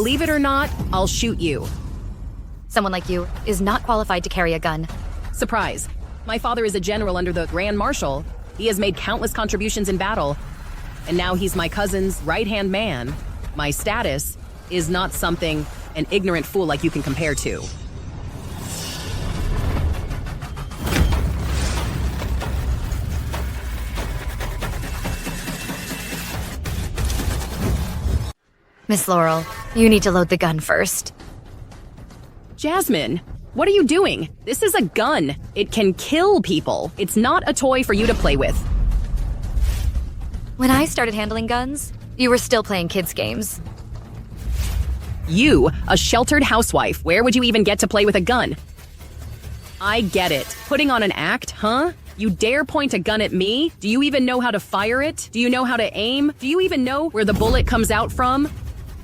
Believe it or not, I'll shoot you. Someone like you is not qualified to carry a gun. Surprise. My father is a general under the Grand Marshal. He has made countless contributions in battle. And now he's my cousin's right-hand man. My status is not something an ignorant fool like you can compare to. Miss Laurel, you need to load the gun first. Jasmine, what are you doing? This is a gun. It can kill people. It's not a toy for you to play with. When I started handling guns, you were still playing kids' games. You, a sheltered housewife, where would you even get to play with a gun? I get it. Putting on an act, huh? You dare point a gun at me? Do you even know how to fire it? Do you know how to aim? Do you even know where the bullet comes out from?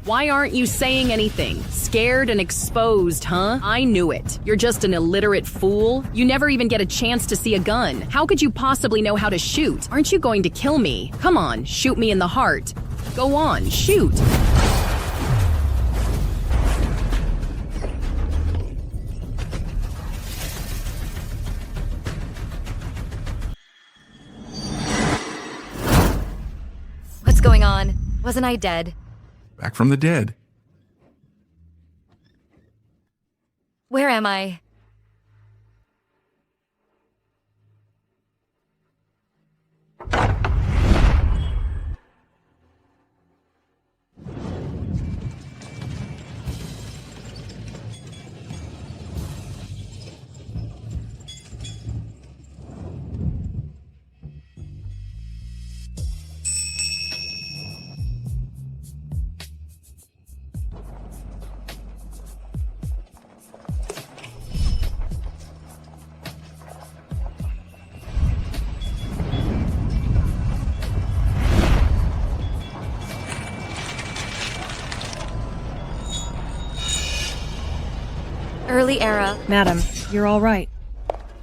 Why aren't you saying anything? Scared and exposed, huh? I knew it. You're just an illiterate fool. You never even get a chance to see a gun. How could you possibly know how to shoot? Aren't you going to kill me? Come on, shoot me in the heart. Go on, shoot. What's going on? Wasn't I dead? Back from the dead. Where am I? Early era. Madam, you're all right.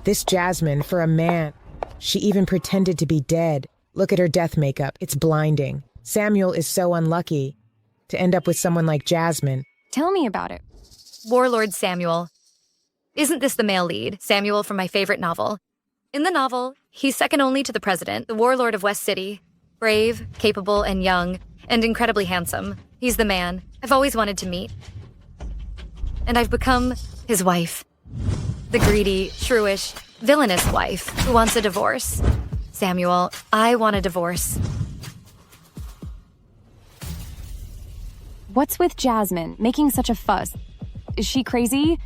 This Jasmine, for a man. She even pretended to be dead. Look at her death makeup. It's blinding. Samuel is so unlucky to end up with someone like Jasmine. Tell me about it. Warlord Samuel. Isn't this the male lead, Samuel from my favorite novel? In the novel, he's second only to the president, the warlord of West City. Brave, capable, and young, and incredibly handsome. He's the man I've always wanted to meet. And I've become his wife. The greedy, shrewish, villainous wife who wants a divorce. Samuel, I want a divorce. What's with Jasmine making such a fuss? Is she crazy?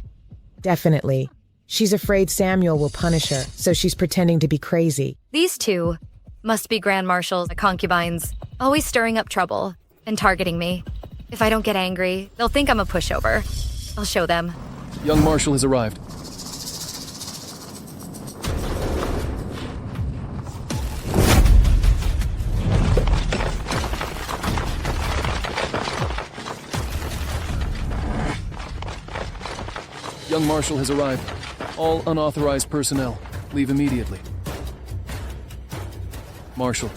Definitely. She's afraid Samuel will punish her, so she's pretending to be crazy. These two must be Grand Marshals, concubines, always stirring up trouble and targeting me. If I don't get angry, they'll think I'm a pushover. I'll show them. Young Marshal has arrived. Young Marshal has arrived. All unauthorized personnel, leave immediately. Marshal.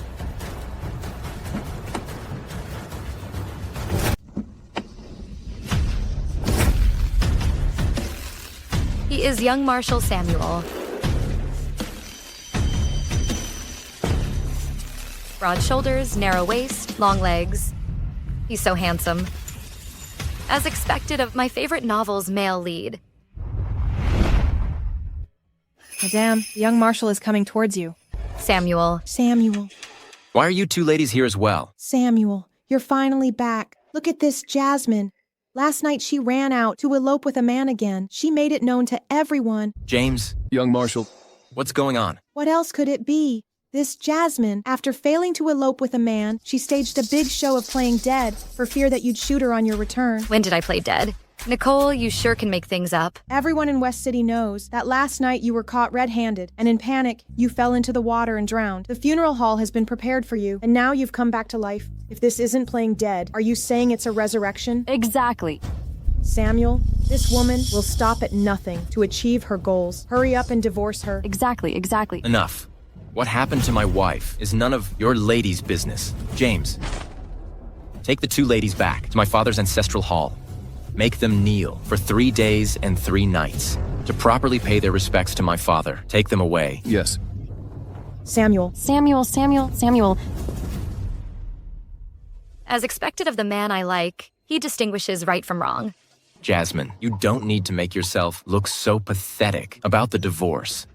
He is young Marshal Samuel. Broad shoulders, narrow waist, long legs. He's so handsome. As expected of my favorite novel's male lead. Madame, the young marshal is coming towards you. Samuel. Samuel. Why are you two ladies here as well? Samuel, you're finally back. Look at this Jasmine. Last night she ran out to elope with a man again. She made it known to everyone. James? Young Marshal. What's going on? What else could it be? This Jasmine, after failing to elope with a man, she staged a big show of playing dead for fear that you'd shoot her on your return. When did I play dead? Nicole, you sure can make things up. Everyone in West City knows that last night you were caught red-handed, and in panic, you fell into the water and drowned. The funeral hall has been prepared for you, and now you've come back to life. If this isn't playing dead, are you saying it's a resurrection? Exactly. Samuel, this woman will stop at nothing to achieve her goals. Hurry up and divorce her. Exactly. Enough. What happened to my wife is none of your ladies' business. James, take the two ladies back to my father's ancestral hall. Make them kneel for 3 days and 3 nights to properly pay their respects to my father. Take them away. Yes. Samuel. Samuel. As expected of the man I like, he distinguishes right from wrong. Jasmine, you don't need to make yourself look so pathetic about the divorce.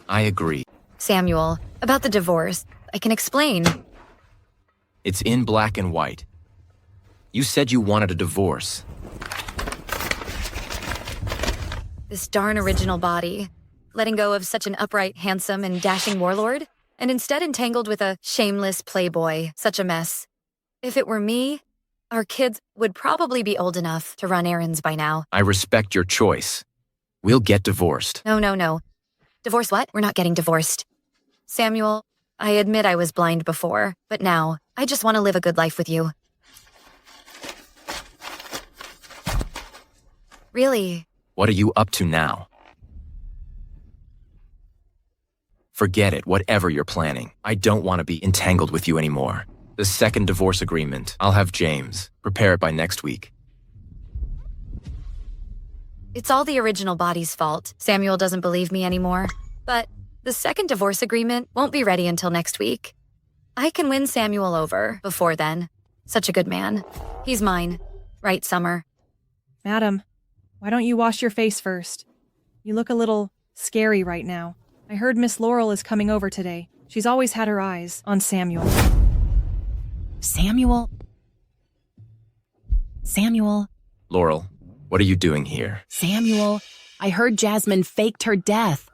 I agree. Samuel, about the divorce, I can explain. It's in black and white. You said you wanted a divorce. This darn original body, letting go of such an upright, handsome, and dashing warlord, and instead entangled with a shameless playboy. Such a mess. If it were me, our kids would probably be old enough to run errands by now. I respect your choice. We'll get divorced. No. Divorce what? We're not getting divorced. Samuel, I admit I was blind before, but now, I just want to live a good life with you. Really? What are you up to now? Forget it, whatever you're planning. I don't want to be entangled with you anymore. The second divorce agreement, I'll have James prepare it by next week. It's all the original body's fault. Samuel doesn't believe me anymore. But the second divorce agreement won't be ready until next week. I can win Samuel over before then. Such a good man. He's mine. Right, Summer? Madam, why don't you wash your face first? You look a little scary right now. I heard Miss Laurel is coming over today. She's always had her eyes on Samuel. Samuel? Laurel, what are you doing here? Samuel, I heard Jasmine faked her death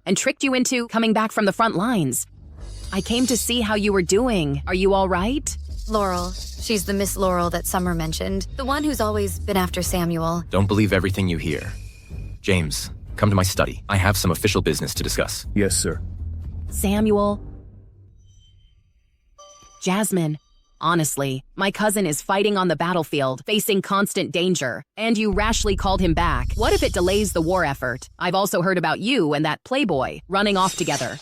and tricked you into coming back from the front lines. I came to see how you were doing. Are you all right? Laurel. She's the Miss Laurel that Summer mentioned. The one who's always been after Samuel. Don't believe everything you hear. James, come to my study. I have some official business to discuss. Yes, sir. Samuel. Jasmine, honestly, my cousin is fighting on the battlefield, facing constant danger, and you rashly called him back. What if it delays the war effort? I've also heard about you and that playboy running off together.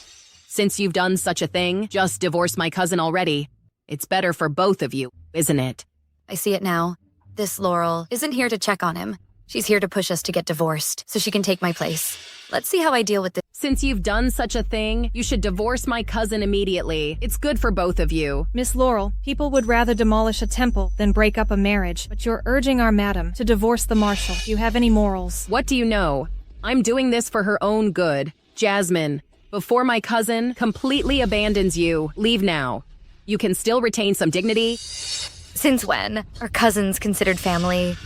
Since you've done such a thing, just divorce my cousin already. It's better for both of you, isn't it? I see it now. This Laurel isn't here to check on him. She's here to push us to get divorced, so she can take my place. Let's see how I deal with this. Since you've done such a thing, you should divorce my cousin immediately. It's good for both of you. Miss Laurel, people would rather demolish a temple than break up a marriage, but you're urging our madam to divorce the marshal. Do you have any morals? What do you know? I'm doing this for her own good. Jasmine, before my cousin completely abandons you, leave now. You can still retain some dignity. Since when are cousins considered family?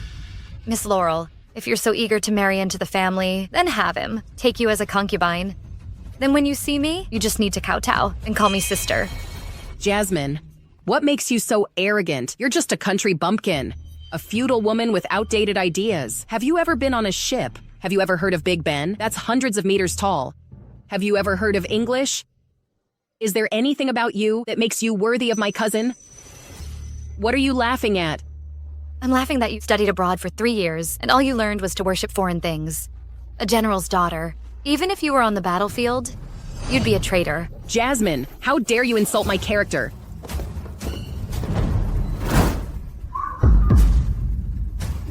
Miss Laurel, if you're so eager to marry into the family, then have him take you as a concubine. Then when you see me, you just need to kowtow and call me sister. Jasmine, what makes you so arrogant? You're just a country bumpkin, a feudal woman with outdated ideas. Have you ever been on a ship? Have you ever heard of Big Ben? That's hundreds of meters tall. Have you ever heard of English? Is there anything about you that makes you worthy of my cousin? What are you laughing at? I'm laughing that you studied abroad for 3 years, and all you learned was to worship foreign things. A general's daughter. Even if you were on the battlefield, you'd be a traitor. Jasmine, how dare you insult my character?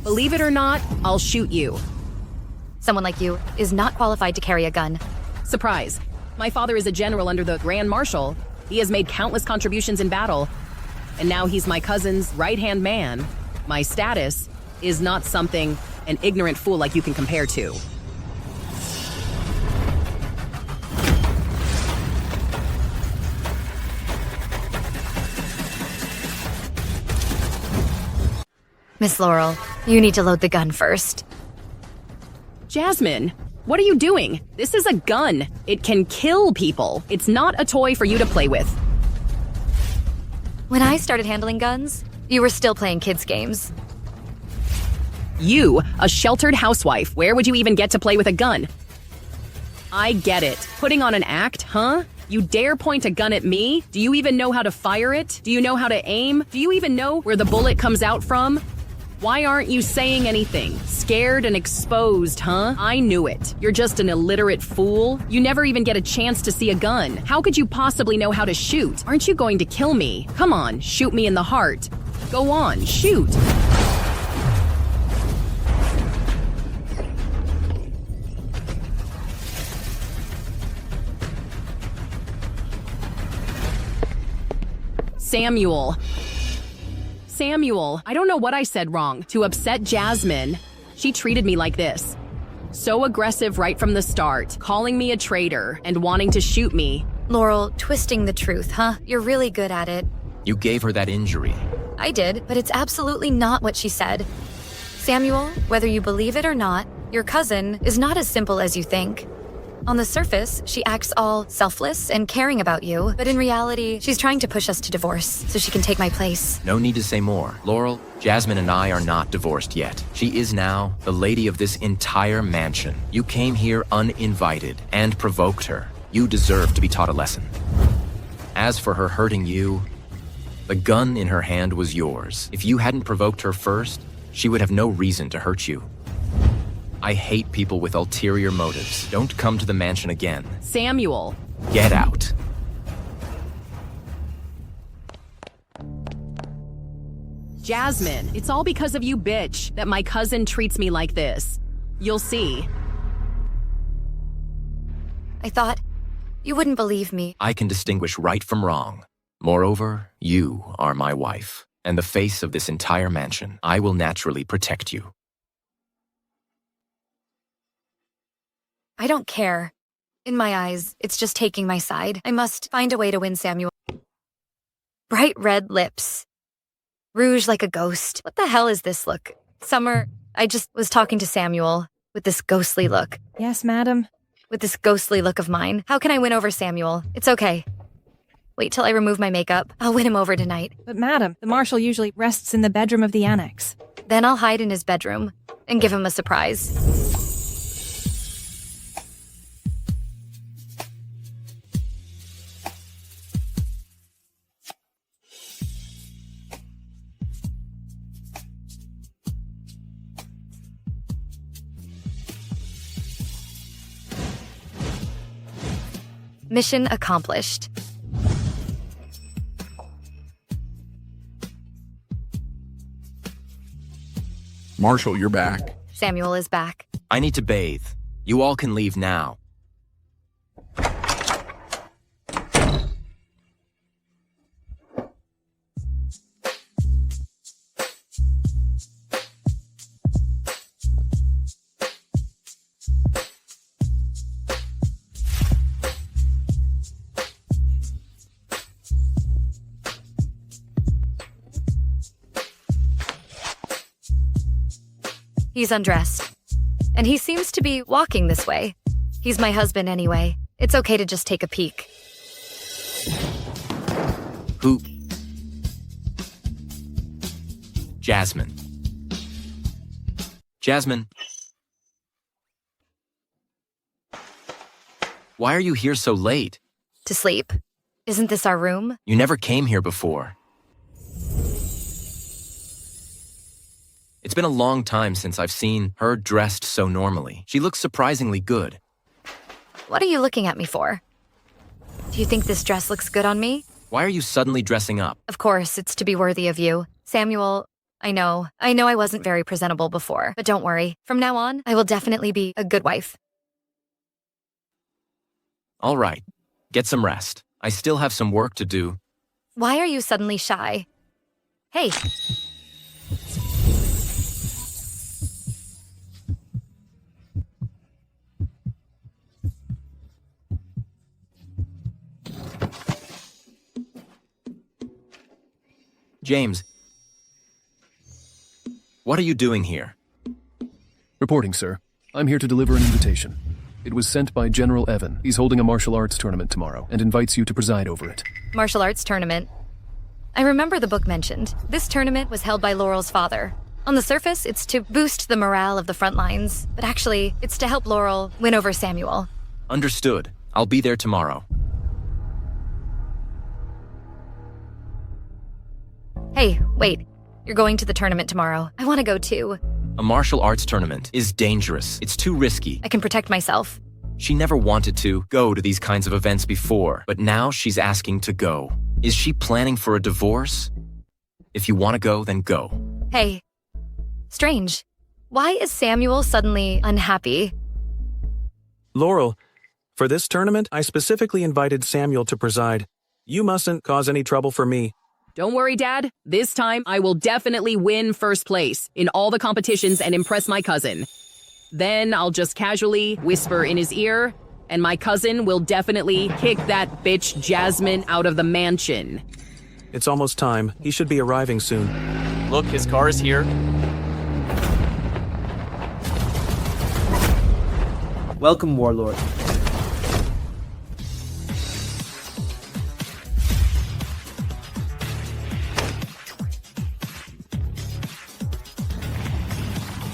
Believe it or not, I'll shoot you. Someone like you is not qualified to carry a gun. Surprise. My father is a general under the Grand Marshal. He has made countless contributions in battle. And now he's my cousin's right-hand man. My status is not something an ignorant fool like you can compare to. Miss Laurel, you need to load the gun first. Jasmine, what are you doing? This is a gun. It can kill people. It's not a toy for you to play with. When I started handling guns, you were still playing kids' games. You, a sheltered housewife, where would you even get to play with a gun? I get it. Putting on an act, huh? You dare point a gun at me? Do you even know how to fire it? Do you know how to aim? Do you even know where the bullet comes out from? Why aren't you saying anything? Scared and exposed, huh? I knew it. You're just an illiterate fool. You never even get a chance to see a gun. How could you possibly know how to shoot? Aren't you going to kill me? Come on, shoot me in the heart. Go on, shoot. Samuel. Samuel, I don't know what I said wrong to upset Jasmine. She treated me like this. So aggressive right from the start, calling me a traitor and wanting to shoot me. Laurel, twisting the truth, huh? You're really good at it. You gave her that injury. I did, but it's absolutely not what she said. Samuel, whether you believe it or not, your cousin is not as simple as you think. On the surface, she acts all selfless and caring about you, but in reality, she's trying to push us to divorce so she can take my place. No need to say more. Laurel, Jasmine and I are not divorced yet. She is now the lady of this entire mansion. You came here uninvited and provoked her. You deserve to be taught a lesson. As for her hurting you, the gun in her hand was yours. If you hadn't provoked her first, she would have no reason to hurt you. I hate people with ulterior motives. Don't come to the mansion again. Samuel. Get out. Jasmine, it's all because of you, bitch, that my cousin treats me like this. You'll see. I thought you wouldn't believe me. I can distinguish right from wrong. Moreover, you are my wife, and the face of this entire mansion. I will naturally protect you. I don't care. In my eyes, it's just taking my side. I must find a way to win Samuel. Bright red lips. Rouge like a ghost. What the hell is this look? Summer, I just was talking to Samuel with this ghostly look. Yes, madam. With this ghostly look of mine. How can I win over Samuel? It's okay. Wait till I remove my makeup. I'll win him over tonight. But madam, the marshal usually rests in the bedroom of the annex. Then I'll hide in his bedroom and give him a surprise. Mission accomplished. Marshall, you're back. Samuel is back. I need to bathe. You all can leave now. He's undressed. And he seems to be walking this way. He's my husband anyway. It's okay to just take a peek. Who? Jasmine. Jasmine. Why are you here so late? To sleep. Isn't this our room? You never came here before. It's been a long time since I've seen her dressed so normally. She looks surprisingly good. What are you looking at me for? Do you think this dress looks good on me? Why are you suddenly dressing up? Of course, it's to be worthy of you. Samuel, I know I wasn't very presentable before, but don't worry. From now on, I will definitely be a good wife. All right, get some rest. I still have some work to do. Why are you suddenly shy? Hey. James, what are you doing here? Reporting, sir. I'm here to deliver an invitation. It was sent by General Evan. He's holding a martial arts tournament tomorrow and invites you to preside over it. Martial arts tournament. I remember the book mentioned. This tournament was held by Laurel's father. On the surface, it's to boost the morale of the front lines, but actually, it's to help Laurel win over Samuel. Understood. I'll be there tomorrow. Hey, wait. You're going to the tournament tomorrow. I want to go too. A martial arts tournament is dangerous. It's too risky. I can protect myself. She never wanted to go to these kinds of events before, but now she's asking to go. Is she planning for a divorce? If you want to go, then go. Hey. Strange. Why is Samuel suddenly unhappy? Laurel, for this tournament, I specifically invited Samuel to preside. You mustn't cause any trouble for me. Don't worry, Dad. This time, I will definitely win first place in all the competitions and impress my cousin. Then I'll just casually whisper in his ear, and my cousin will definitely kick that bitch Jasmine out of the mansion. It's almost time. He should be arriving soon. Look, his car is here. Welcome, Warlord.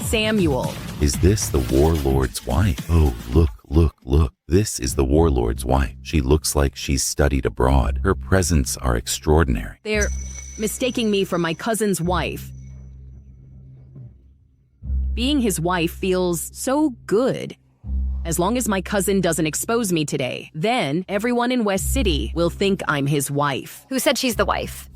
Samuel. Is this the Warlord's wife? Oh, look, look, look. This is the Warlord's wife. She looks like she's studied abroad. Her presents are extraordinary. They're mistaking me for my cousin's wife. Being his wife feels so good. As long as my cousin doesn't expose me today, then everyone in West City will think I'm his wife. Who said she's the wife?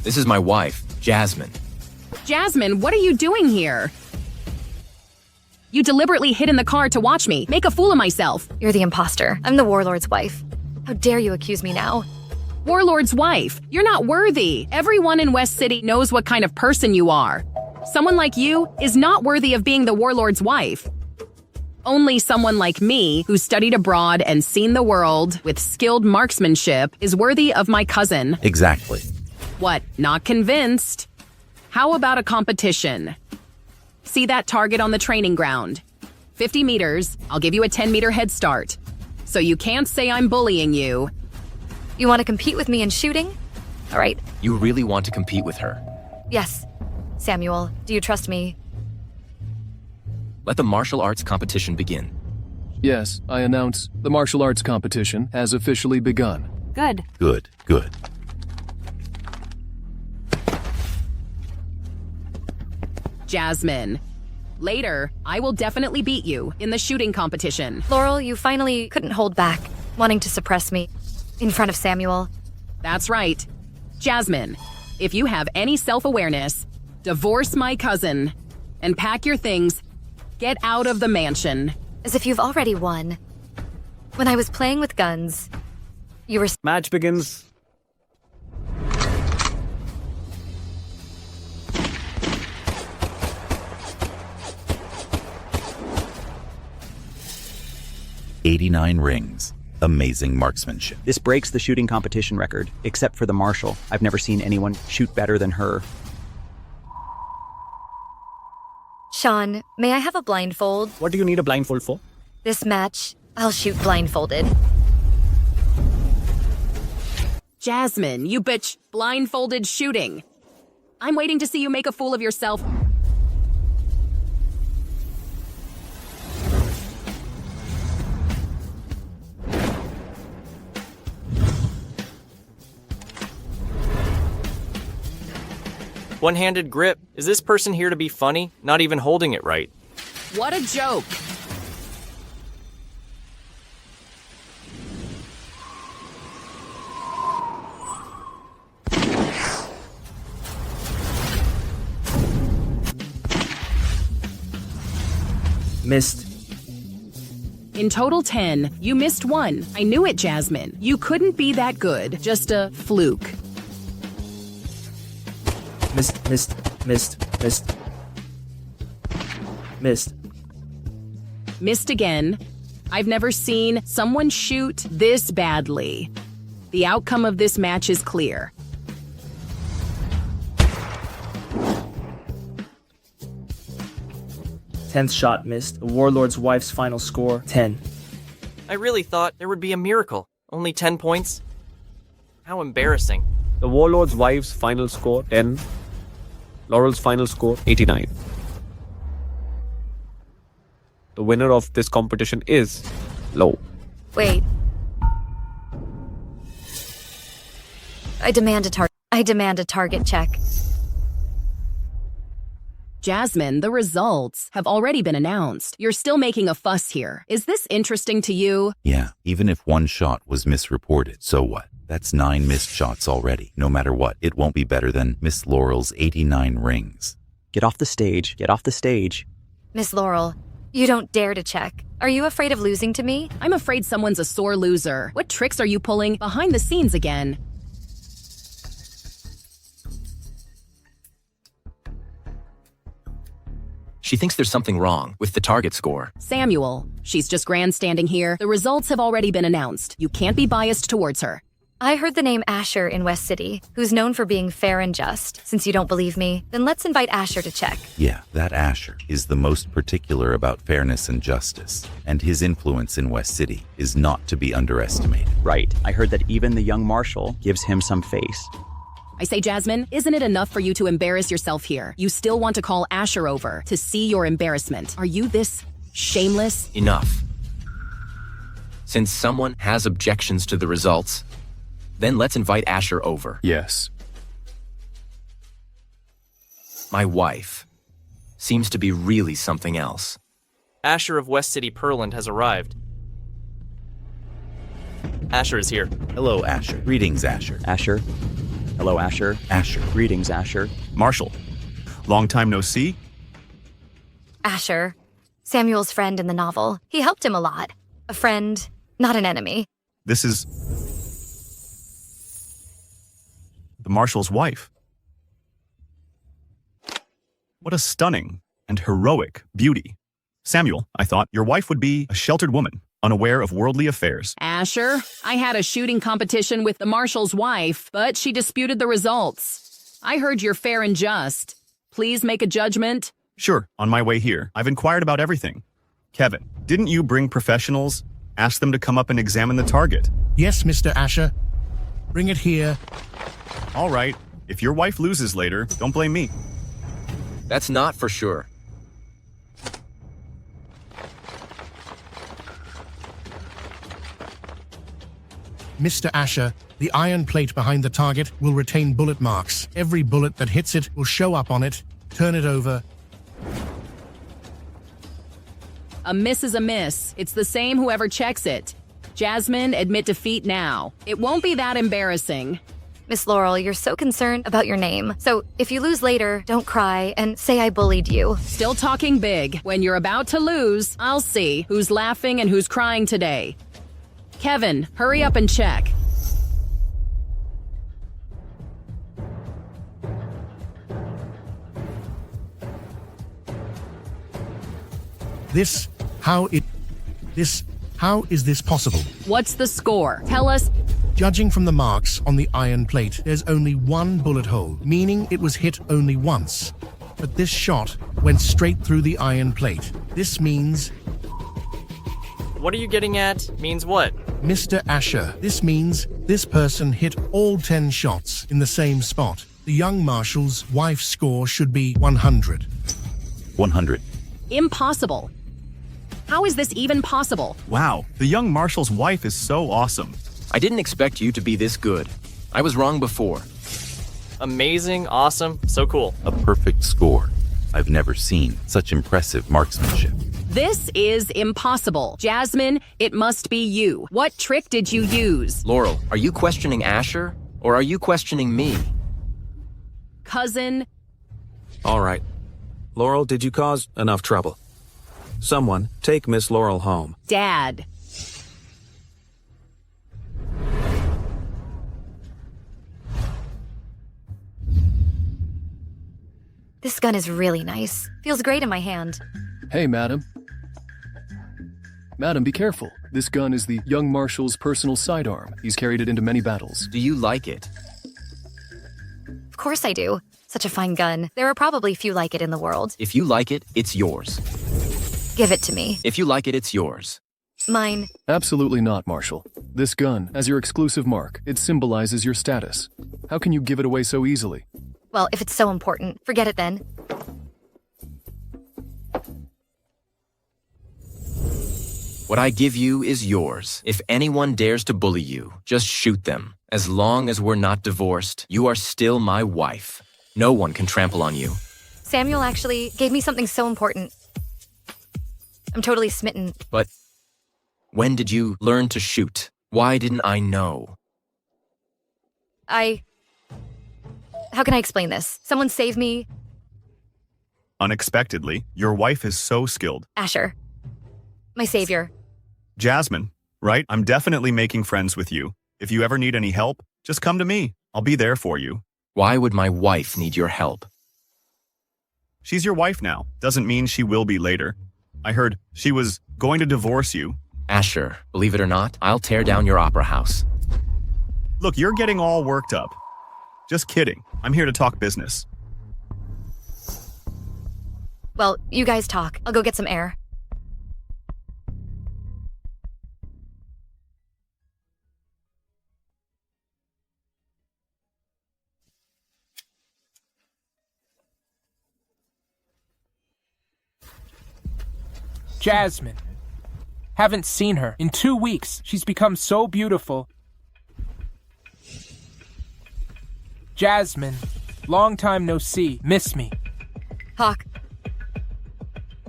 This is my wife, Jasmine. Jasmine, what are you doing here? You deliberately hid in the car to watch me make a fool of myself. You're the imposter. I'm the Warlord's wife. How dare you accuse me now? Warlord's wife, you're not worthy. Everyone in West City knows what kind of person you are. Someone like you is not worthy of being the Warlord's wife. Only someone like me, who studied abroad and seen the world with skilled marksmanship, is worthy of my cousin. Exactly. What, not convinced? How about a competition? See that target on the training ground? 50 meters, I'll give you a 10-meter head start. So you can't say I'm bullying you. You want to compete with me in shooting? All right. You really want to compete with her? Yes. Samuel, do you trust me? Let the martial arts competition begin. Yes, I announce the martial arts competition has officially begun. Good. Good, good. Jasmine. Later, I will definitely beat you in the shooting competition. Laurel, you finally couldn't hold back, wanting to suppress me in front of Samuel. That's right. Jasmine, if you have any self-awareness, divorce my cousin and pack your things. Get out of the mansion. As if you've already won. When I was playing with guns, you were... Match begins. "89 rings. Amazing marksmanship." This breaks the shooting competition record, except for the marshal. I've never seen anyone shoot better than her. Sean, may I have a blindfold? What do you need a blindfold for? This match, I'll shoot blindfolded. Jasmine, you bitch, blindfolded shooting. I'm waiting to see you make a fool of yourself. One-handed grip. Is this person here to be funny? Not even holding it right. What a joke. Missed. In total 10, you missed 1. I knew it, Jasmine. You couldn't be that good. Just a fluke. Missed. Missed again. I've never seen someone shoot this badly. The outcome of this match is clear. Tenth shot missed. The Warlord's wife's final score, 10. I really thought there would be a miracle. Only 10 points? How embarrassing. The Warlord's wife's final score, 10. Laurel's final score, 89. The winner of this competition is Low. Wait. I demand a target check. Jasmine, the results have already been announced. You're still making a fuss here. Is this interesting to you? Yeah, even if one shot was misreported, so what? That's 9 missed shots already. No matter what, it won't be better than Miss Laurel's 89 rings. Get off the stage. Get off the stage. Miss Laurel, you don't dare to check. Are you afraid of losing to me? I'm afraid someone's a sore loser. What tricks are you pulling behind the scenes again? She thinks there's something wrong with the target score. Samuel, she's just grandstanding here. The results have already been announced. You can't be biased towards her. I heard the name Asher in West City, who's known for being fair and just. Since you don't believe me, then let's invite Asher to check. Yeah, that Asher is the most particular about fairness and justice, and his influence in West City is not to be underestimated. Right. I heard that even the young marshal gives him some face. I say, Jasmine, isn't it enough for you to embarrass yourself here? You still want to call Asher over to see your embarrassment. Are you this shameless? Enough. Since someone has objections to the results, then let's invite Asher over. Yes. My wife seems to be really something else. Asher of West City Pearland has arrived. Asher is here. Hello, Asher. Greetings, Asher. Asher. Hello, Asher. Asher. Greetings, Asher. Marshall. Long time no see? Asher, Samuel's friend in the novel. He helped him a lot. A friend, not an enemy. This is the Marshal's wife. What a stunning and heroic beauty. Samuel, I thought your wife would be a sheltered woman, unaware of worldly affairs. Asher, I had a shooting competition with the marshal's wife, but she disputed the results. I heard you're fair and just. Please make a judgment. Sure, on my way here, I've inquired about everything. Kevin, didn't you bring professionals? Ask them to come up and examine the target. Yes, Mr. Asher. Bring it here. All right, if your wife loses later, don't blame me. That's not for sure. Mr. Asher, the iron plate behind the target will retain bullet marks. Every bullet that hits it will show up on it. Turn it over. A miss is a miss. It's the same whoever checks it. Jasmine, admit defeat now. It won't be that embarrassing. Miss Laurel, you're so concerned about your name. So if you lose later, don't cry and say I bullied you. Still talking big. When you're about to lose, I'll see who's laughing and who's crying today. Kevin, hurry up and check. How is this possible? What's the score? Tell us. Judging from the marks on the iron plate, there's only one bullet hole, meaning it was hit only once. But this shot went straight through the iron plate. This means... What are you getting at? Means what? Mr. Asher, this means this person hit all 10 shots in the same spot. The young marshal's wife's score should be 100. 100. Impossible. How is this even possible? Wow, the young Marshal's wife is so awesome. I didn't expect you to be this good. I was wrong before. Amazing, awesome, so cool. A perfect score. I've never seen such impressive marksmanship. This is impossible. Jasmine, it must be you. What trick did you use? Laurel, are you questioning Asher, or are you questioning me? Cousin. All right. Laurel, did you cause enough trouble? Someone, take Miss Laurel home. Dad. This gun is really nice. Feels great in my hand. Hey, madam. Madam, be careful. This gun is the young marshal's personal sidearm. He's carried it into many battles. Do you like it? Of course I do. Such a fine gun. There are probably few like it in the world. If you like it, it's yours. Give it to me. If you like it, it's yours. Mine. Absolutely not, Marshal. This gun has your exclusive mark. It symbolizes your status. How can you give it away so easily? Well, if it's so important, forget it then. What I give you is yours. If anyone dares to bully you, just shoot them. As long as we're not divorced, you are still my wife. No one can trample on you. Samuel actually gave me something so important. I'm totally smitten. But when did you learn to shoot? Why didn't I know? How can I explain this? Someone saved me. unexpectedly. Your wife is so skilled. Asher. My savior. Jasmine, right? I'm definitely making friends with you. If you ever need any help, just come to me. I'll be there for you. Why would my wife need your help? She's your wife now. Doesn't mean she will be later. I heard she was going to divorce you. Asher, believe it or not, I'll tear down your opera house. Look, you're getting all worked up. Just kidding. I'm here to talk business. Well, you guys talk. I'll go get some air. Jasmine. Haven't seen her in 2 weeks. She's become so beautiful. Jasmine, long time no see. Miss me. Hawk.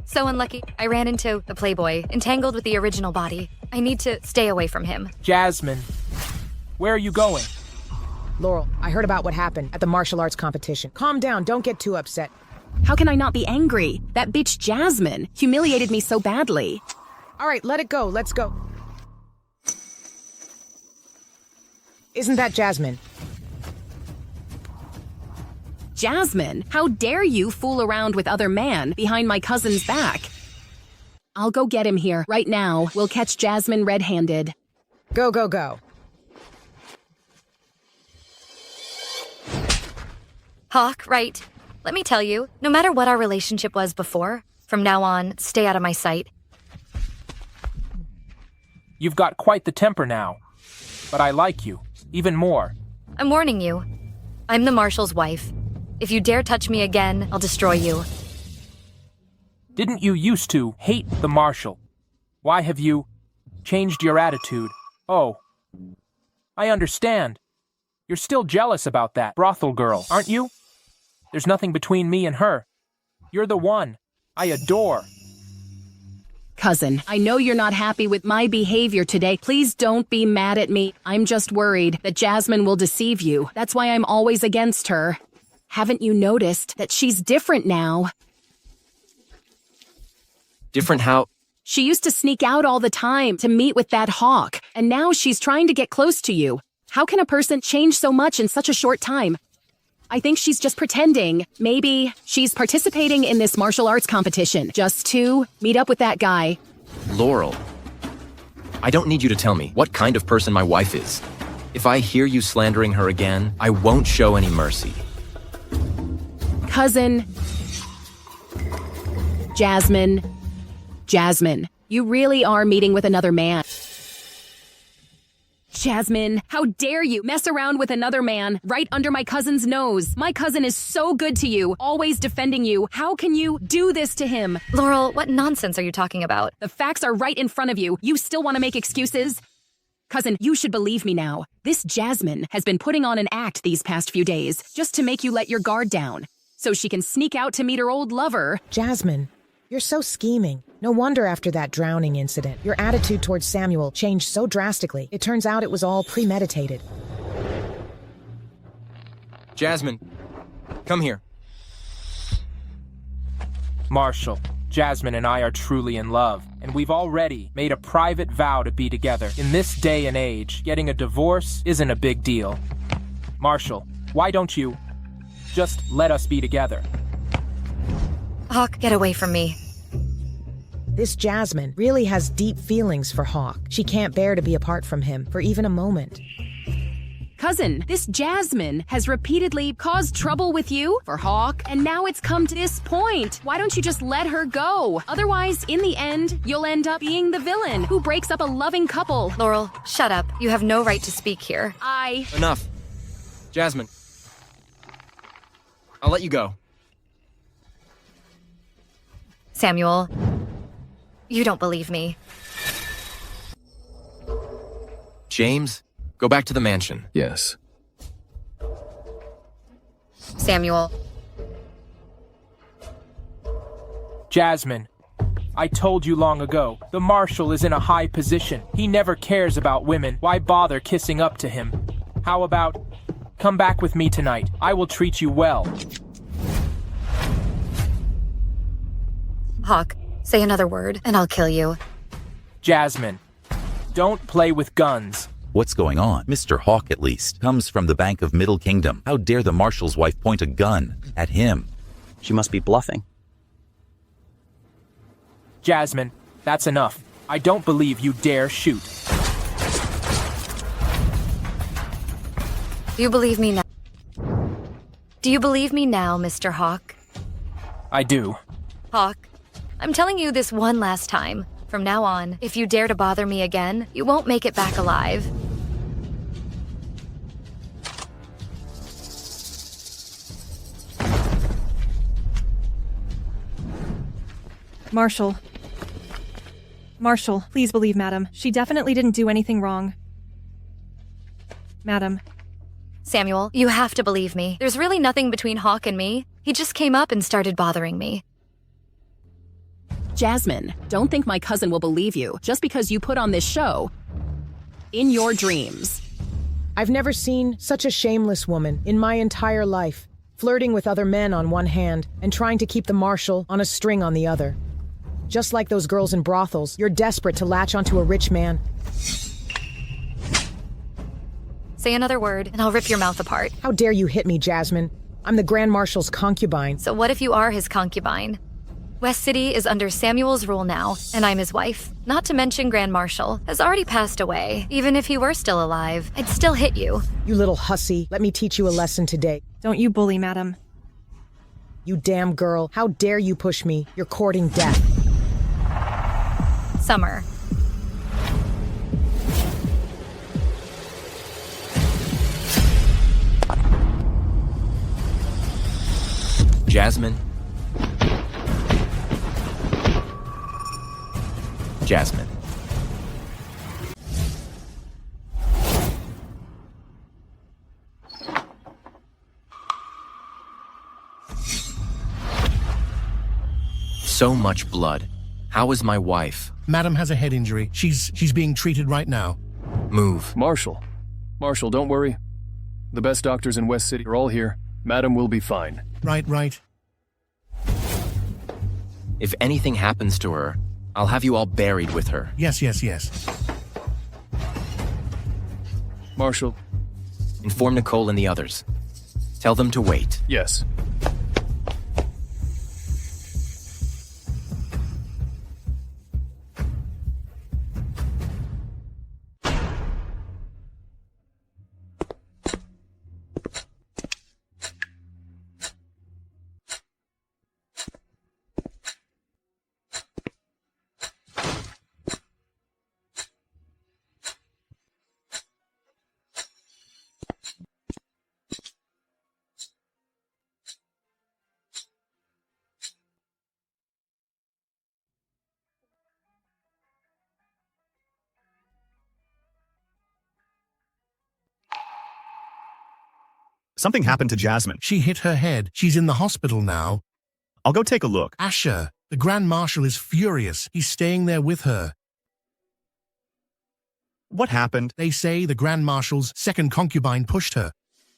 So unlucky. I ran into the Playboy, entangled with the original body. I need to stay away from him. Jasmine, where are you going? Laurel, I heard about what happened at the martial arts competition. Calm down, don't get too upset. How can I not be angry? That bitch Jasmine humiliated me so badly. All right, let it go. Let's go. Isn't that Jasmine? Jasmine, how dare you fool around with other man behind my cousin's back? I'll go get him here right now. We'll catch Jasmine red-handed. Go, go, go. Hawk, right. Let me tell you, no matter what our relationship was before, from now on, stay out of my sight. You've got quite the temper now. But I like you, even more. I'm warning you. I'm the Marshal's wife. If you dare touch me again, I'll destroy you. Didn't you used to hate the Marshal? Why have you changed your attitude? Oh, I understand. You're still jealous about that brothel girl, aren't you? There's nothing between me and her. You're the one I adore. Cousin, I know you're not happy with my behavior today. Please don't be mad at me. I'm just worried that Jasmine will deceive you. That's why I'm always against her. Haven't you noticed that she's different now? Different how? She used to sneak out all the time to meet with that Hawk, and now she's trying to get close to you. How can a person change so much in such a short time? I think she's just pretending. Maybe she's participating in this martial arts competition just to meet up with that guy. Laurel, I don't need you to tell me what kind of person my wife is. If I hear you slandering her again, I won't show any mercy. Cousin. Jasmine, you really are meeting with another man. Jasmine, how dare you mess around with another man right under my cousin's nose? My cousin is so good to you, always defending you. How can you do this to him? Laurel, what nonsense are you talking about? The facts are right in front of you. You still want to make excuses? Cousin, you should believe me now. This Jasmine has been putting on an act these past few days just to make you let your guard down, so she can sneak out to meet her old lover. Jasmine, you're so scheming. No wonder after that drowning incident, your attitude towards Samuel changed so drastically. It turns out it was all premeditated. Jasmine, come here. Marshal, Jasmine and I are truly in love, and we've already made a private vow to be together. In this day and age, getting a divorce isn't a big deal. Marshal, why don't you just let us be together? Hawk, get away from me. This Jasmine really has deep feelings for Hawk. She can't bear to be apart from him for even a moment. Cousin, this Jasmine has repeatedly caused trouble with you for Hawk, and now it's come to this point. Why don't you just let her go? Otherwise, in the end, you'll end up being the villain who breaks up a loving couple. Laurel, shut up. You have no right to speak here. Enough. Jasmine. I'll let you go. Samuel, you don't believe me. James, go back to the mansion. Yes. Samuel. Jasmine, I told you long ago, the Marshal is in a high position. He never cares about women. Why bother kissing up to him? How about, come back with me tonight. I will treat you well. Hawk, say another word, and I'll kill you. Jasmine, don't play with guns. What's going on? Mr. Hawk, at least, comes from the Bank of Middle Kingdom. How dare the Marshal's wife point a gun at him? She must be bluffing. Jasmine, that's enough. I don't believe you dare shoot. Do you believe me now? Do you believe me now, Mr. Hawk? I do. Hawk, I'm telling you this one last time. From now on, if you dare to bother me again, you won't make it back alive. Marshal. Marshal, please believe Madam. She definitely didn't do anything wrong. Madam. Samuel, you have to believe me. There's really nothing between Hawk and me. He just came up and started bothering me. Jasmine, don't think my cousin will believe you just because you put on this show in your dreams. I've never seen such a shameless woman in my entire life, flirting with other men on one hand and trying to keep the Marshal on a string on the other. Just like those girls in brothels, you're desperate to latch onto a rich man. Say another word, and I'll rip your mouth apart. How dare you hit me, Jasmine? I'm the Grand Marshal's concubine. So what if you are his concubine? West City is under Samuel's rule now, and I'm his wife. Not to mention Grand Marshal has already passed away. Even if he were still alive, I'd still hit you. You little hussy, let me teach you a lesson today. Don't you bully, Madam. You damn girl, how dare you push me? You're courting death. Summer. Jasmine. Jasmine. So much blood. How is my wife? Madam has a head injury. She's being treated right now. Move. Marshal, don't worry. The best doctors in West City are all here. Madam will be fine. Right. If anything happens to her, I'll have you all buried with her. Yes. Marshal. Inform Nicole and the others. Tell them to wait. Yes. Something happened to Jasmine. She hit her head. She's in the hospital now. I'll go take a look. Asher, the Grand Marshal is furious. He's staying there with her. What happened? They say the Grand Marshal's second concubine pushed her,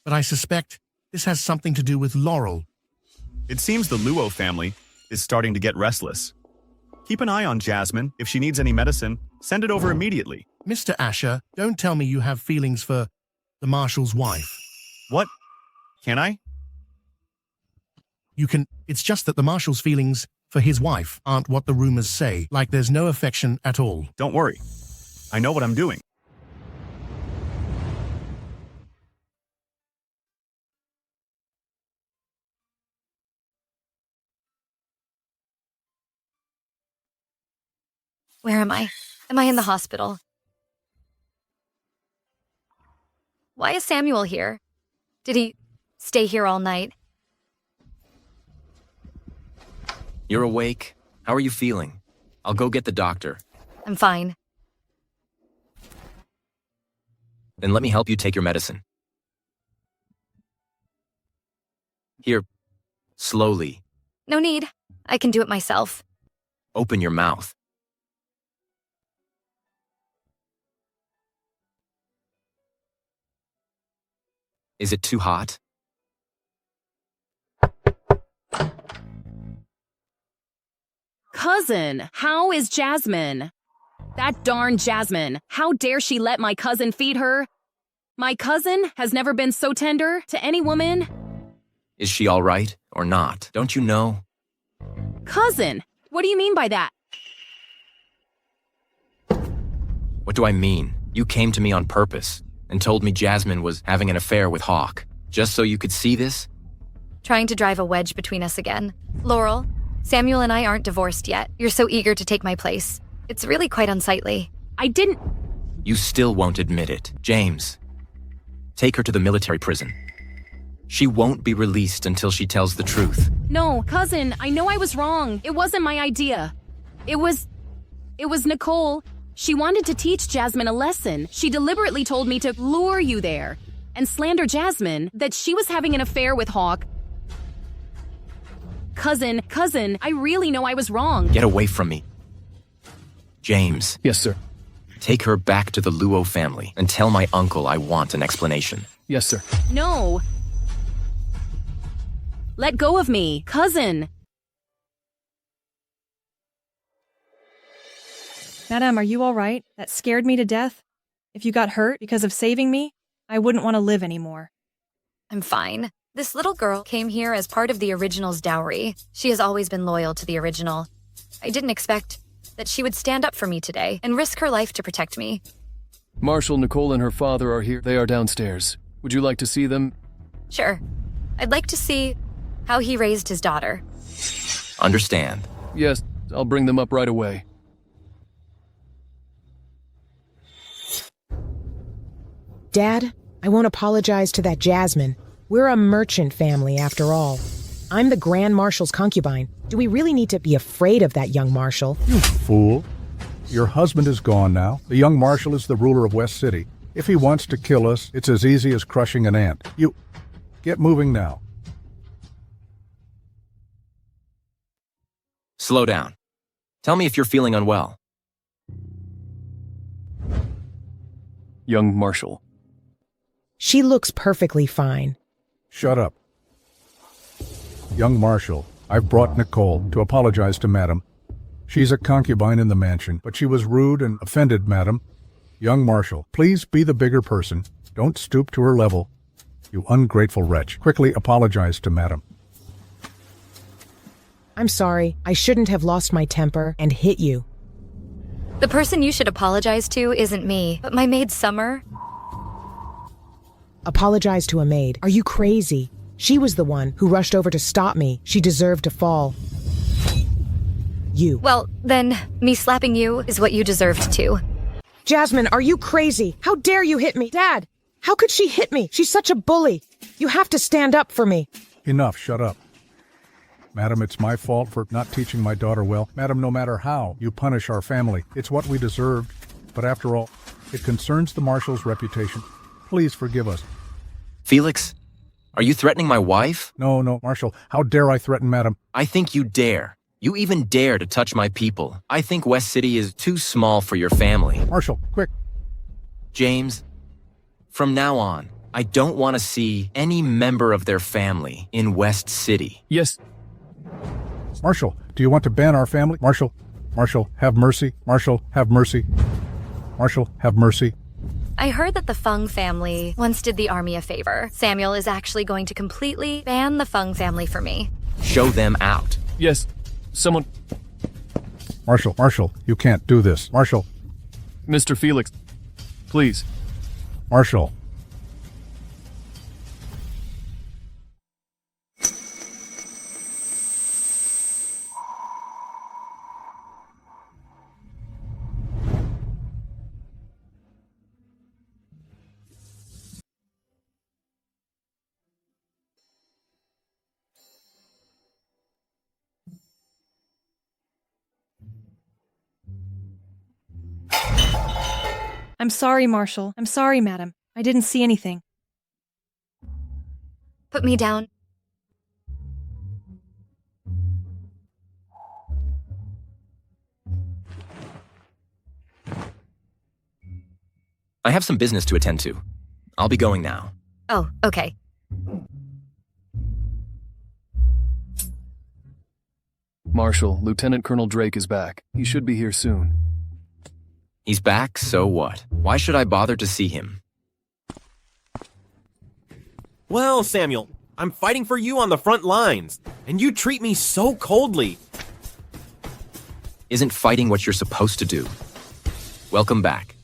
but I suspect this has something to do with Laurel. It seems the Luo family is starting to get restless. Keep an eye on Jasmine. If she needs any medicine, send it over immediately. Mr. Asher, don't tell me you have feelings for the Marshal's wife. What? Can I? You can. It's just that the Marshal's feelings for his wife aren't what the rumors say, like there's no affection at all. Don't worry. I know what I'm doing. Where am I? Am I in the hospital? Why is Samuel here? Did he stay here all night? You're awake? How are you feeling? I'll go get the doctor. I'm fine. Then let me help you take your medicine. Here, slowly. No need. I can do it myself. Open your mouth. Is it too hot? Cousin, how is Jasmine? That darn Jasmine. How dare she let my cousin feed her? My cousin has never been so tender to any woman. Is she all right or not? Don't you know? Cousin, what do you mean by that? What do I mean? You came to me on purpose and told me Jasmine was having an affair with Hawk, just so you could see this? Trying to drive a wedge between us again. Laurel, Samuel and I aren't divorced yet. You're so eager to take my place. It's really quite unsightly. I didn't... You still won't admit it. James, take her to the military prison. She won't be released until she tells the truth. No, cousin, I know I was wrong. It wasn't my idea. It was Nicole. She wanted to teach Jasmine a lesson. She deliberately told me to lure you there and slander Jasmine that she was having an affair with Hawk. Cousin, I really know I was wrong. Get away from me. James. Yes, sir. Take her back to the Luo family and tell my uncle I want an explanation. Yes, sir. No. Let go of me, cousin. Madame, are you all right? That scared me to death. If you got hurt because of saving me, I wouldn't want to live anymore. I'm fine. This little girl came here as part of the original's dowry. She has always been loyal to the original. I didn't expect that she would stand up for me today and risk her life to protect me. Marshall, Nicole, and her father are here. They are downstairs. Would you like to see them? Sure. I'd like to see how he raised his daughter. Understand. Yes, I'll bring them up right away. Dad, I won't apologize to that Jasmine. We're a merchant family, after all. I'm the Grand Marshal's concubine. Do we really need to be afraid of that young marshal? You fool. Your husband is gone now. The young marshal is the ruler of West City. If he wants to kill us, it's as easy as crushing an ant. You... get moving now. Slow down. Tell me if you're feeling unwell. Young Marshal. She looks perfectly fine. Shut up. Young Marshal, I've brought Nicole to apologize to Madam. She's a concubine in the mansion, but she was rude and offended, Madam. Young Marshal, please be the bigger person. Don't stoop to her level. You ungrateful wretch. Quickly apologize to Madam. I'm sorry. I shouldn't have lost my temper and hit you. The person you should apologize to isn't me, but my maid Summer. Apologize to a maid. Are you crazy? She was the one who rushed over to stop me. She deserved to fall. You. Well, then, me slapping you is what you deserved to. Jasmine, are you crazy? How dare you hit me? Dad, how could she hit me? She's such a bully. You have to stand up for me. Enough, shut up. Madam, it's my fault for not teaching my daughter well. Madam, no matter how you punish our family, it's what we deserved. But after all, it concerns the Marshal's reputation. Please forgive us. Felix, are you threatening my wife? No, Marshal. How dare I threaten Madam? I think you dare. You even dare to touch my people. I think West City is too small for your family. Marshal, quick. James, from now on, I don't want to see any member of their family in West City. Yes. Marshal, do you want to ban our family? Marshal, have mercy. Marshal, have mercy. Marshal, have mercy. I heard that the Fung family once did the army a favor. Samuel is actually going to completely ban the Fung family for me. Show them out. Yes. Someone... Marshal, you can't do this. Marshal. Mr. Felix, please. Marshal. I'm sorry, Marshal. I'm sorry, Madam. I didn't see anything. Put me down. I have some business to attend to. I'll be going now. Oh, okay. Marshal, Lieutenant Colonel Drake is back. He should be here soon. He's back, so what? Why should I bother to see him? Well, Samuel, I'm fighting for you on the front lines, and you treat me so coldly. Isn't fighting what you're supposed to do? Welcome back.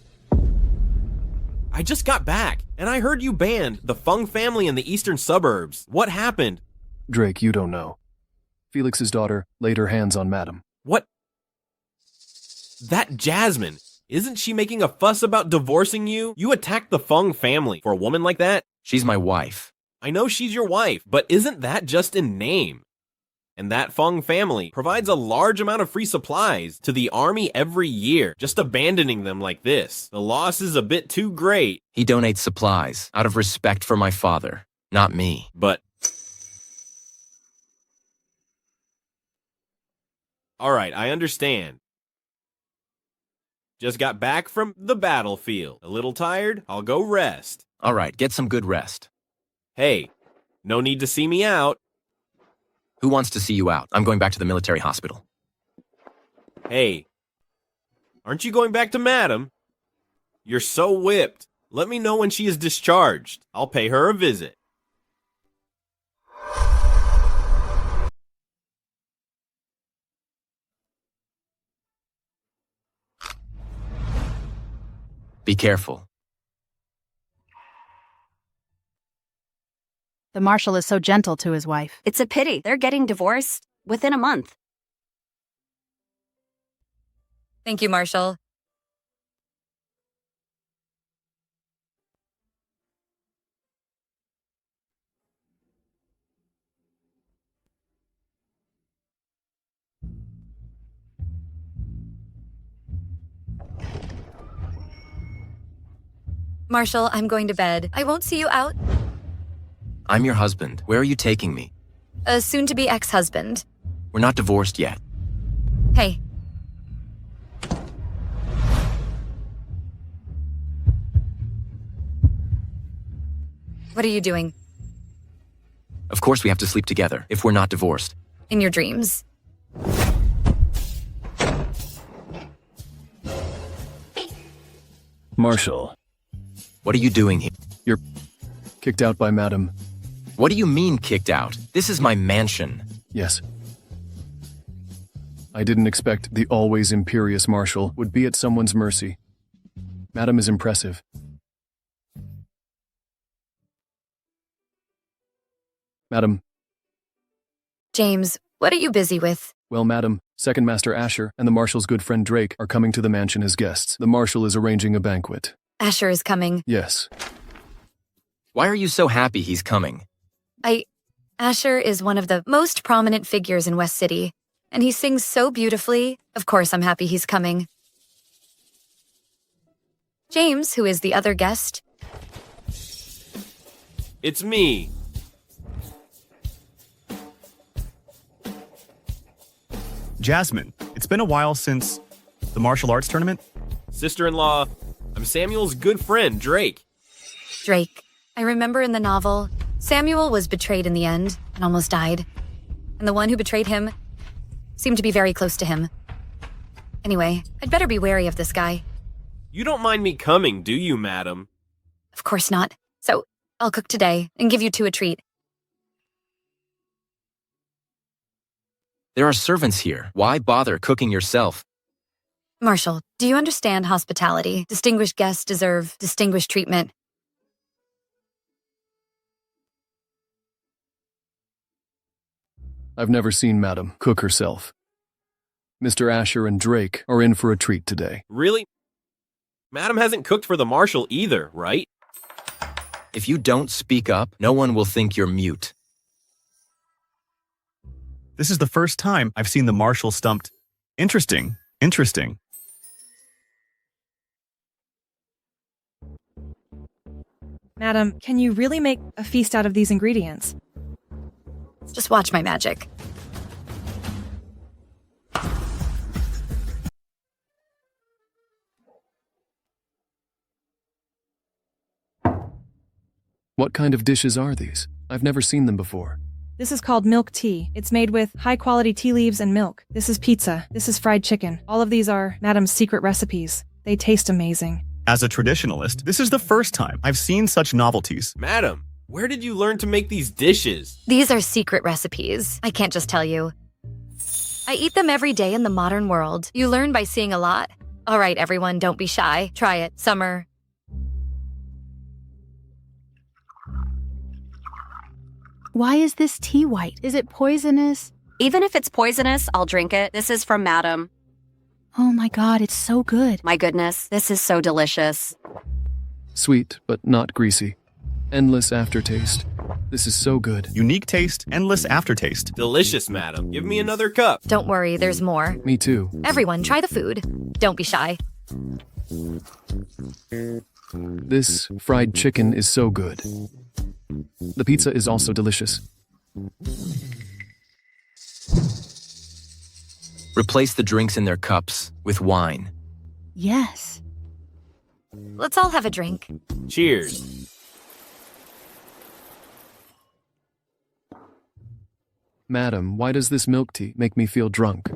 I just got back, and I heard you banned the Fung family in the eastern suburbs. What happened? Drake, you don't know. Felix's daughter laid her hands on Madam. What? That Jasmine, isn't she making a fuss about divorcing you? You attacked the Fung family. For a woman like that? She's my wife. I know she's your wife, but isn't that just in name? And that Fung family provides a large amount of free supplies to the army every year. Just abandoning them like this, the loss is a bit too great. He donates supplies out of respect for my father, not me. But... Alright, I understand. Just got back from the battlefield. A little tired? I'll go rest. Alright, get some good rest. Hey, no need to see me out. Who wants to see you out? I'm going back to the military hospital. Hey, aren't you going back to Madam? You're so whipped. Let me know when she is discharged. I'll pay her a visit. Be careful. The Marshal is so gentle to his wife. It's a pity. They're getting divorced within a month. Thank you, Marshal. Marshal, I'm going to bed. I won't see you out. I'm your husband. Where are you taking me? A soon-to-be ex-husband. We're not divorced yet. Hey. What are you doing? Of course we have to sleep together, if we're not divorced. In your dreams. Marshal. What are you doing here? You're kicked out by Madam. What do you mean, kicked out? This is my mansion. Yes. I didn't expect the always imperious Marshal would be at someone's mercy. Madam is impressive. Madam. James, what are you busy with? Well, Madam, Second Master Asher and the Marshal's good friend Drake are coming to the mansion as guests. The Marshal is arranging a banquet. Asher is coming. Yes. Why are you so happy he's coming? Asher is one of the most prominent figures in West City, and he sings so beautifully. Of course I'm happy he's coming. James, who is the other guest? It's me. Jasmine, it's been a while since the martial arts tournament. Sister-in-law, I'm Samuel's good friend, Drake. Drake. I remember in the novel, Samuel was betrayed in the end and almost died. And the one who betrayed him seemed to be very close to him. Anyway, I'd better be wary of this guy. You don't mind me coming, do you, madam? Of course not. So, I'll cook today and give you two a treat. There are servants here. Why bother cooking yourself? Marshal, do you understand hospitality? Distinguished guests deserve distinguished treatment. I've never seen Madam cook herself. Mr. Asher and Drake are in for a treat today. Really? Madam hasn't cooked for the Marshal either, right? If you don't speak up, no one will think you're mute. This is the first time I've seen the Marshal stumped. Interesting. Interesting. Madam, can you really make a feast out of these ingredients? Just watch my magic. What kind of dishes are these? I've never seen them before. This is called milk tea. It's made with high-quality tea leaves and milk. This is pizza. This is fried chicken. All of these are Madam's secret recipes. They taste amazing. As a traditionalist, this is the first time I've seen such novelties. Madam, where did you learn to make these dishes? These are secret recipes. I can't just tell you. I eat them every day in the modern world. You learn by seeing a lot. All right, everyone, don't be shy. Try it. Summer. Why is this tea white? Is it poisonous? Even if it's poisonous, I'll drink it. This is from Madam. Oh my god, it's so good. My goodness, this is so delicious. Sweet, but not greasy. Endless aftertaste. This is so good. Unique taste, endless aftertaste. Delicious, madam. Give me another cup. Don't worry, there's more. Me too. Everyone, try the food. Don't be shy. This fried chicken is so good. The pizza is also delicious. Replace the drinks in their cups with wine. Yes. Let's all have a drink. Cheers. Madam, why does this milk tea make me feel drunk?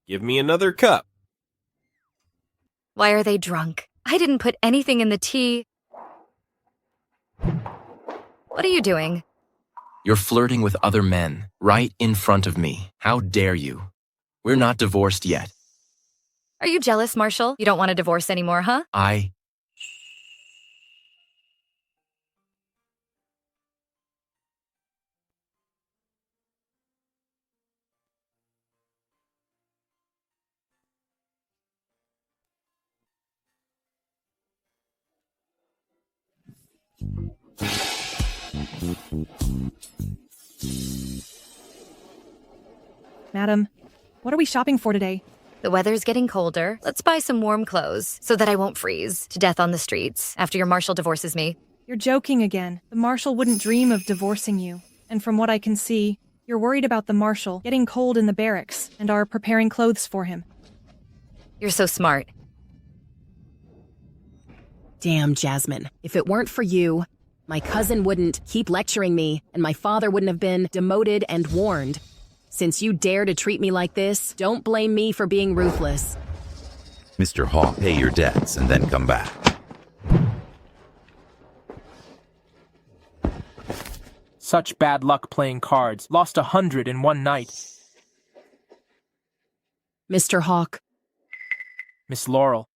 Give me another cup. Why are they drunk? I didn't put anything in the tea. What are you doing? You're flirting with other men, right in front of me. How dare you? We're not divorced yet. Are you jealous, Marshall? You don't want a divorce anymore, huh? Madam, what are we shopping for today? The weather's getting colder. Let's buy some warm clothes so that I won't freeze to death on the streets after your Marshal divorces me. You're joking again. The Marshal wouldn't dream of divorcing you. And from what I can see, you're worried about the Marshal getting cold in the barracks and are preparing clothes for him. You're so smart. Damn, Jasmine. If it weren't for you, my cousin wouldn't keep lecturing me, and my father wouldn't have been demoted and warned. Since you dare to treat me like this, don't blame me for being ruthless. Mr. Hawk, pay your debts and then come back. Such bad luck playing cards. Lost 100 in one night. Mr. Hawk. Miss Laurel.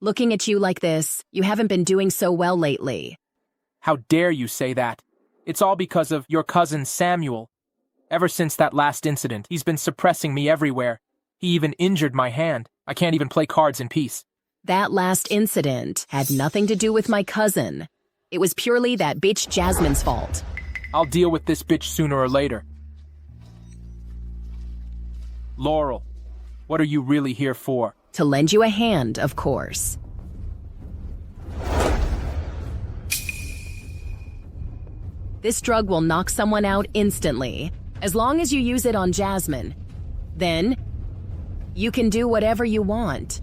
Looking at you like this, you haven't been doing so well lately. How dare you say that? It's all because of your cousin Samuel. Ever since that last incident, he's been suppressing me everywhere. He even injured my hand. I can't even play cards in peace. That last incident had nothing to do with my cousin. It was purely that bitch Jasmine's fault. I'll deal with this bitch sooner or later. Laurel, what are you really here for? To lend you a hand, of course. This drug will knock someone out instantly, as long as you use it on Jasmine. Then, you can do whatever you want.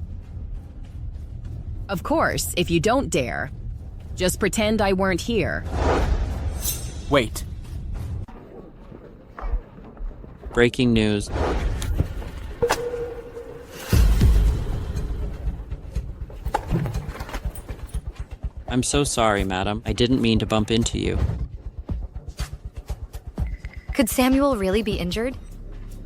Of course, if you don't dare, just pretend I weren't here. Wait. Breaking news. I'm so sorry, madam. I didn't mean to bump into you. Could Samuel really be injured?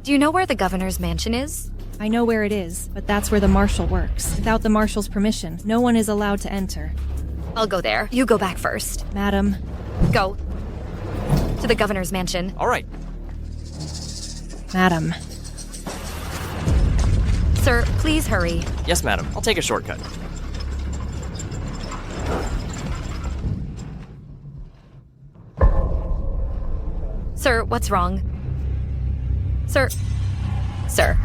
Do you know where the governor's mansion is? I know where it is, but that's where the Marshal works. Without the Marshal's permission, no one is allowed to enter. I'll go there. You go back first. Madam. Go. To the governor's mansion. All right. Madam. Sir, please hurry. Yes, madam. I'll take a shortcut. Sir, what's wrong? Sir. Sir.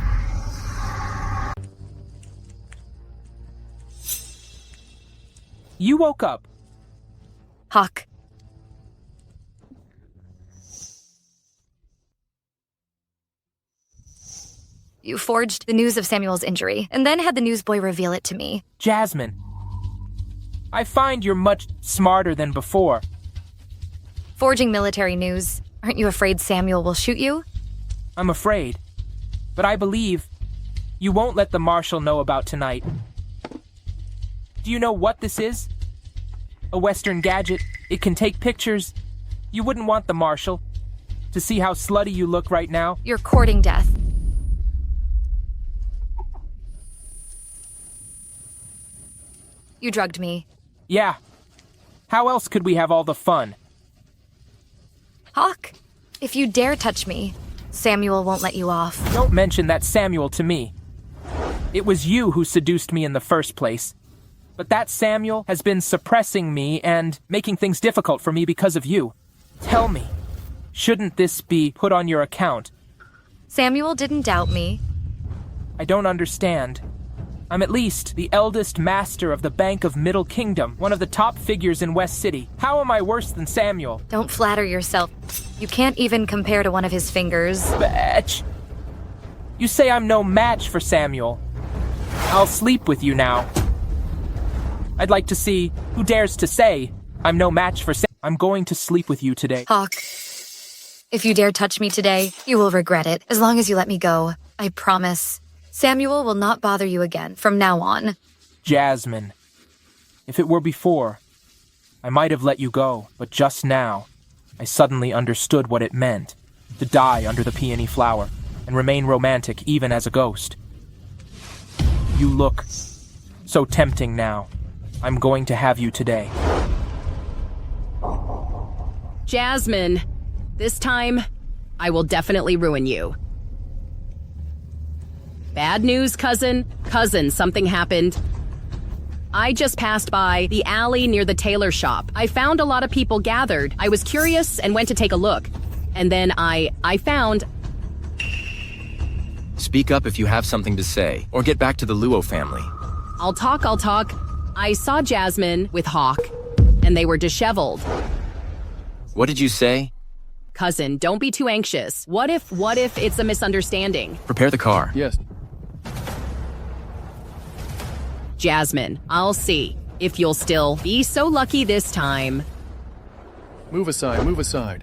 You woke up. Hawk. You forged the news of Samuel's injury, and then had the newsboy reveal it to me. Jasmine. I find you're much smarter than before. Forging military news. Aren't you afraid Samuel will shoot you? I'm afraid. But I believe you won't let the Marshal know about tonight. Do you know what this is? A Western gadget. It can take pictures. You wouldn't want the Marshal to see how slutty you look right now. You're courting death. You drugged me. Yeah. How else could we have all the fun? Hawk, if you dare touch me, Samuel won't let you off. Don't mention that Samuel to me. It was you who seduced me in the first place. But that Samuel has been suppressing me and making things difficult for me because of you. Tell me, shouldn't this be put on your account? Samuel didn't doubt me. I don't understand. I'm at least the eldest master of the Bank of Middle Kingdom, one of the top figures in West City. How am I worse than Samuel? Don't flatter yourself. You can't even compare to one of his fingers. Bitch. You say I'm no match for Samuel. I'll sleep with you now. I'd like to see who dares to say I'm no match for Samuel. I'm going to sleep with you today. Hawk, if you dare touch me today, you will regret it, as long as you let me go. I promise. Samuel will not bother you again from now on. Jasmine, if it were before, I might have let you go, but just now, I suddenly understood what it meant to die under the peony flower and remain romantic even as a ghost. You look so tempting now. I'm going to have you today. Jasmine, this time, I will definitely ruin you. Bad news, cousin. Cousin, something happened. I just passed by the alley near the tailor shop. I found a lot of people gathered. I was curious and went to take a look. And then I found... Speak up if you have something to say, or get back to the Luo family. I'll talk. I saw Jasmine with Hawk, and they were disheveled. What did you say? Cousin, don't be too anxious. What if it's a misunderstanding? Prepare the car. Yes. Jasmine, I'll see if you'll still be so lucky this time. Move aside.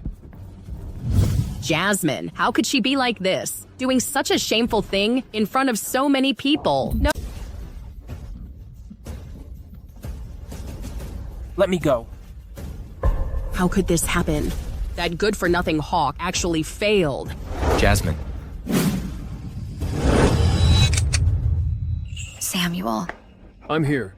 Jasmine, how could she be like this? Doing such a shameful thing in front of so many people. No. Let me go. How could this happen? That good-for-nothing Hawk actually failed. Jasmine. Samuel. I'm here.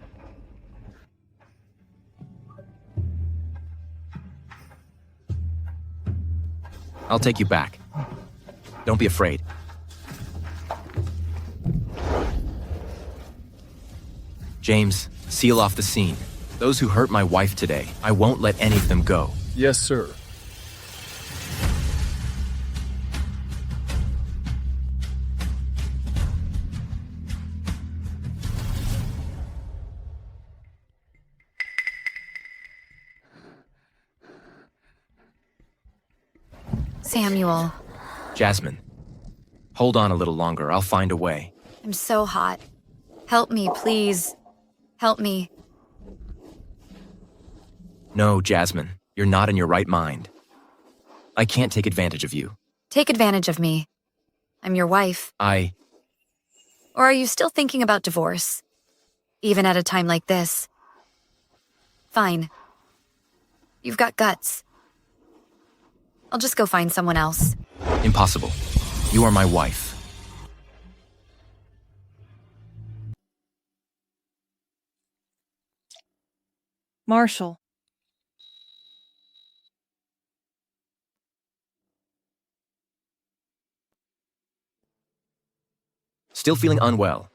I'll take you back. Don't be afraid. James, seal off the scene. Those who hurt my wife today, I won't let any of them go. Yes, sir. Samuel. Jasmine, hold on a little longer. I'll find a way. I'm so hot. Help me, please. Help me. No, Jasmine, you're not in your right mind. I can't take advantage of you. Take advantage of me. I'm your wife. Or are you still thinking about divorce? Even at a time like this? Fine. You've got guts. I'll just go find someone else. Impossible. You are my wife. Marshall. Still feeling unwell.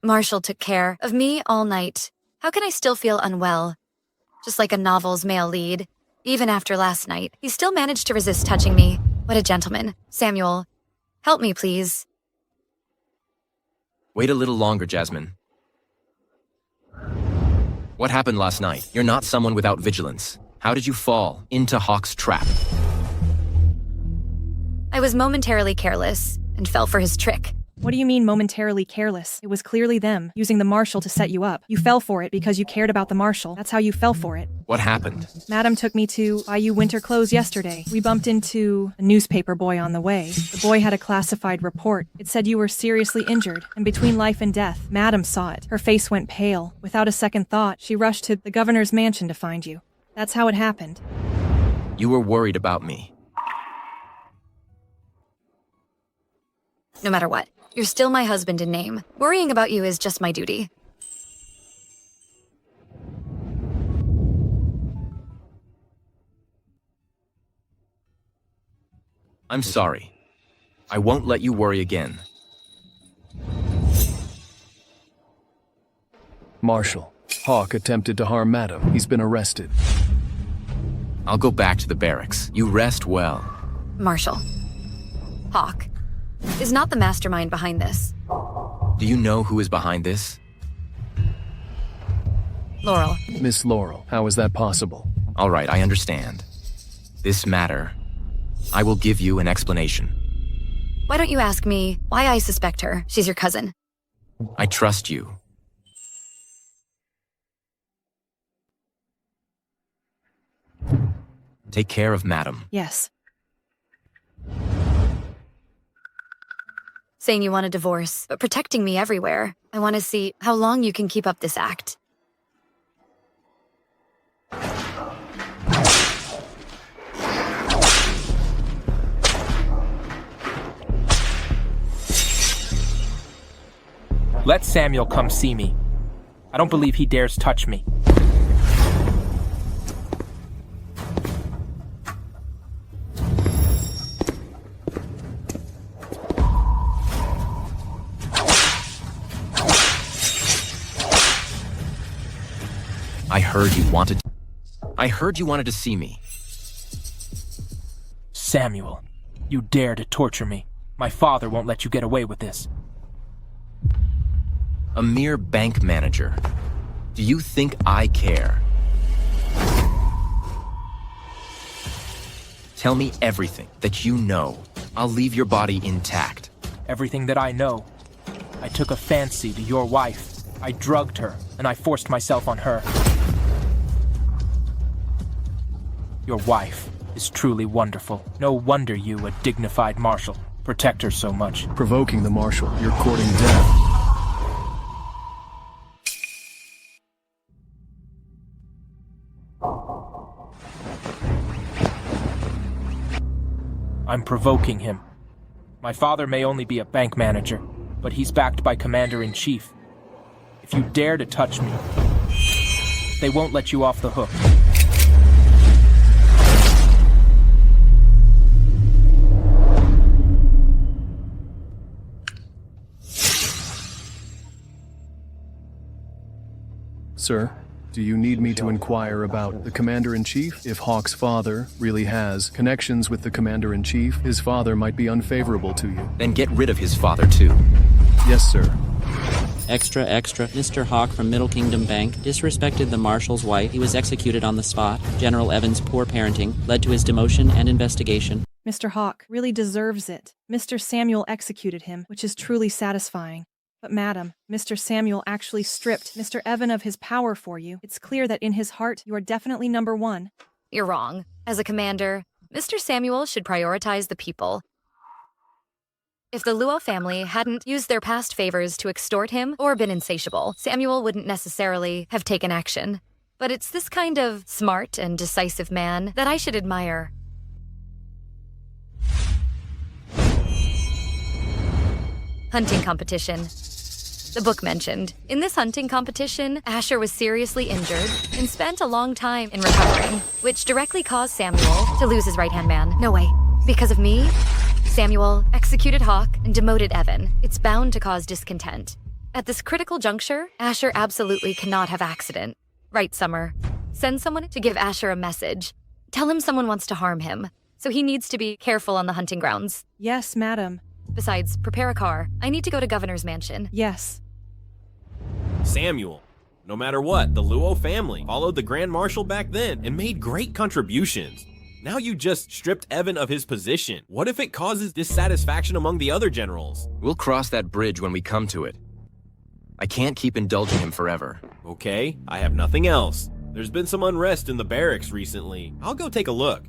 Marshall took care of me all night. How can I still feel unwell? Just like a novel's male lead. Even after last night, he still managed to resist touching me. What a gentleman. Samuel, help me, please. Wait a little longer, Jasmine. What happened last night? You're not someone without vigilance. How did you fall into Hawk's trap? I was momentarily careless and fell for his trick. What do you mean momentarily careless? It was clearly them, using the marshal to set you up. You fell for it because you cared about the marshal. That's how you fell for it. What happened? Madam took me to buy you winter clothes yesterday. We bumped into a newspaper boy on the way. The boy had a classified report. It said you were seriously injured and between life and death. Madam saw it. Her face went pale. Without a second thought, she rushed to the governor's mansion to find you. That's how it happened. You were worried about me. No matter what, you're still my husband in name. Worrying about you is just my duty. I'm sorry. I won't let you worry again. Marshal, Hawk attempted to harm Madam. He's been arrested. I'll go back to the barracks. You rest well. Marshal. Hawk is not the mastermind behind this. Do you know who is behind this? Laurel. Miss Laurel, how is that possible? All right, I understand. This matter, I will give you an explanation. Why don't you ask me why I suspect her? She's your cousin. I trust you. Take care of Madam. Yes. Saying you want a divorce, but protecting me everywhere. I want to see how long you can keep up this act. Let Samuel come see me. I don't believe he dares touch me. I heard you wanted to see me. Samuel, you dare to torture me. My father won't let you get away with this. A mere bank manager. Do you think I care? Tell me everything that you know. I'll leave your body intact. Everything that I know. I took a fancy to your wife. I drugged her, and I forced myself on her. Your wife is truly wonderful. No wonder you, a dignified marshal, protect her so much. Provoking the marshal, you're courting death. I'm provoking him. My father may only be a bank manager, but he's backed by Commander-in-Chief. If you dare to touch me, they won't let you off the hook. Sir, do you need me to inquire about the Commander-in-Chief? If Hawk's father really has connections with the Commander-in-Chief, his father might be unfavorable to you. Then get rid of his father, too. Yes, sir. Extra, extra. Mr. Hawk from Middle Kingdom Bank disrespected the marshal's wife. He was executed on the spot. General Evans' poor parenting led to his demotion and investigation. Mr. Hawk really deserves it. Mr. Samuel executed him, which is truly satisfying. But madam, Mr. Samuel actually stripped Mr. Evan of his power for you. It's clear that in his heart, you are definitely number one. You're wrong. As a commander, Mr. Samuel should prioritize the people. If the Luo family hadn't used their past favors to extort him or been insatiable, Samuel wouldn't necessarily have taken action. But it's this kind of smart and decisive man that I should admire. Hunting competition. The book mentioned. In this hunting competition, Asher was seriously injured and spent a long time in recovering, which directly caused Samuel to lose his right-hand man. No way. Because of me, Samuel executed Hawk and demoted Evan. It's bound to cause discontent. At this critical juncture, Asher absolutely cannot have accident. Right, Summer? Send someone to give Asher a message. Tell him someone wants to harm him, so he needs to be careful on the hunting grounds. Yes, madam. Besides, prepare a car. I need to go to Governor's Mansion. Yes. Samuel. No matter what, the Luo family followed the Grand Marshal back then and made great contributions. Now you just stripped Evan of his position. What if it causes dissatisfaction among the other generals? We'll cross that bridge when we come to it. I can't keep indulging him forever. Okay, I have nothing else. There's been some unrest in the barracks recently. I'll go take a look.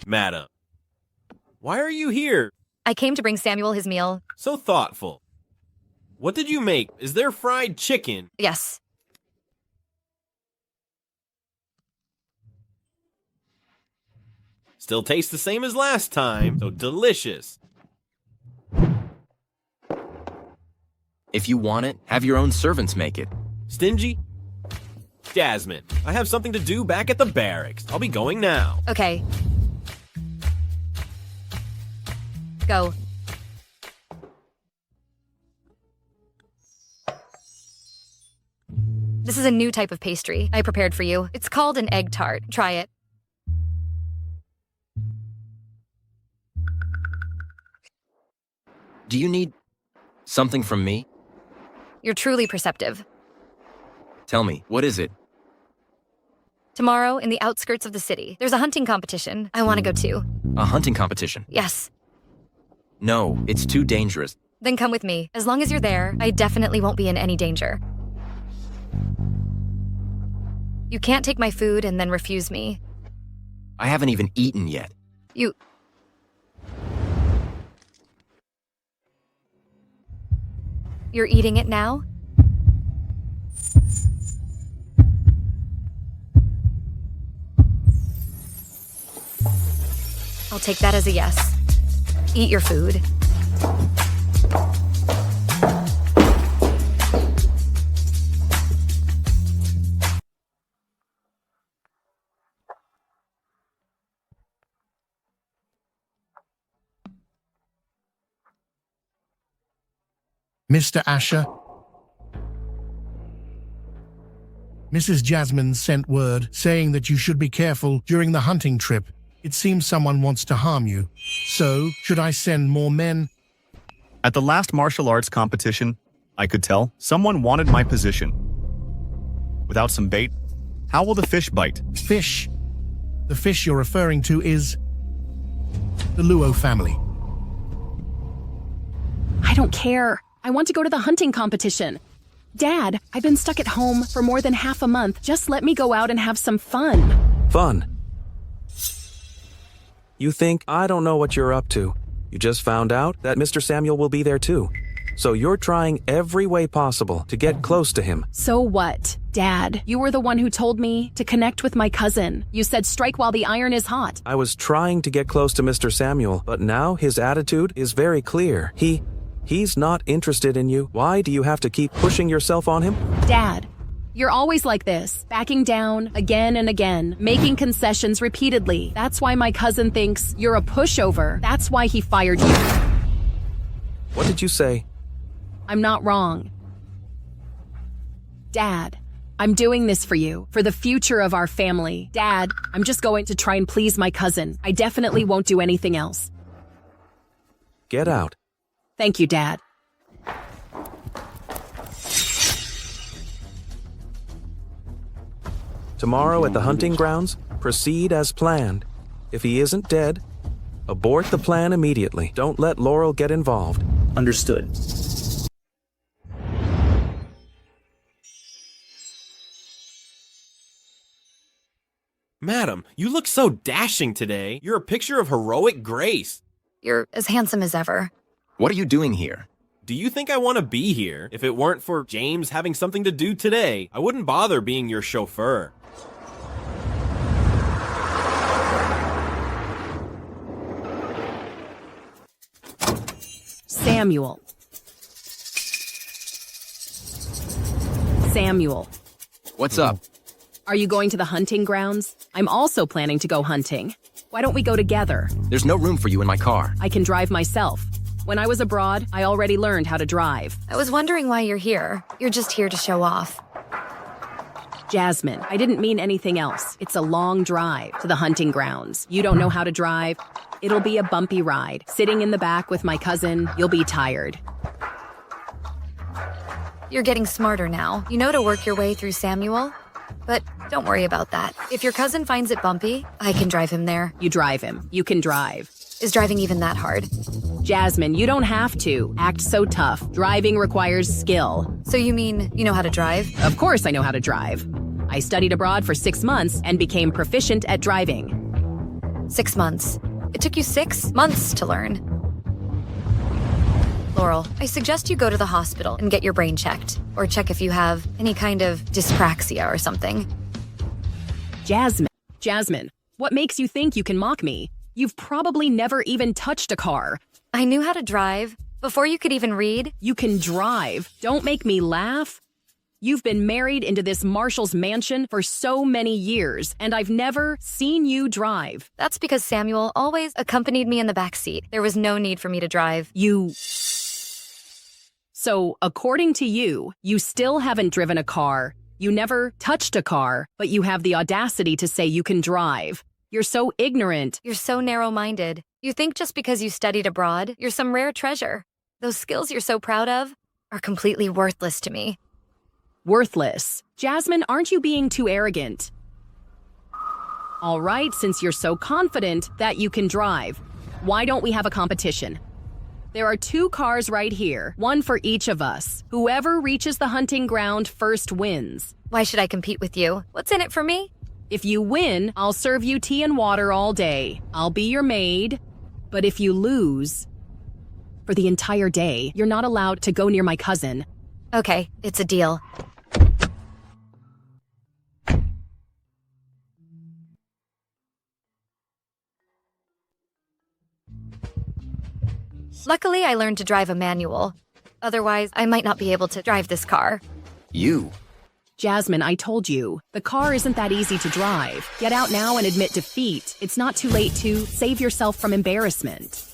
Madam, why are you here? I came to bring Samuel his meal. So thoughtful. What did you make? Is there fried chicken? Yes. Still tastes the same as last time, so delicious. If you want it, have your own servants make it. Stingy? Jasmine, I have something to do back at the barracks. I'll be going now. Okay. Go. This is a new type of pastry I prepared for you. It's called an egg tart. Try it. Do you need something from me? You're truly perceptive. Tell me, what is it? Tomorrow, in the outskirts of the city, there's a hunting competition. I want to go too. A hunting competition? Yes. No, it's too dangerous. Then come with me. As long as you're there, I definitely won't be in any danger. You can't take my food and then refuse me. I haven't even eaten yet. You're eating it now? I'll take that as a yes. Eat your food. Mr. Asher? Mrs. Jasmine sent word saying that you should be careful during the hunting trip. It seems someone wants to harm you. So, should I send more men? At the last martial arts competition, I could tell someone wanted my position. Without some bait, how will the fish bite? Fish? The fish you're referring to is the Luo family. I don't care. I want to go to the hunting competition. Dad, I've been stuck at home for more than half a month. Just let me go out and have some fun. Fun? You think I don't know what you're up to. You just found out that Mr. Samuel will be there too. So you're trying every way possible to get close to him. So what? Dad, you were the one who told me to connect with my cousin. You said strike while the iron is hot. I was trying to get close to Mr. Samuel, but now his attitude is very clear. He's not interested in you. Why do you have to keep pushing yourself on him? Dad, you're always like this, backing down again and again, making concessions repeatedly. That's why my cousin thinks you're a pushover. That's why he fired you. What did you say? I'm not wrong. Dad, I'm doing this for you, for the future of our family. Dad, I'm just going to try and please my cousin. I definitely won't do anything else. Get out. Thank you, Dad. Tomorrow at the hunting grounds, proceed as planned. If he isn't dead, abort the plan immediately. Don't let Laurel get involved. Understood. Madam, you look so dashing today. You're a picture of heroic grace. You're as handsome as ever. What are you doing here? Do you think I want to be here? If it weren't for James having something to do today, I wouldn't bother being your chauffeur. Samuel. Samuel. What's up? Are you going to the hunting grounds? I'm also planning to go hunting. Why don't we go together? There's no room for you in my car. I can drive myself. When I was abroad, I already learned how to drive. I was wondering why you're here. You're just here to show off. Jasmine, I didn't mean anything else. It's a long drive to the hunting grounds. You don't know how to drive. It'll be a bumpy ride. Sitting in the back with my cousin, you'll be tired. You're getting smarter now. You know to work your way through Samuel. But don't worry about that. If your cousin finds it bumpy, I can drive him there. You drive him. You can drive. Is driving even that hard? Jasmine, you don't have to act so tough. Driving requires skill. So you mean you know how to drive? Of course I know how to drive. I studied abroad for 6 months and became proficient at driving. 6 months. It took you 6 months to learn. Laurel, I suggest you go to the hospital and get your brain checked, or check if you have any kind of dyspraxia or something. Jasmine, what makes you think you can mock me? You've probably never even touched a car. I knew how to drive before you could even read. You can drive. Don't make me laugh. You've been married into this Marshall's mansion for so many years, and I've never seen you drive. That's because Samuel always accompanied me in the back seat. There was no need for me to drive. So, according to you, you still haven't driven a car. You never touched a car, but you have the audacity to say you can drive. You're so ignorant. You're so narrow-minded. You think just because you studied abroad, you're some rare treasure. Those skills you're so proud of are completely worthless to me. Worthless. Jasmine, aren't you being too arrogant? All right, since you're so confident that you can drive, why don't we have a competition? There are 2 cars right here, one for each of us. Whoever reaches the hunting ground first wins. Why should I compete with you? What's in it for me? If you win, I'll serve you tea and water all day. I'll be your maid. But if you lose, for the entire day, you're not allowed to go near my cousin. Okay, it's a deal. Luckily, I learned to drive a manual. Otherwise, I might not be able to drive this car. You? Jasmine, I told you, the car isn't that easy to drive. Get out now and admit defeat. It's not too late to save yourself from embarrassment.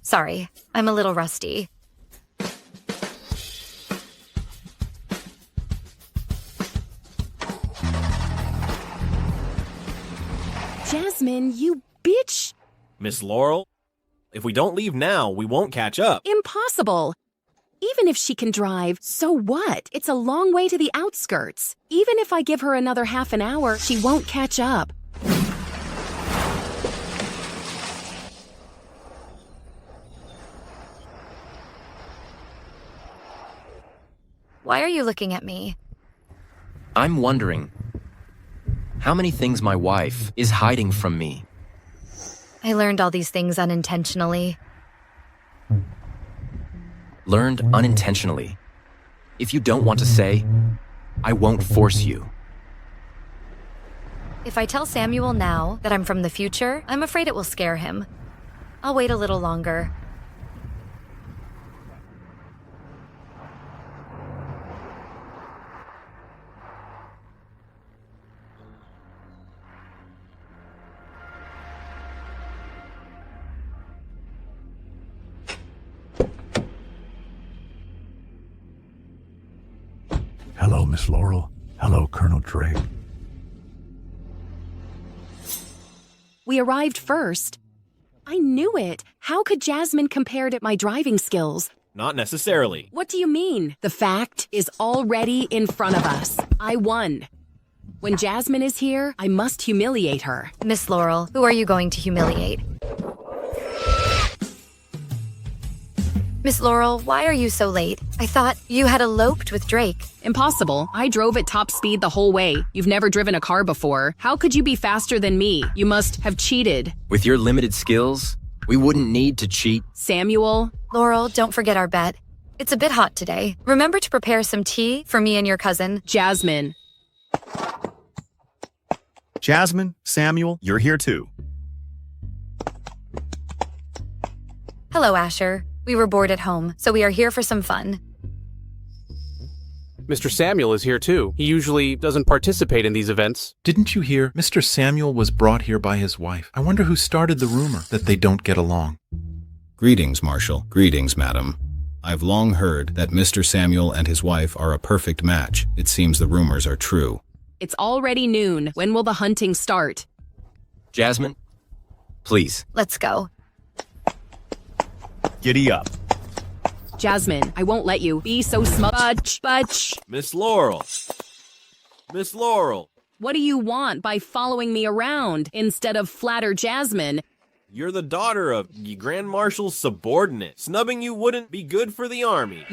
Sorry, I'm a little rusty. Jasmine, you bitch! Miss Laurel, if we don't leave now, we won't catch up. Impossible! Even if she can drive, so what? It's a long way to the outskirts. Even if I give her another half an hour, she won't catch up. Why are you looking at me? I'm wondering how many things my wife is hiding from me. I learned all these things unintentionally. Learned unintentionally. If you don't want to say, I won't force you. If I tell Samuel now that I'm from the future, I'm afraid it will scare him. I'll wait a little longer. Hello, Miss Laurel. Hello, Colonel Drake. We arrived first. I knew it. How could Jasmine compare to my driving skills? Not necessarily. What do you mean? The fact is already in front of us. I won. When Jasmine is here, I must humiliate her. Miss Laurel, who are you going to humiliate? Miss Laurel, why are you so late? I thought you had eloped with Drake. Impossible. I drove at top speed the whole way. You've never driven a car before. How could you be faster than me? You must have cheated. With your limited skills, we wouldn't need to cheat. Samuel? Laurel, don't forget our bet. It's a bit hot today. Remember to prepare some tea for me and your cousin. Jasmine. Jasmine, Samuel, you're here too. Hello, Asher. We were bored at home, so we are here for some fun. Mr. Samuel is here too. He usually doesn't participate in these events. Didn't you hear? Mr. Samuel was brought here by his wife. I wonder who started the rumor that they don't get along. Greetings, Marshal. Greetings, madam. I've long heard that Mr. Samuel and his wife are a perfect match. It seems the rumors are true. It's already noon. When will the hunting start? Jasmine, please. Let's go. Giddy up. Jasmine, I won't let you be so smudge. Miss Laurel. Miss Laurel. What do you want by following me around instead of flatter Jasmine? You're the daughter of Grand Marshal's subordinate. Snubbing you wouldn't be good for the army.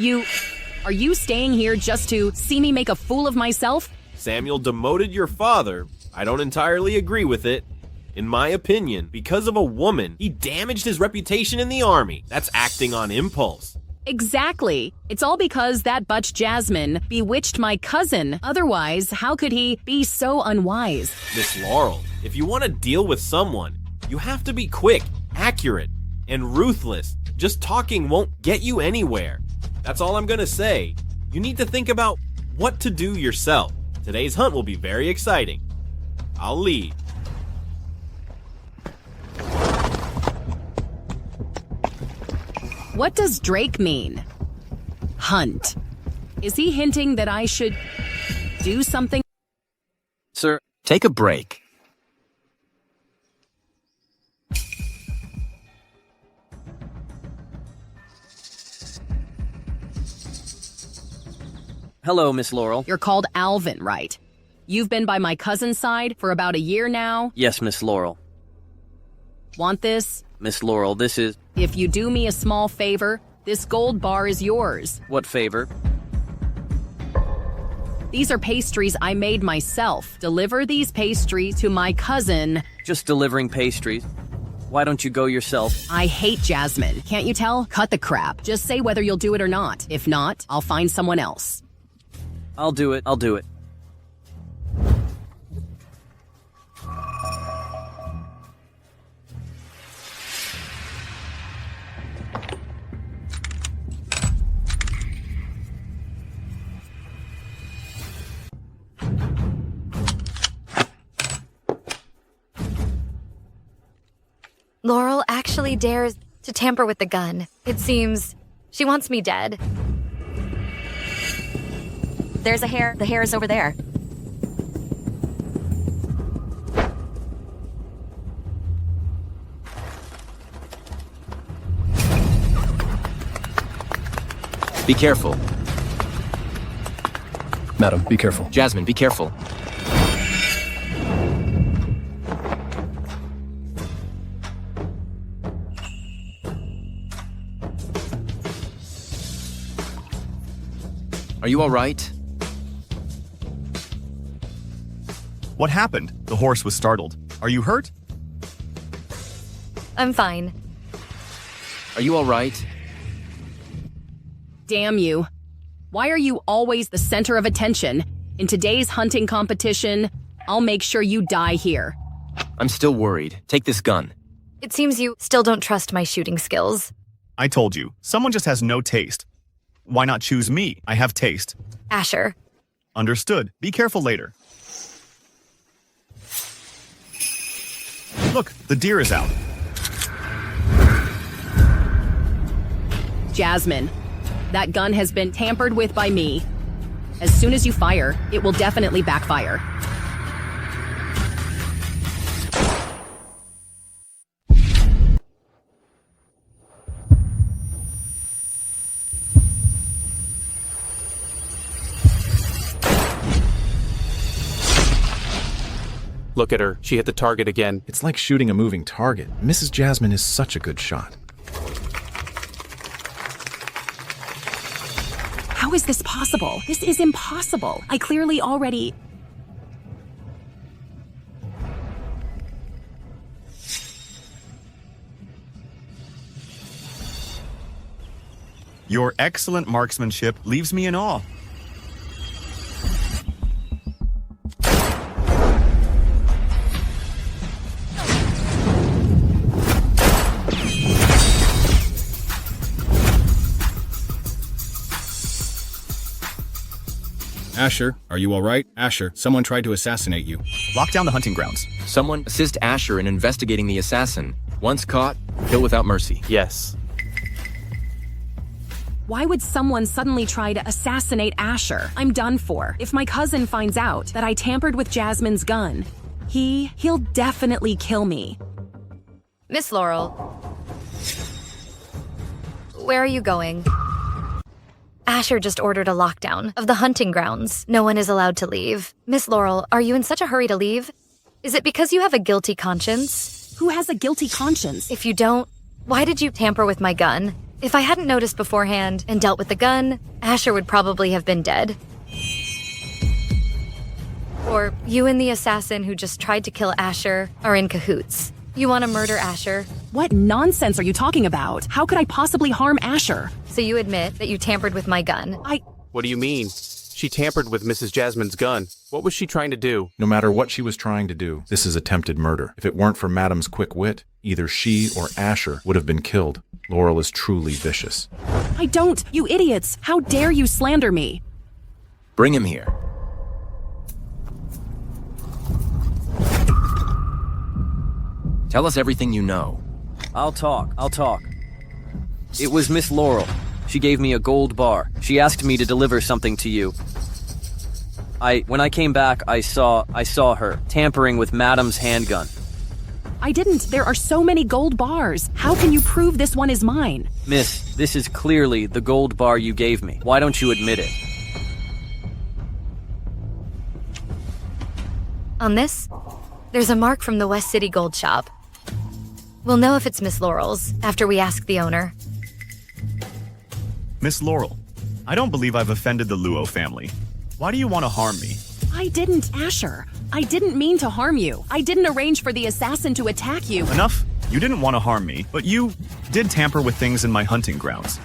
Are you staying here just to see me make a fool of myself? Samuel demoted your father. I don't entirely agree with it. In my opinion, because of a woman, he damaged his reputation in the army. That's acting on impulse. Exactly. It's all because that butch Jasmine bewitched my cousin. Otherwise, how could he be so unwise? Miss Laurel, if you want to deal with someone, you have to be quick, accurate, and ruthless. Just talking won't get you anywhere. That's all I'm gonna say. You need to think about what to do yourself. Today's hunt will be very exciting. I'll lead. What does Drake mean? Hunt. Is he hinting that I should do something? Sir, take a break. Hello, Miss Laurel. You're called Alvin, right? You've been by my cousin's side for about a year now. Yes, Miss Laurel. Want this? Miss Laurel, this is... If you do me a small favor, this gold bar is yours. What favor? These are pastries I made myself. Deliver these pastries to my cousin. Just delivering pastries. Why don't you go yourself? I hate Jasmine. Can't you tell? Cut the crap. Just say whether you'll do it or not. If not, I'll find someone else. I'll do it. I'll do it. Laurel actually dares to tamper with the gun. It seems she wants me dead. There's a hair. The hair is over there. Be careful. Madam, be careful. Jasmine, be careful. Are you all right? What happened? The horse was startled. Are you hurt? I'm fine. Are you all right? Damn you. Why are you always the center of attention? In today's hunting competition, I'll make sure you die here. I'm still worried. Take this gun. It seems you still don't trust my shooting skills. I told you, someone just has no taste. Why not choose me? I have taste. Asher. Understood. Be careful later. Look, the deer is out. Jasmine, that gun has been tampered with by me. As soon as you fire, it will definitely backfire. Look at her. She hit the target again. It's like shooting a moving target. Mrs. Jasmine is such a good shot. How is this possible? This is impossible. I clearly already... Your excellent marksmanship leaves me in awe. Asher, are you all right? Asher, someone tried to assassinate you. Lock down the hunting grounds. Someone assist Asher in investigating the assassin. Once caught, kill without mercy. Yes. Why would someone suddenly try to assassinate Asher? I'm done for. If my cousin finds out that I tampered with Jasmine's gun, he'll definitely kill me. Miss Laurel, where are you going? Asher just ordered a lockdown of the hunting grounds. No one is allowed to leave. Miss Laurel, are you in such a hurry to leave? Is it because you have a guilty conscience? Who has a guilty conscience? If you don't, why did you tamper with my gun? If I hadn't noticed beforehand and dealt with the gun, Asher would probably have been dead. Or you and the assassin who just tried to kill Asher are in cahoots. You want to murder Asher? What nonsense are you talking about? How could I possibly harm Asher? So you admit that you tampered with my gun? What do you mean? She tampered with Mrs. Jasmine's gun. What was she trying to do? No matter what she was trying to do, this is attempted murder. If it weren't for Madam's quick wit, either she or Asher would have been killed. Laurel is truly vicious. I don't. You idiots. How dare you slander me? Bring him here. Tell us everything you know. I'll talk. It was Miss Laurel. She gave me a gold bar. She asked me to deliver something to you. When I came back, I saw her tampering with Madam's handgun. I didn't. There are so many gold bars. How can you prove this one is mine? Miss, this is clearly the gold bar you gave me. Why don't you admit it? On this, there's a mark from the West City Gold Shop. We'll know if it's Miss Laurel's after we ask the owner. Miss Laurel, I don't believe I've offended the Luo family. Why do you want to harm me? I didn't, Asher. I didn't mean to harm you. I didn't arrange for the assassin to attack you. Enough. You didn't want to harm me, but you did tamper with things in my hunting grounds.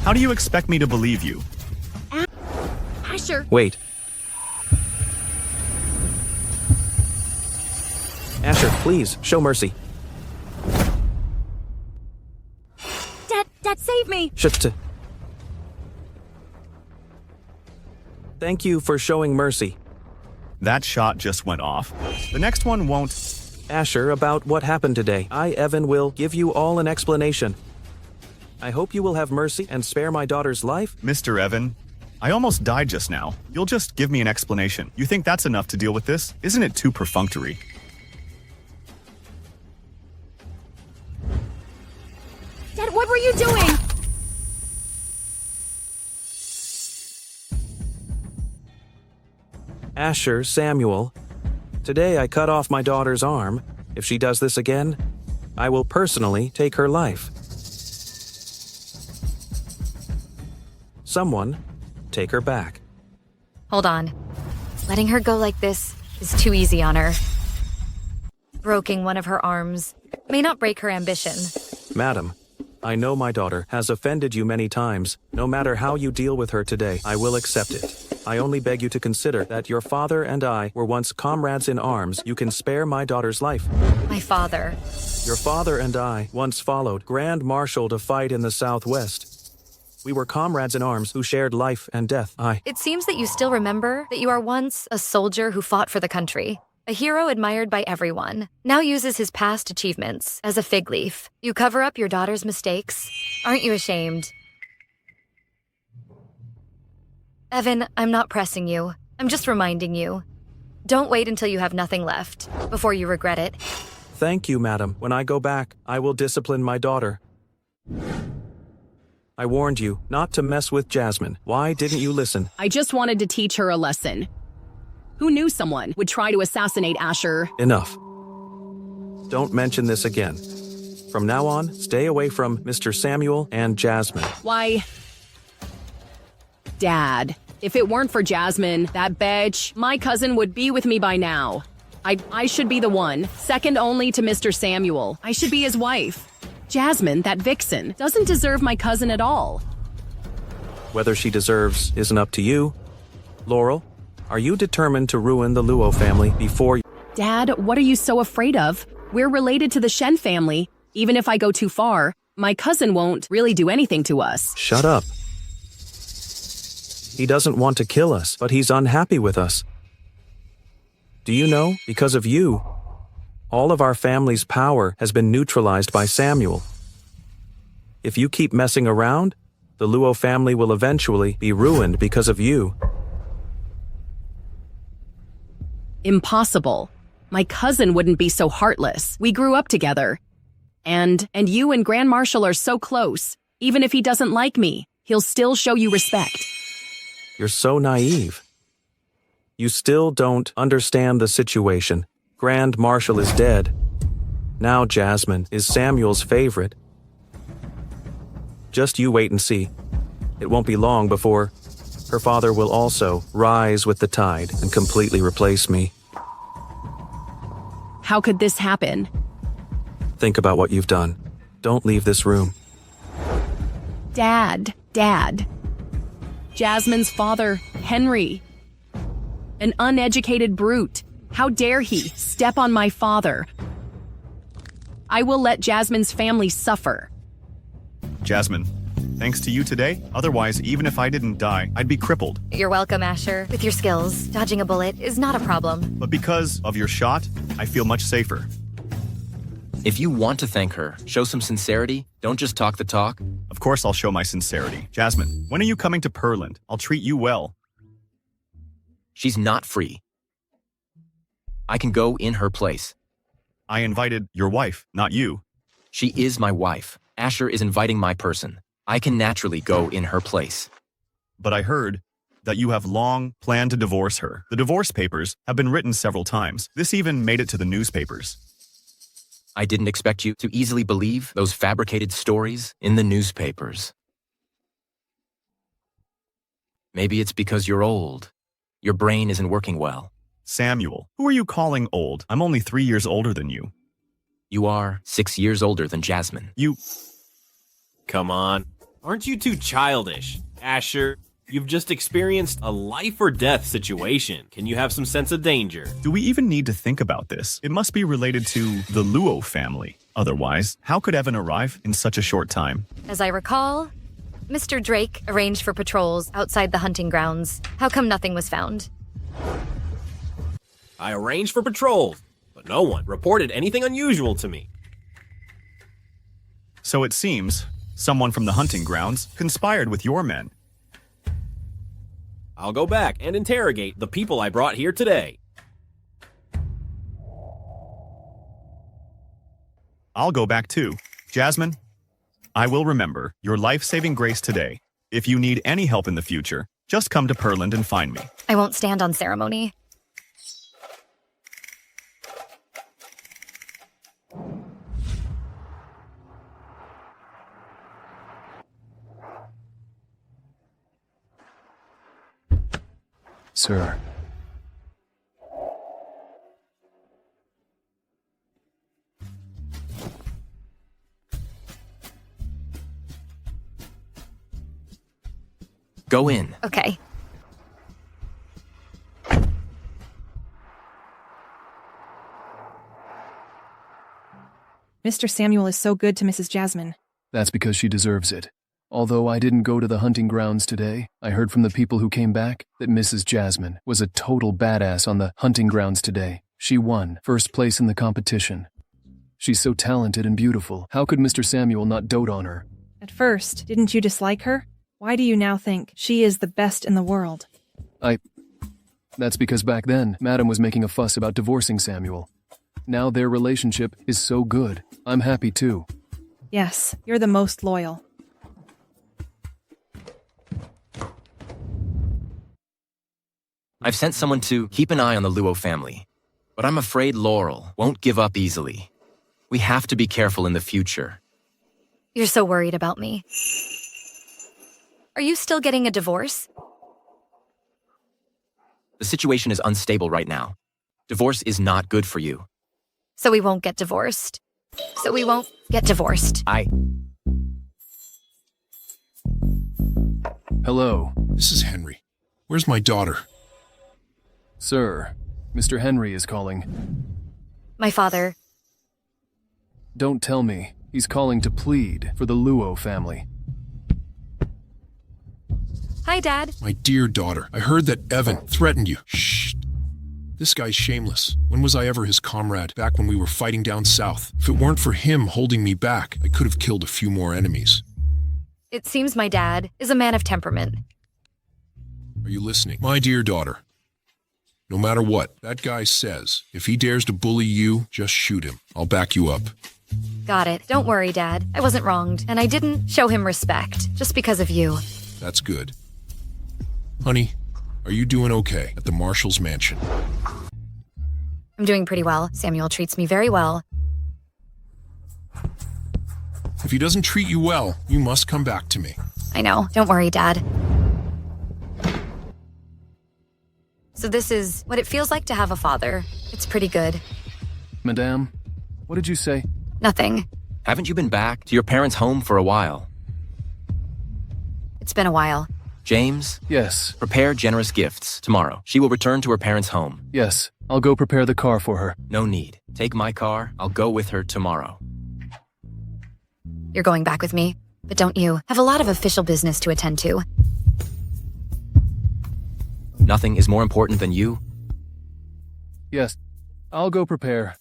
How do you expect me to believe you? Asher. Wait. Asher, please, show mercy. Dad, save me! Thank you for showing mercy. That shot just went off. The next one won't. Asher, about what happened today. Evan, will give you all an explanation. I hope you will have mercy and spare my daughter's life. Mr. Evan, I almost died just now. You'll just give me an explanation. You think that's enough to deal with this? Isn't it too perfunctory? Dad, what were you doing? Asher, Samuel, today I cut off my daughter's arm. If she does this again, I will personally take her life. Someone, take her back. Hold on. Letting her go like this is too easy on her. Broking one of her arms may not break her ambition. Madam, I know my daughter has offended you many times. No matter how you deal with her today, I will accept it. I only beg you to consider that your father and I were once comrades in arms. You can spare my daughter's life. My father. Your father and I once followed Grand Marshal to fight in the Southwest. We were comrades in arms who shared life and death. It seems that you still remember that you are once a soldier who fought for the country. A hero admired by everyone, now uses his past achievements as a fig leaf. You cover up your daughter's mistakes. Aren't you ashamed? Evan, I'm not pressing you. I'm just reminding you. Don't wait until you have nothing left, before you regret it. Thank you, madam. When I go back, I will discipline my daughter. I warned you not to mess with Jasmine. Why didn't you listen? I just wanted to teach her a lesson. Who knew someone would try to assassinate Asher? Enough. Don't mention this again. From now on, stay away from Mr. Samuel and Jasmine. Why, Dad, if it weren't for Jasmine, that bitch, my cousin would be with me by now. I should be the one, second only to Mr. Samuel. I should be his wife. Jasmine, that vixen, doesn't deserve my cousin at all. Whether she deserves isn't up to you. Laurel, are you determined to ruin the Luo family before you? Dad, what are you so afraid of? We're related to the Shen family. Even if I go too far, my cousin won't really do anything to us. Shut up. He doesn't want to kill us, but he's unhappy with us. Do you know, because of you, all of our family's power has been neutralized by Samuel. If you keep messing around, the Luo family will eventually be ruined because of you. Impossible. My cousin wouldn't be so heartless. We grew up together. And you and Grand Marshal are so close. Even if he doesn't like me, he'll still show you respect. You're so naive. You still don't understand the situation. Grand Marshal is dead. Now Jasmine is Samuel's favorite. Just you wait and see. It won't be long before her father will also rise with the tide and completely replace me. How could this happen? Think about what you've done. Don't leave this room. Dad. Jasmine's father, Henry. An uneducated brute. How dare he step on my father? I will let Jasmine's family suffer. Jasmine, thanks to you today, otherwise, even if I didn't die, I'd be crippled. You're welcome, Asher. With your skills, dodging a bullet is not a problem. But because of your shot, I feel much safer. If you want to thank her, show some sincerity. Don't just talk the talk. Of course I'll show my sincerity. Jasmine, when are you coming to Pearland? I'll treat you well. She's not free. I can go in her place. I invited your wife, not you. She is my wife. Asher is inviting my person. I can naturally go in her place. But I heard that you have long planned to divorce her. The divorce papers have been written several times. This even made it to the newspapers. I didn't expect you to easily believe those fabricated stories in the newspapers. Maybe it's because you're old. Your brain isn't working well. Samuel, who are you calling old? I'm only 3 years older than you. You are 6 years older than Jasmine. Come on. Aren't you too childish? Asher, you've just experienced a life or death situation. Can you have some sense of danger? Do we even need to think about this? It must be related to the Luo family. Otherwise, how could Evan arrive in such a short time? As I recall, Mr. Drake arranged for patrols outside the hunting grounds. How come nothing was found? I arranged for patrols, but no one reported anything unusual to me. So it seems someone from the hunting grounds conspired with your men. I'll go back and interrogate the people I brought here today. I'll go back too. Jasmine, I will remember your life-saving grace today. If you need any help in the future, just come to Pearland and find me. I won't stand on ceremony. Sir. Go in. Okay. Mr. Samuel is so good to Mrs. Jasmine. That's because she deserves it. Although I didn't go to the hunting grounds today, I heard from the people who came back that Mrs. Jasmine was a total badass on the hunting grounds today. She won first place in the competition. She's so talented and beautiful. How could Mr. Samuel not dote on her? At first, didn't you dislike her? Why do you now think she is the best in the world? That's because back then, Madam was making a fuss about divorcing Samuel. Now their relationship is so good. I'm happy too. Yes, you're the most loyal. I've sent someone to keep an eye on the Luo family, but I'm afraid Laurel won't give up easily. We have to be careful in the future. You're so worried about me. Are you still getting a divorce? The situation is unstable right now. Divorce is not good for you. So we won't get divorced. Hello. This is Henry. Where's my daughter? Sir, Mr. Henry is calling. My father. Don't tell me. He's calling to plead for the Luo family. Hi, Dad. My dear daughter, I heard that Evan threatened you. Shh. This guy's shameless. When was I ever his comrade, back when we were fighting down south? If it weren't for him holding me back, I could have killed a few more enemies. It seems my dad is a man of temperament. Are you listening? My dear daughter, no matter what that guy says, if he dares to bully you, just shoot him. I'll back you up. Got it. Don't worry, Dad. I wasn't wronged, and I didn't show him respect just because of you. That's good. Honey, are you doing okay at the Marshal's mansion? I'm doing pretty well. Samuel treats me very well. If he doesn't treat you well, you must come back to me. I know. Don't worry, Dad. So this is what it feels like to have a father. It's pretty good. Madame, what did you say? Nothing. Haven't you been back to your parents' home for a while? It's been a while. James? Yes. Prepare generous gifts. Tomorrow, she will return to her parents' home. Yes. I'll go prepare the car for her. No need. Take my car. I'll go with her tomorrow. You're going back with me, but don't you have a lot of official business to attend to? Nothing is more important than you? Yes. I'll go prepare.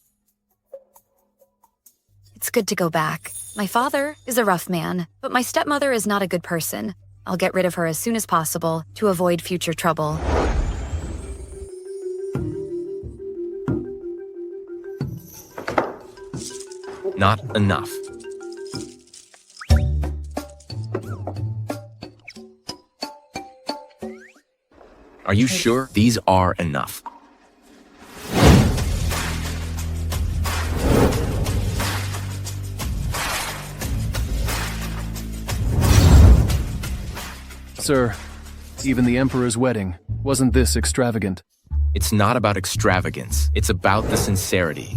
It's good to go back. My father is a rough man, but my stepmother is not a good person. I'll get rid of her as soon as possible to avoid future trouble. Not enough. Are you sure these are enough? Sir, even the Emperor's wedding, wasn't this extravagant? It's not about extravagance. It's about the sincerity.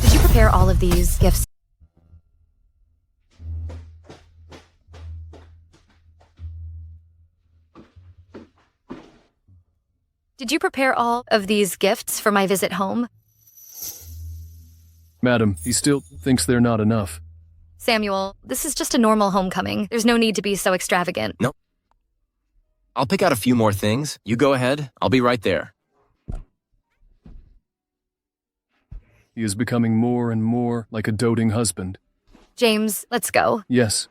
Did you prepare all of these gifts? Did you prepare all of these gifts for my visit home? Madam, he still thinks they're not enough. Samuel, this is just a normal homecoming. There's no need to be so extravagant. Nope. I'll pick out a few more things. You go ahead. I'll be right there. He is becoming more and more like a doting husband. James, let's go. Yes.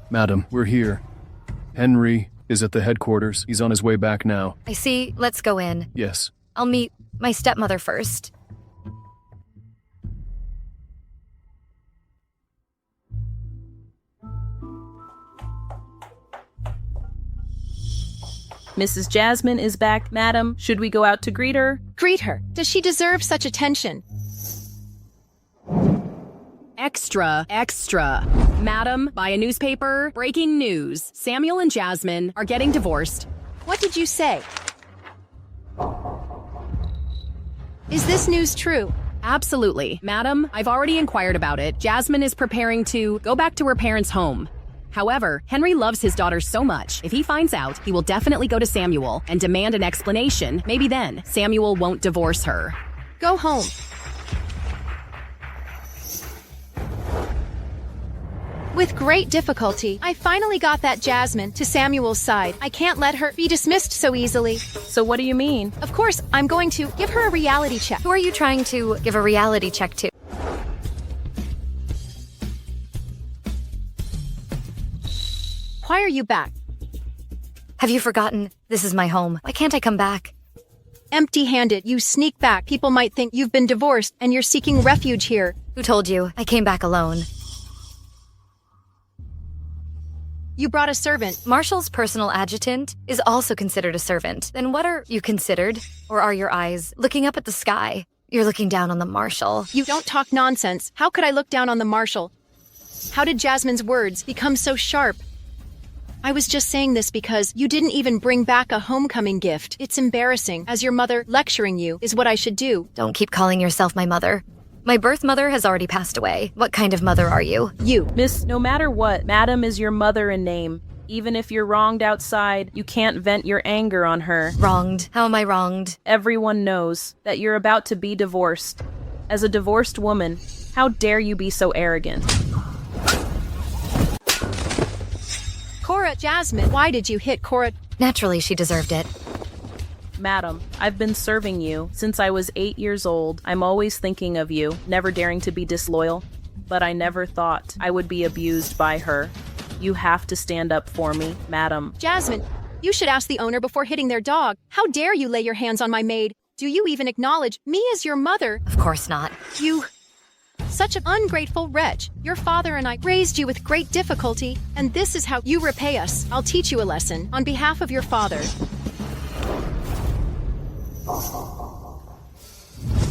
Madam, we're here. Henry is at the headquarters. He's on his way back now. I see. Let's go in. Yes. I'll meet my stepmother first. Mrs. Jasmine is back, madam. Should we go out to greet her? Greet her. Does she deserve such attention? Extra, extra. Madam, buy a newspaper. Breaking news. Samuel and Jasmine are getting divorced. What did you say? Is this news true? Absolutely. Madam, I've already inquired about it. Jasmine is preparing to go back to her parents' home. However, Henry loves his daughter so much. If he finds out, he will definitely go to Samuel and demand an explanation. Maybe then, Samuel won't divorce her. Go home. With great difficulty, I finally got that Jasmine to Samuel's side. I can't let her be dismissed so easily. So what do you mean? Of course, I'm going to give her a reality check. Who are you trying to give a reality check to? Why are you back? Have you forgotten? This is my home. Why can't I come back? Empty-handed, you sneak back. People might think you've been divorced and you're seeking refuge here. Who told you? I came back alone. You brought a servant. Marshall's personal adjutant is also considered a servant. Then what are you considered? Or are your eyes looking up at the sky? You're looking down on the Marshal. You don't talk nonsense. How could I look down on the Marshal? How did Jasmine's words become so sharp? I was just saying this because you didn't even bring back a homecoming gift. It's embarrassing, as your mother lecturing you is what I should do. Don't keep calling yourself my mother. My birth mother has already passed away. What kind of mother are you? You. Miss, no matter what, Madam is your mother in name. Even if you're wronged outside, you can't vent your anger on her. Wronged? How am I wronged? Everyone knows that you're about to be divorced. As a divorced woman, how dare you be so arrogant? Cora, Jasmine, why did you hit Cora? Naturally, she deserved it. Madam, I've been serving you since I was 8 years old. I'm always thinking of you, never daring to be disloyal. But I never thought I would be abused by her. You have to stand up for me, madam. Jasmine, you should ask the owner before hitting their dog. How dare you lay your hands on my maid? Do you even acknowledge me as your mother? Of course not. You... Such an ungrateful wretch. Your father and I raised you with great difficulty, and this is how you repay us. I'll teach you a lesson on behalf of your father.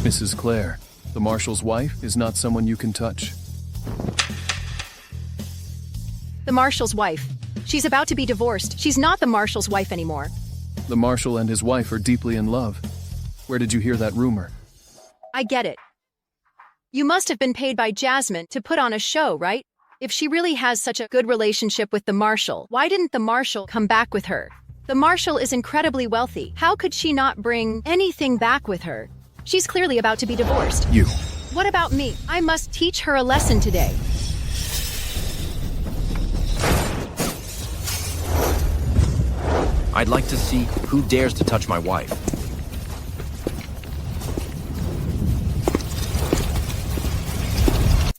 Mrs. Clare, the marshal's wife is not someone you can touch. The marshal's wife. She's about to be divorced. She's not the marshal's wife anymore. The marshal and his wife are deeply in love. Where did you hear that rumor? I get it. You must have been paid by Jasmine to put on a show, right? If she really has such a good relationship with the marshal, why didn't the marshal come back with her? The marshal is incredibly wealthy. How could she not bring anything back with her? She's clearly about to be divorced. You. What about me? I must teach her a lesson today. I'd like to see who dares to touch my wife.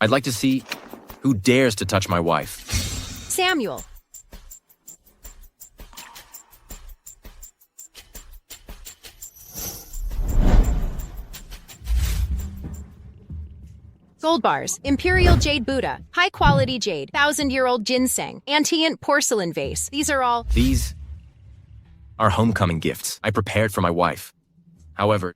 I'd like to see who dares to touch my wife. Samuel. Gold bars, Imperial Jade Buddha, high-quality jade, 1,000-year-old ginseng, antient porcelain vase. These are all... These are homecoming gifts I prepared for my wife. However,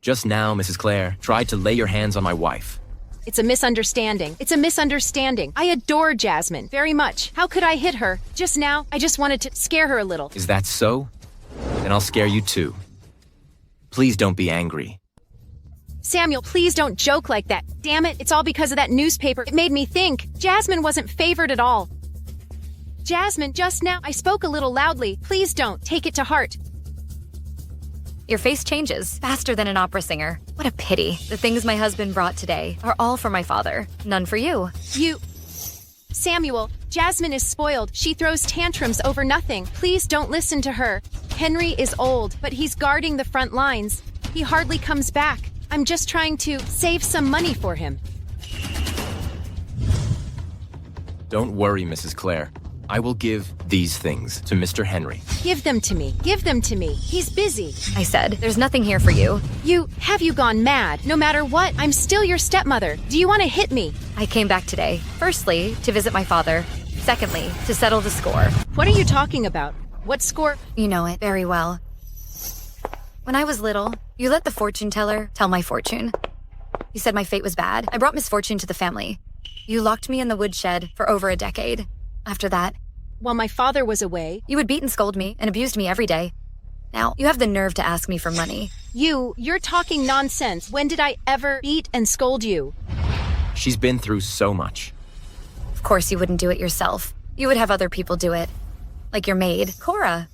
just now, Mrs. Clare tried to lay your hands on my wife. It's a misunderstanding. It's a misunderstanding. I adore Jasmine very much. How could I hit her? Just now, I just wanted to scare her a little. Is that so? Then I'll scare you too. Please don't be angry. Samuel, please don't joke like that. Damn it, it's all because of that newspaper. It made me think. Jasmine wasn't favored at all. Jasmine, just now, I spoke a little loudly. Please don't take it to heart. Your face changes faster than an opera singer. What a pity. The things my husband brought today are all for my father, none for you. You... Samuel, Jasmine is spoiled. She throws tantrums over nothing. Please don't listen to her. Henry is old, but he's guarding the front lines. He hardly comes back. I'm just trying to save some money for him. Don't worry, Mrs. Clare. I will give these things to Mr. Henry. Give them to me. Give them to me. He's busy. I said, there's nothing here for you. Have you gone mad? No matter what, I'm still your stepmother. Do you want to hit me? I came back today. Firstly, to visit my father. Secondly, to settle the score. What are you talking about? What score? You know it very well. When I was little, you let the fortune teller tell my fortune. You said my fate was bad. I brought misfortune to the family. You locked me in the woodshed for over a decade. After that, while my father was away, you would beat and scold me and abused me every day. Now, you have the nerve to ask me for money. You're talking nonsense. When did I ever beat and scold you? She's been through so much. Of course you wouldn't do it yourself. You would have other people do it. Like your maid, Cora.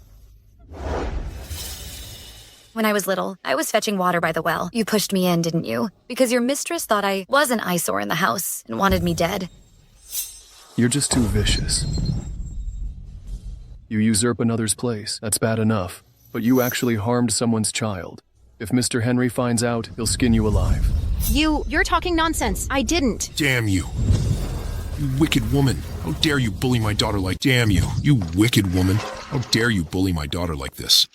When I was little, I was fetching water by the well. You pushed me in, didn't you? Because your mistress thought I was an eyesore in the house and wanted me dead. You're just too vicious. You usurp another's place, that's bad enough. But you actually harmed someone's child. If Mr. Henry finds out, he'll skin you alive. You're talking nonsense. I didn't. Damn you. You wicked woman. How dare you bully my daughter like... Damn you. You wicked woman. How dare you bully my daughter like this?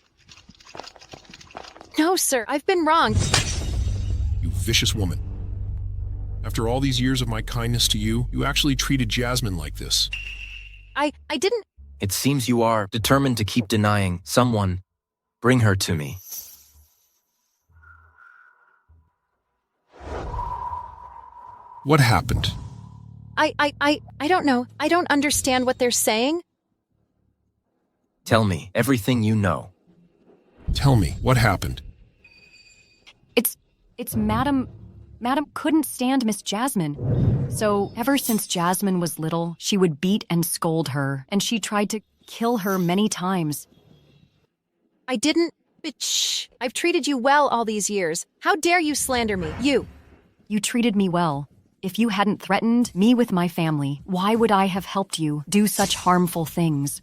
No, sir. I've been wrong. You vicious woman. After all these years of my kindness to you, you actually treated Jasmine like this. I didn't... It seems you are determined to keep denying someone. Bring her to me. What happened? I don't know. I don't understand what they're saying. Tell me everything you know. Tell me, what happened? It's Madam Madam couldn't stand Miss Jasmine. So, ever since Jasmine was little, she would beat and scold her, and she tried to kill her many times. I didn't. Bitch. I've treated you well all these years. How dare you slander me? You. You treated me well. If you hadn't threatened me with my family, why would I have helped you do such harmful things?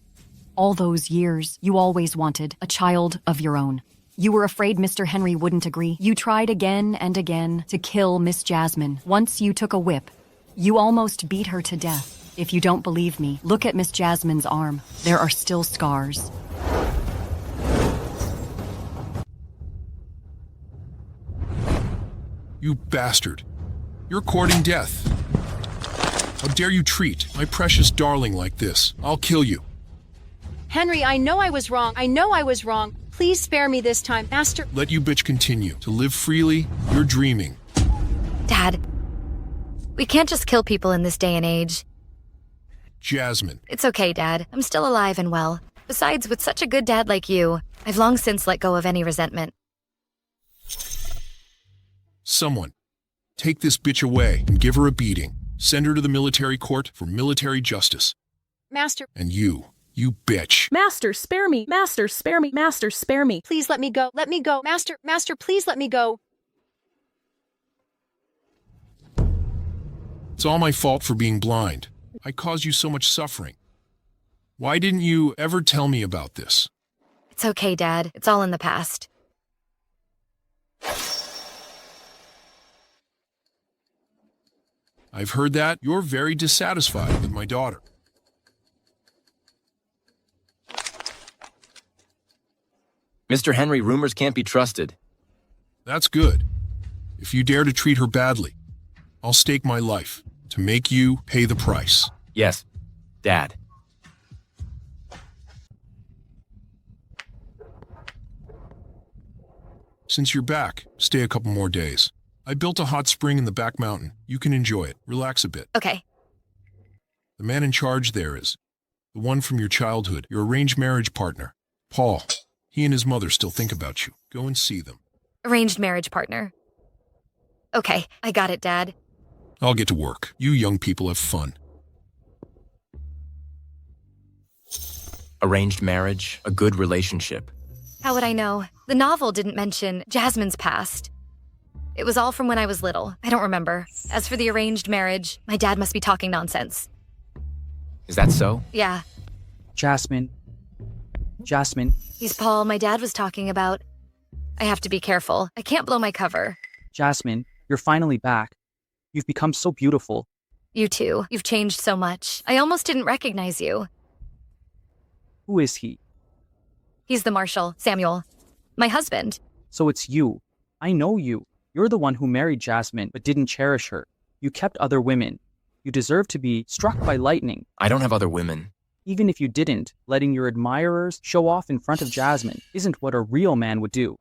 All those years, you always wanted a child of your own. You were afraid Mr. Henry wouldn't agree. You tried again and again to kill Miss Jasmine. Once you took a whip. You almost beat her to death. If you don't believe me, look at Miss Jasmine's arm. There are still scars. You bastard. You're courting death. How dare you treat my precious darling like this? I'll kill you. Henry, I know I was wrong. I know I was wrong. Please spare me this time, Master. Let you bitch continue to live freely. You're dreaming. Dad, we can't just kill people in this day and age. Jasmine. It's okay, Dad. I'm still alive and well. Besides, with such a good dad like you, I've long since let go of any resentment. Someone, take this bitch away and give her a beating. Send her to the military court for military justice. Master. And you bitch. Master, spare me. Master, spare me. Master, spare me. Please let me go. Let me go. Master, please let me go. It's all my fault for being blind. I caused you so much suffering. Why didn't you ever tell me about this? It's okay, Dad. It's all in the past. I've heard that you're very dissatisfied with my daughter. Mr. Henry, rumors can't be trusted. That's good. If you dare to treat her badly, I'll stake my life to make you pay the price. Yes, Dad. Since you're back, stay a couple more days. I built a hot spring in the back mountain. You can enjoy it. Relax a bit. Okay. The man in charge there is the one from your childhood, your arranged marriage partner, Paul. He and his mother still think about you. Go and see them. Arranged marriage partner. Okay, I got it, Dad. I'll get to work. You young people have fun. Arranged marriage, a good relationship. How would I know? The novel didn't mention Jasmine's past. It was all from when I was little. I don't remember. As for the arranged marriage, my dad must be talking nonsense. Is that so? Yeah. Jasmine. He's Paul my dad was talking about. I have to be careful. I can't blow my cover. Jasmine, you're finally back. You've become so beautiful. You too. You've changed so much. I almost didn't recognize you. Who is he? He's the Marshal, Samuel. My husband. So it's you. I know you. You're the one who married Jasmine but didn't cherish her. You kept other women. You deserve to be struck by lightning. I don't have other women. Even if you didn't, letting your admirers show off in front of Jasmine isn't what a real man would do.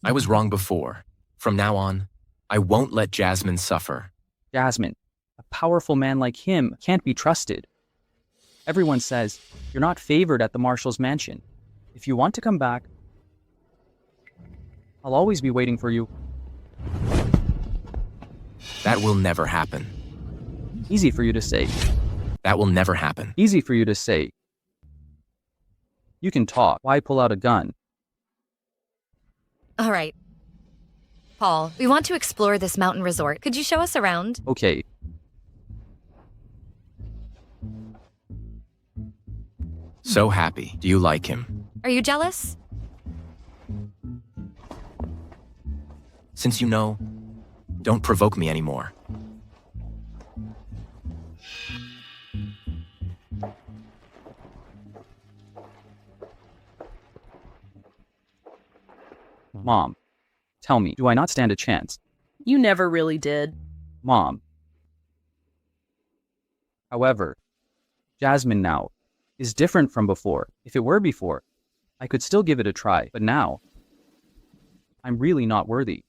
I was wrong before. From now on, I won't let Jasmine suffer. Jasmine, a powerful man like him can't be trusted. Everyone says you're not favored at the Marshal's mansion. If you want to come back, I'll always be waiting for you. That will never happen. Easy for you to say. That will never happen. Easy for you to say. You can talk. Why pull out a gun? All right. Paul, we want to explore this mountain resort. Could you show us around? Okay. So happy. Do you like him? Are you jealous? Since you know, don't provoke me anymore. Mom, tell me, do I not stand a chance? You never really did. Mom. However, Jasmine now is different from before. If it were before, I could still give it a try, but now, I'm really not worthy.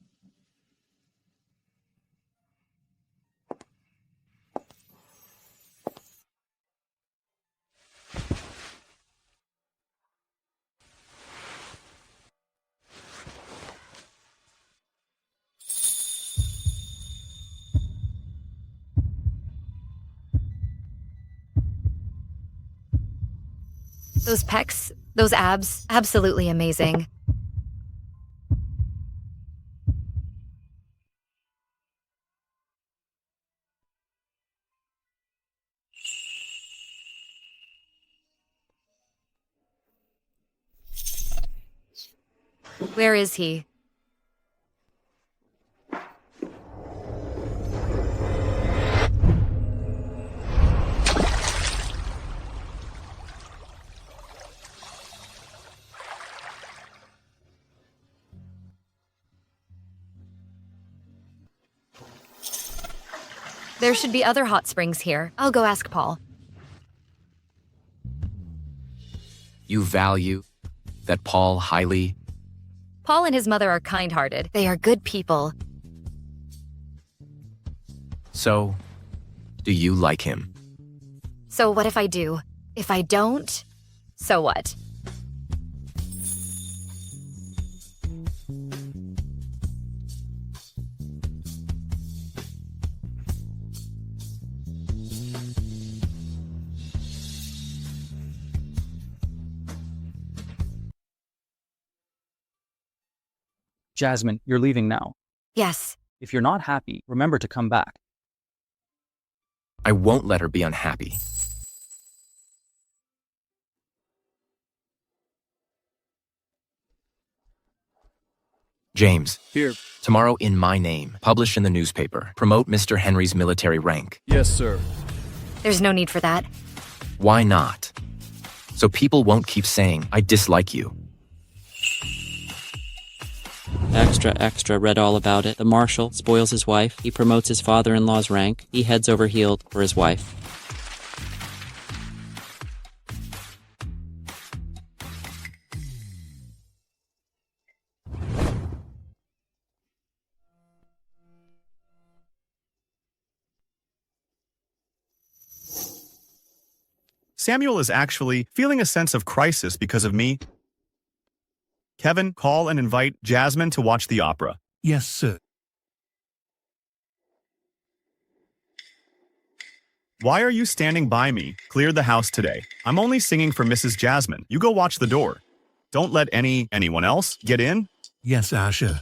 Those pecs, those abs, absolutely amazing. Where is he? There should be other hot springs here. I'll go ask Paul. You value that Paul highly? Paul and his mother are kind-hearted. They are good people. So, do you like him? So what if I do? If I don't, so what? Jasmine, you're leaving now. Yes. If you're not happy, remember to come back. I won't let her be unhappy. James. Here. Tomorrow in my name, publish in the newspaper. Promote Mr. Henry's military rank. Yes, sir. There's no need for that. Why not? So people won't keep saying, I dislike you. Extra, read all about it. The marshal spoils his wife. He promotes his father-in-law's rank. He heads over heels for his wife. Samuel is actually feeling a sense of crisis because of me. Kevin, call and invite Jasmine to watch the opera. Yes, sir. Why are you standing by me? Clear the house today. I'm only singing for Mrs. Jasmine. You go watch the door. Don't let anyone else get in. Yes, Asher.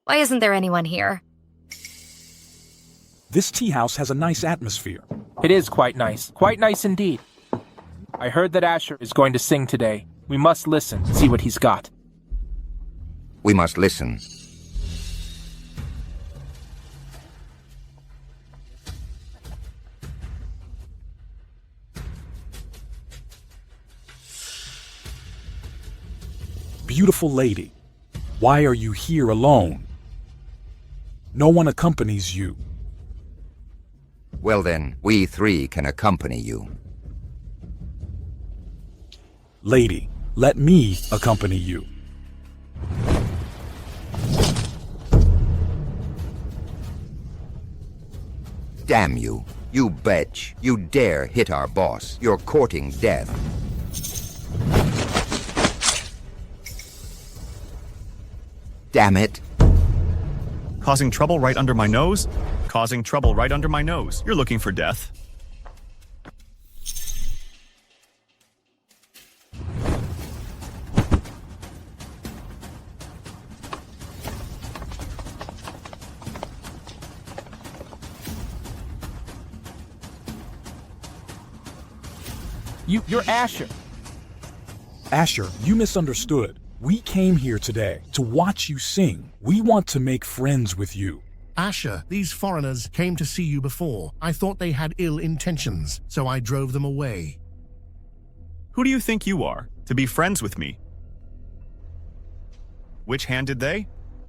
Why isn't there anyone here? This tea house has a nice atmosphere. It is quite nice indeed. I heard that Asher is going to sing today. We must listen, see what he's got. We must listen. Beautiful lady, why are you here alone? No one accompanies you. Well then, we three can accompany you. Lady, let me accompany you. Damn you. You betch. You dare hit our boss. You're courting death. Damn it. Causing trouble right under my nose? Causing trouble right under my nose. You're looking for death. You're Asher. Asher, you misunderstood. We came here today to watch you sing. We want to make friends with you. Asher, these foreigners came to see you before. I thought they had ill intentions, so I drove them away. Who do you think you are, to be friends with me? Which hand did they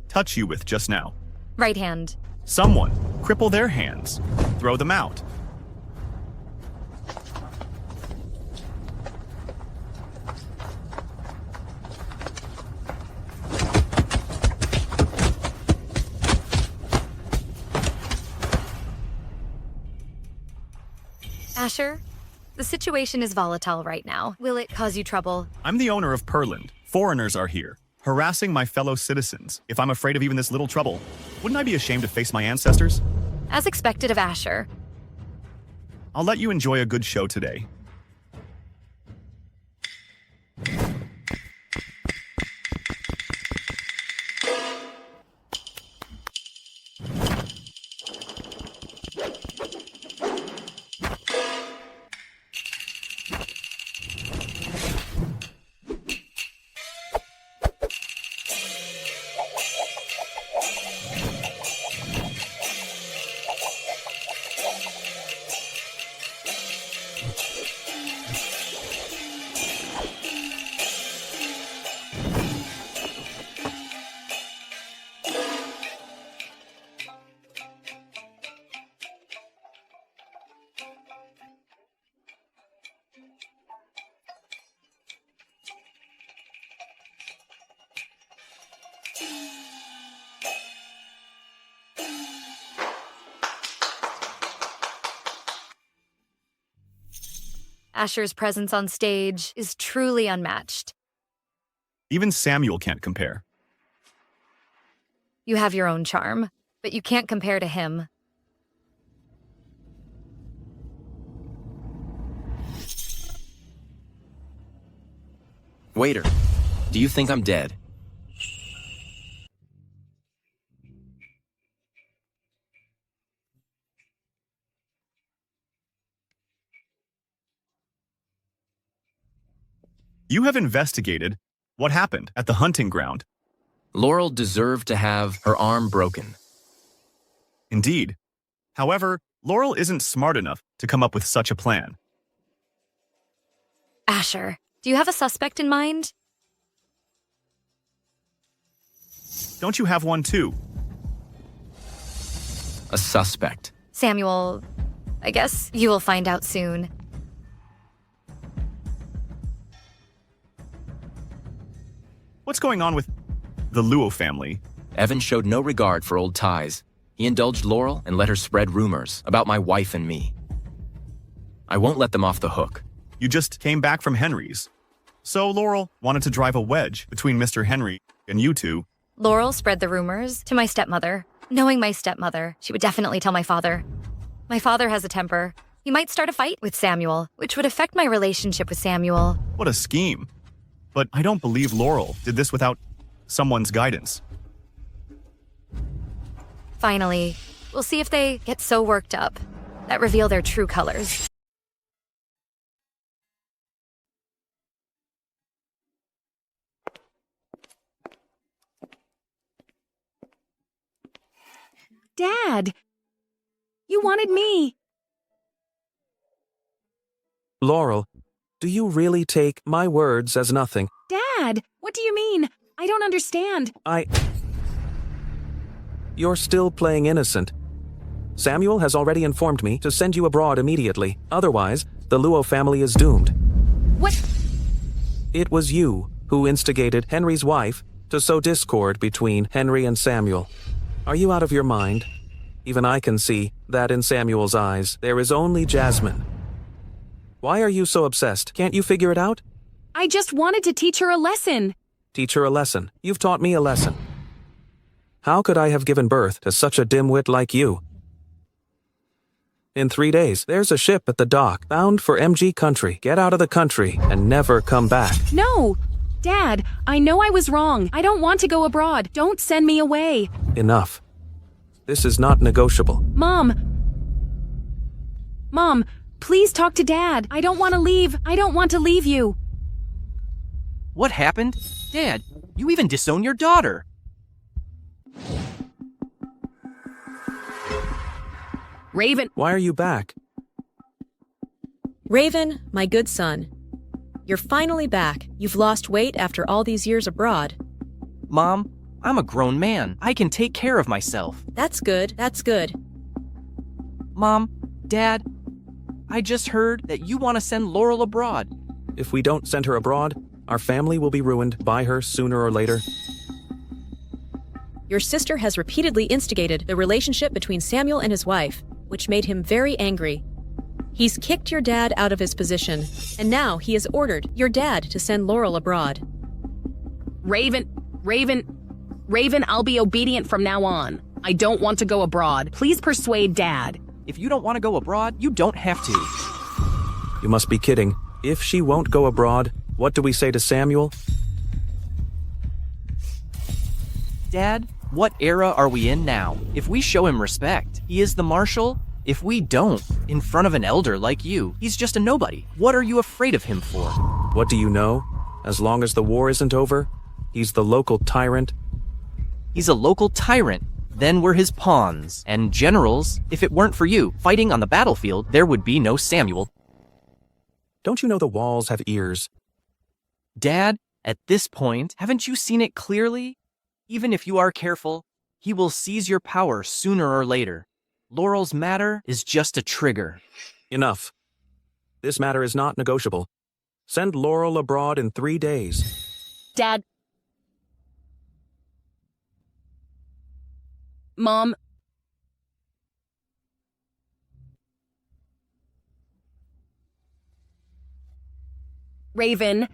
touch you with just now? Right hand. Someone, cripple their hands. Throw them out. Asher, the situation is volatile right now. Will it cause you trouble? I'm the owner of Perland. Foreigners are here. harassing my fellow citizens. If I'm afraid of even this little trouble, wouldn't I be ashamed to face my ancestors? As expected of Asher. I'll let you enjoy a good show today. Asher's presence on stage is truly unmatched. Even Samuel can't compare. You have your own charm, but you can't compare to him. Waiter, do you think I'm dead? You have investigated what happened at the hunting ground. Laurel deserved to have her arm broken. Indeed. However, Laurel isn't smart enough to come up with such a plan. Asher, do you have a suspect in mind? Don't you have one too? A suspect. Samuel, I guess you will find out soon. What's going on with the Luo family? Evan showed no regard for old ties. He indulged Laurel and let her spread rumors about my wife and me. I won't let them off the hook. You just came back from Henry's. So Laurel wanted to drive a wedge between Mr. Henry and you two. Laurel spread the rumors to my stepmother. Knowing my stepmother, she would definitely tell my father. My father has a temper. He might start a fight with Samuel, which would affect my relationship with Samuel. What a scheme. But I don't believe Laurel did this without someone's guidance. Finally, we'll see if they get so worked up that reveal their true colors. Dad! You wanted me! Laurel, do you really take my words as nothing? Dad! What do you mean? I don't understand. You're still playing innocent. Samuel has already informed me to send you abroad immediately. Otherwise, the Luo family is doomed. What? It was you who instigated Henry's wife to sow discord between Henry and Samuel. Are you out of your mind? Even I can see that in Samuel's eyes, there is only Jasmine. Why are you so obsessed? Can't you figure it out? I just wanted to teach her a lesson. Teach her a lesson. You've taught me a lesson. How could I have given birth to such a dimwit like you? In 3 days, there's a ship at the dock, bound for MG country. Get out of the country and never come back. No! Dad, I know I was wrong. I don't want to go abroad. Don't send me away. Enough. This is not negotiable. Mom, please talk to Dad. I don't want to leave. I don't want to leave you. What happened? Dad, you even disown your daughter. Raven. Why are you back? Raven, my good son. You're finally back. You've lost weight after all these years abroad. Mom, I'm a grown man. I can take care of myself. That's good. That's good. Mom, Dad, I just heard that you want to send Laurel abroad. If we don't send her abroad, our family will be ruined by her sooner or later. Your sister has repeatedly instigated the relationship between Samuel and his wife, which made him very angry. He's kicked your dad out of his position, and now he has ordered your dad to send Laurel abroad. Raven, Raven, I'll be obedient from now on. I don't want to go abroad. Please persuade Dad. If you don't want to go abroad, you don't have to. You must be kidding. If she won't go abroad, what do we say to Samuel? Dad, what era are we in now? If we show him respect, he is the marshal. If we don't, in front of an elder like you, he's just a nobody. What are you afraid of him for? What do you know? As long as the war isn't over, he's the local tyrant. He's a local tyrant. Then we're his pawns and generals. If it weren't for you fighting on the battlefield, there would be no Samuel. Don't you know the walls have ears? Dad, at this point, haven't you seen it clearly? Even if you are careful, he will seize your power sooner or later. Laurel's matter is just a trigger. Enough. This matter is not negotiable. Send Laurel abroad in 3 days. Dad. Mom. Raven.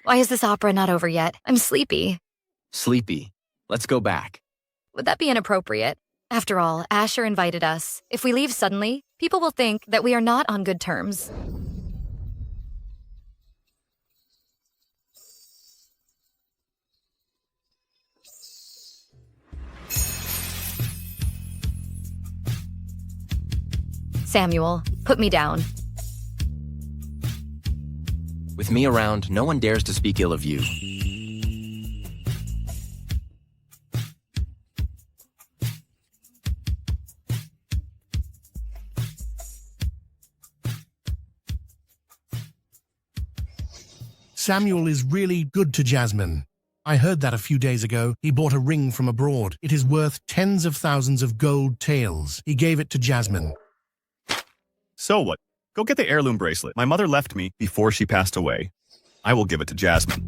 Why is this opera not over yet? I'm sleepy. Sleepy. Let's go back. Would that be inappropriate? After all, Asher invited us. If we leave suddenly, people will think that we are not on good terms. Samuel, put me down. With me around, no one dares to speak ill of you. Samuel is really good to Jasmine. I heard that a few days ago. He bought a ring from abroad. It is worth tens of thousands of gold taels. He gave it to Jasmine. So what? Go get the heirloom bracelet. My mother left me before she passed away. I will give it to Jasmine.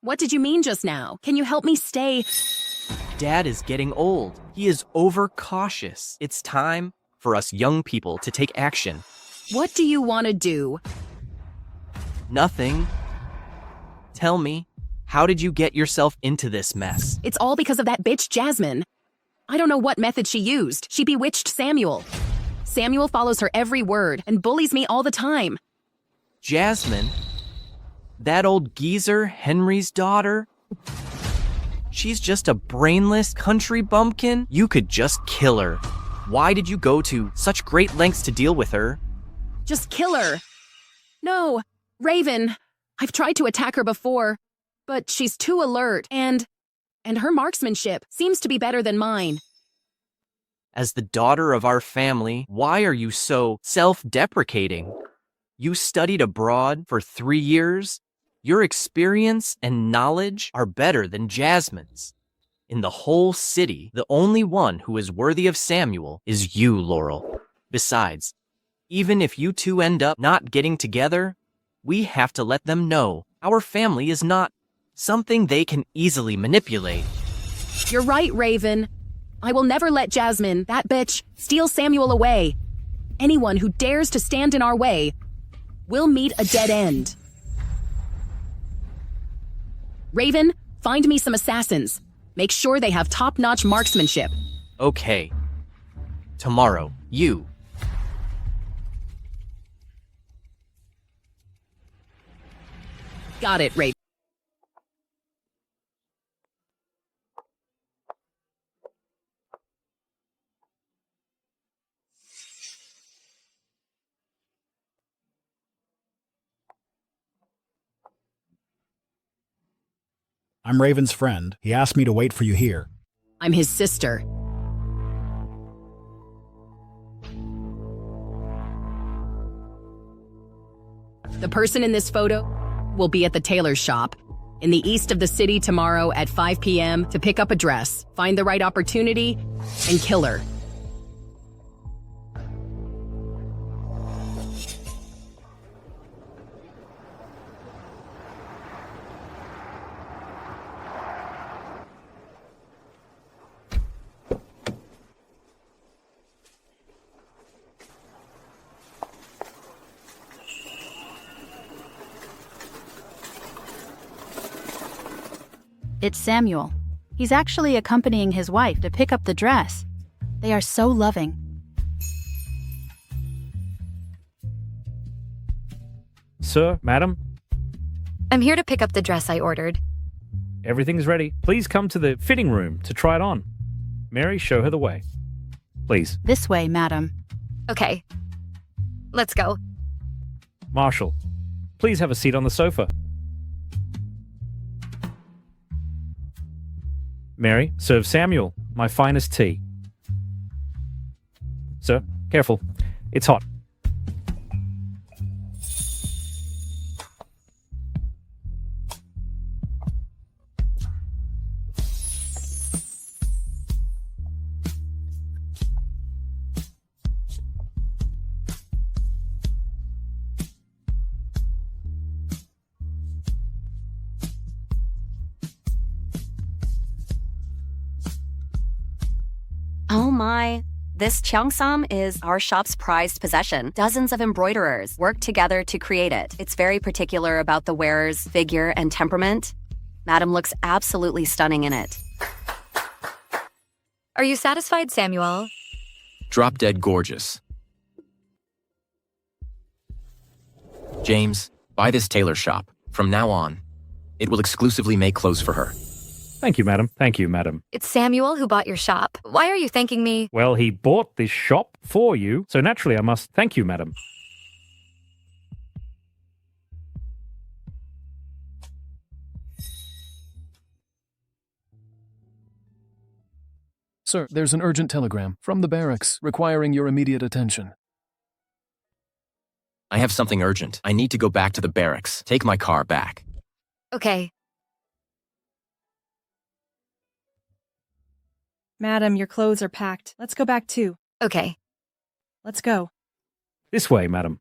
What did you mean just now? Can you help me stay? Dad is getting old. He is overcautious. It's time for us young people to take action. What do you want to do? Nothing. Tell me, how did you get yourself into this mess? It's all because of that bitch Jasmine. I don't know what method she used. She bewitched Samuel. Samuel follows her every word and bullies me all the time. Jasmine? That old geezer, Henry's daughter? She's just a brainless country bumpkin? You could just kill her. Why did you go to such great lengths to deal with her? Just kill her. No, Raven. I've tried to attack her before, but she's too alert and her marksmanship seems to be better than mine. As the daughter of our family, why are you so self-deprecating? You studied abroad for 3 years. Your experience and knowledge are better than Jasmine's. In the whole city, the only one who is worthy of Samuel is you, Laurel. Besides, even if you two end up not getting together, we have to let them know our family is not something they can easily manipulate. You're right, Raven. I will never let Jasmine, that bitch, steal Samuel away. Anyone who dares to stand in our way will meet a dead end. Raven, find me some assassins. Make sure they have top-notch marksmanship. Okay. Tomorrow, you. Got it, Raven. I'm Raven's friend. He asked me to wait for you here. I'm his sister. The person in this photo will be at the tailor's shop in the east of the city tomorrow at 5 p.m. to pick up a dress, find the right opportunity, and kill her. It's Samuel. He's actually accompanying his wife to pick up the dress. They are so loving. Sir, madam, I'm here to pick up the dress I ordered. everything's ready. Please come to the fitting room to try it on. Mary, show her the way. Please. This way, madam. Okay. Let's go. Marshall, please have a seat on the sofa. Mary, serve Samuel my finest tea. Sir, careful. It's hot. Oh my. This cheongsam is our shop's prized possession. Dozens of embroiderers work together to create it. It's very particular about the wearer's figure and temperament. Madam looks absolutely stunning in it. Are you satisfied, Samuel? Drop dead gorgeous. James, buy this tailor shop. From now on, it will exclusively make clothes for her. Thank you, madam. Thank you, madam. It's Samuel who bought your shop. Why are you thanking me? Well, he bought this shop for you, so naturally I must thank you, madam. Sir, there's an urgent telegram from the barracks requiring your immediate attention. I have something urgent. I need to go back to the barracks. Take my car back. Okay. Madam, your clothes are packed. Let's go back too. Okay. Let's go. This way, madam.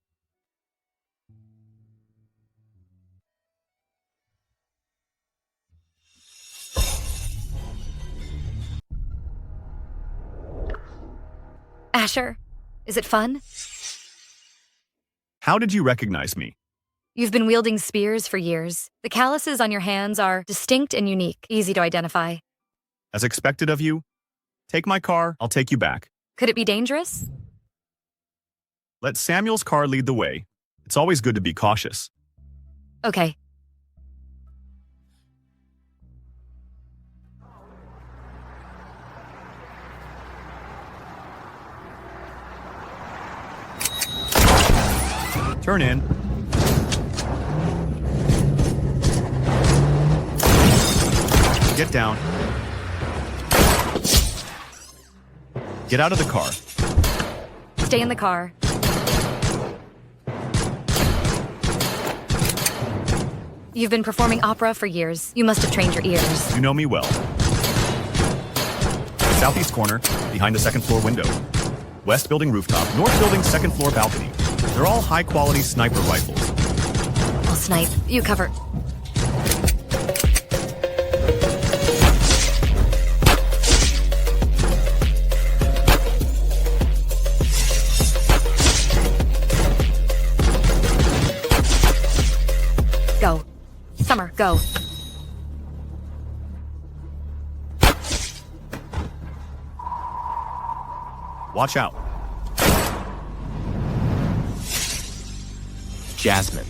Asher, is it fun? How did you recognize me? You've been wielding spears for years. The calluses on your hands are distinct and unique, easy to identify. As expected of you, take my car, I'll take you back. Could it be dangerous? Let Samuel's car lead the way. It's always good to be cautious. Okay. Turn in. Get down. Get out of the car. Stay in the car. You've been performing opera for years. You must have trained your ears. You know me well. Southeast corner, behind the second floor window. West building rooftop, north building second floor balcony. They're all high-quality sniper rifles. I'll snipe. You cover. Go. Summer, go. Watch out. Jasmine.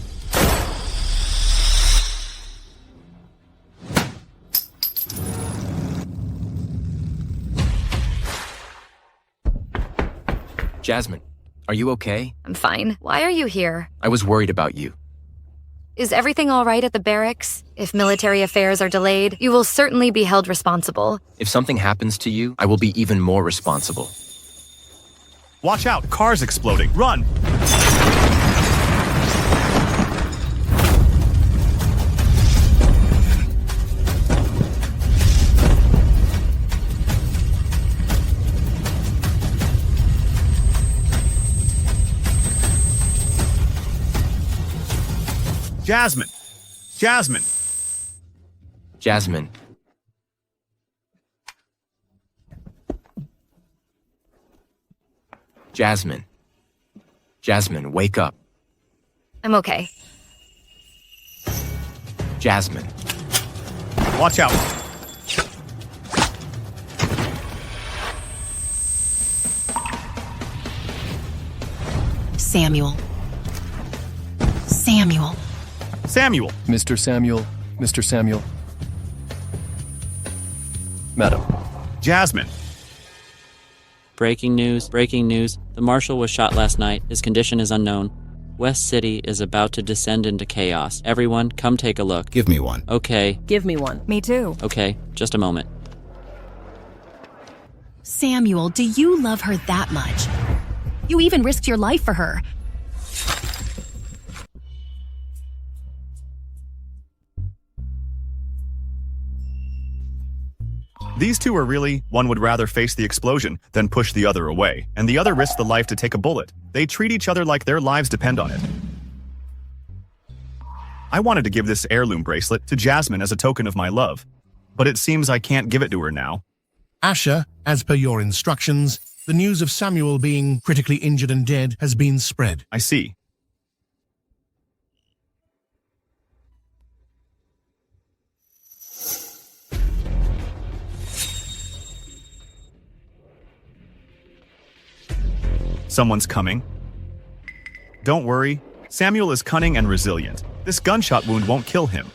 Jasmine, are you okay? I'm fine. Why are you here? I was worried about you. Is everything all right at the barracks? If military affairs are delayed, you will certainly be held responsible. If something happens to you, I will be even more responsible. Watch out, car's exploding. Run! Jasmine! Jasmine! Jasmine. Jasmine. Jasmine, wake up. I'm okay. Jasmine. Watch out! Samuel. Samuel. Samuel! Mr. Samuel, Mr. Samuel. Madam. Jasmine. Breaking news, breaking news. The marshal was shot last night. His condition is unknown. West City is about to descend into chaos. Everyone, come take a look. Give me one. Okay. Give me one. Me too. Okay, just a moment. Samuel, do you love her that much? You even risked your life for her. These two are really, one would rather face the explosion than push the other away, and the other risks the life to take a bullet. They treat each other like their lives depend on it. I wanted to give this heirloom bracelet to Jasmine as a token of my love, but it seems I can't give it to her now. Asher, as per your instructions, the news of Samuel being critically injured and dead has been spread. I see. Someone's coming. Don't worry, Samuel is cunning and resilient. This gunshot wound won't kill him.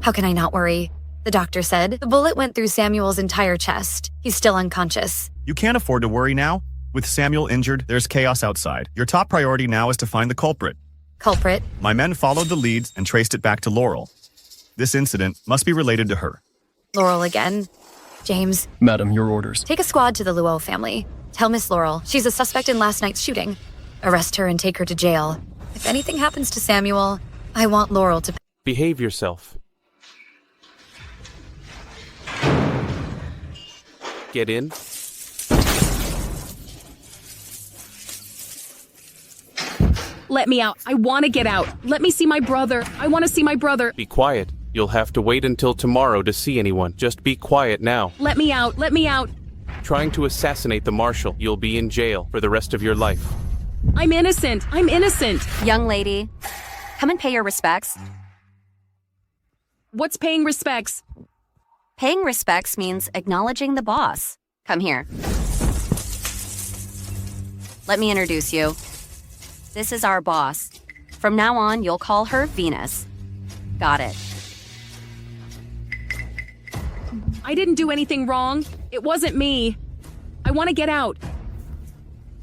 How can I not worry? The doctor said the bullet went through Samuel's entire chest. He's still unconscious. You can't afford to worry now. With Samuel injured, there's chaos outside. Your top priority now is to find the culprit. Culprit? My men followed the leads and traced it back to Laurel. This incident must be related to her. Laurel again. James. Madam, your orders. Take a squad to the Luo family. Tell Miss Laurel she's a suspect in last night's shooting. Arrest her and take her to jail. If anything happens to Samuel, I want Laurel to... Behave yourself. Get in. Let me out. I want to get out. Let me see my brother. I want to see my brother. Be quiet. You'll have to wait until tomorrow to see anyone. Just be quiet now. Let me out. Let me out. Trying to assassinate the marshal. You'll be in jail for the rest of your life. I'm innocent. I'm innocent. Young lady, come and pay your respects. What's paying respects? Paying respects means acknowledging the boss. Come here. Let me introduce you. This is our boss. From now on, you'll call her Venus. Got it. I didn't do anything wrong. It wasn't me. I want to get out.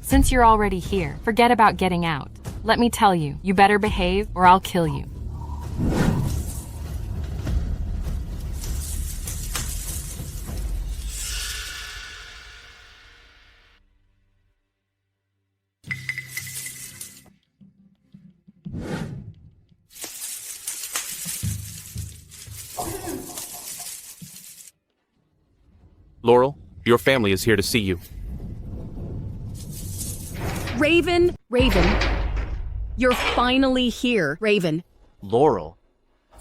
Since you're already here, forget about getting out. Let me tell you, you better behave or I'll kill you. Laurel, your family is here to see you. Raven, you're finally here, Raven. Laurel,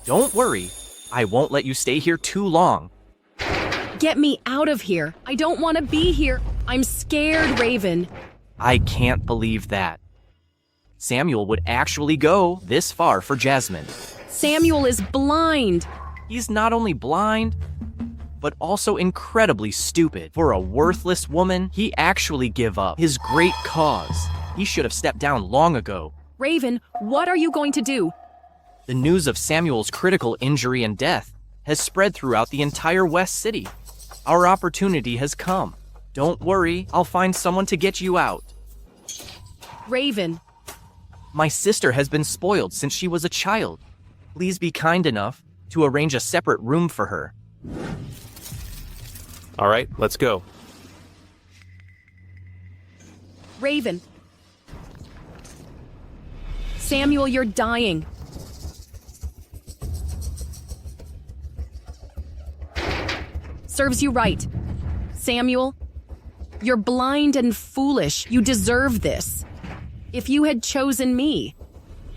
don't worry. I won't let you stay here too long. Get me out of here. I don't want to be here. I'm scared, Raven. I can't believe that. Samuel would actually go this far for Jasmine. Samuel is blind. He's not only blind, but also incredibly stupid. For a worthless woman, he actually gave up his great cause. He should have stepped down long ago. Raven, what are you going to do? The news of Samuel's critical injury and death has spread throughout the entire West City. Our opportunity has come. Don't worry, I'll find someone to get you out. Raven. My sister has been spoiled since she was a child. Please be kind enough to arrange a separate room for her. All right, let's go. Raven. Samuel, you're dying. Serves you right. Samuel, you're blind and foolish. You deserve this. If you had chosen me,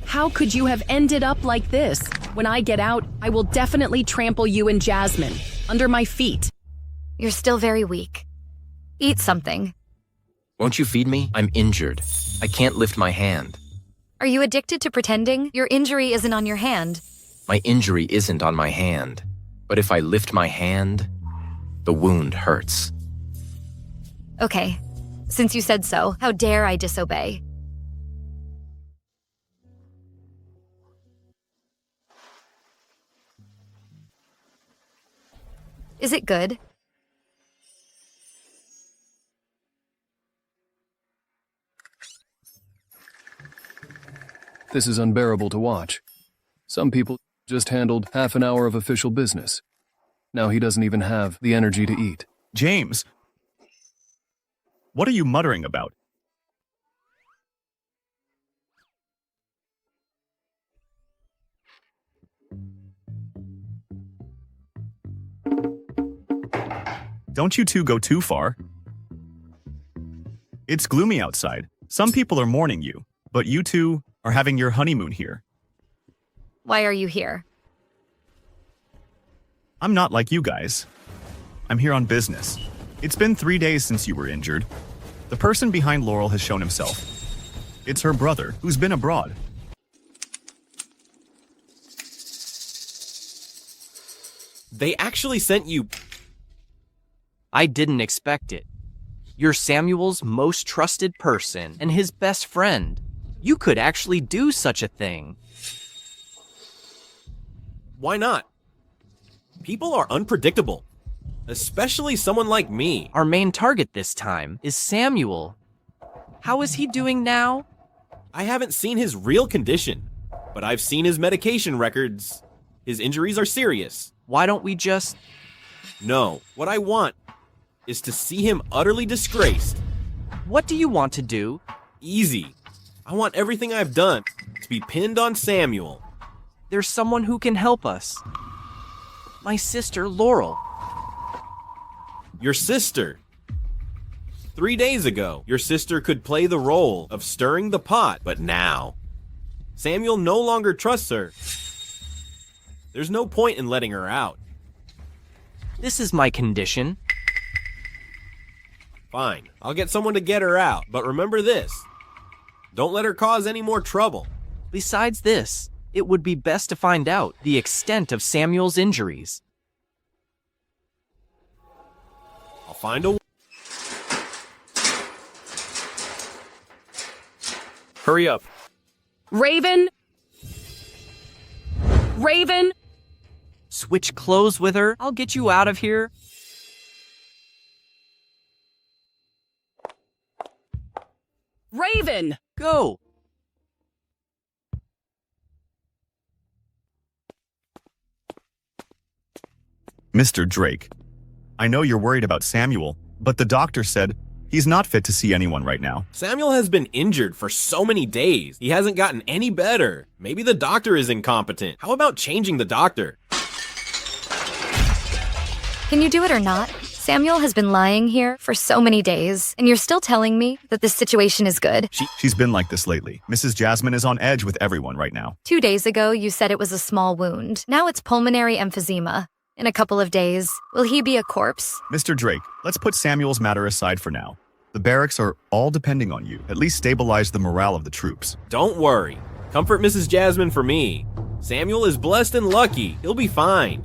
how could you have ended up like this? When I get out, I will definitely trample you and Jasmine under my feet. You're still very weak. Eat something. Won't you feed me? I'm injured. I can't lift my hand. Are you addicted to pretending? Your injury isn't on your hand. My injury isn't on my hand. But if I lift my hand, the wound hurts. Okay. Since you said so, how dare I disobey? Is it good? This is unbearable to watch. Some people just handled half an hour of official business. Now he doesn't even have the energy to eat. James! What are you muttering about? Don't you two go too far. It's gloomy outside. Some people are mourning you, but you two are having your honeymoon here. Why are you here? I'm not like you guys. I'm here on business. It's been 3 days since you were injured. The person behind Laurel has shown himself. It's her brother, who's been abroad. They actually sent you... I didn't expect it. You're Samuel's most trusted person and his best friend. You could actually do such a thing. Why not? People are unpredictable, especially someone like me. Our main target this time is Samuel. How is he doing now? I haven't seen his real condition, but I've seen his medication records. His injuries are serious. Why don't we just... No, what I want is to see him utterly disgraced. What do you want to do? Easy. I want everything I've done to be pinned on Samuel. There's someone who can help us. My sister, Laurel. Your sister. 3 days ago, your sister could play the role of stirring the pot, but now, Samuel no longer trusts her. There's no point in letting her out. This is my condition. Fine, I'll get someone to get her out, but remember this. Don't let her cause any more trouble. Besides this, it would be best to find out the extent of Samuel's injuries. I'll find a... Hurry up. Raven? Raven? Switch clothes with her. I'll get you out of here. Raven! Go! Mr. Drake, I know you're worried about Samuel, but the doctor said he's not fit to see anyone right now. Samuel has been injured for so many days. He hasn't gotten any better. Maybe the doctor is incompetent. How about changing the doctor? Can you do it or not? Samuel has been lying here for so many days, and you're still telling me that this situation is good. She's been like this lately. Mrs. Jasmine is on edge with everyone right now. 2 days ago, you said it was a small wound. Now it's pulmonary emphysema. In a couple of days, will he be a corpse? Mr. Drake, let's put Samuel's matter aside for now. The barracks are all depending on you. At least stabilize the morale of the troops. Don't worry. Comfort Mrs. Jasmine for me. Samuel is blessed and lucky. He'll be fine.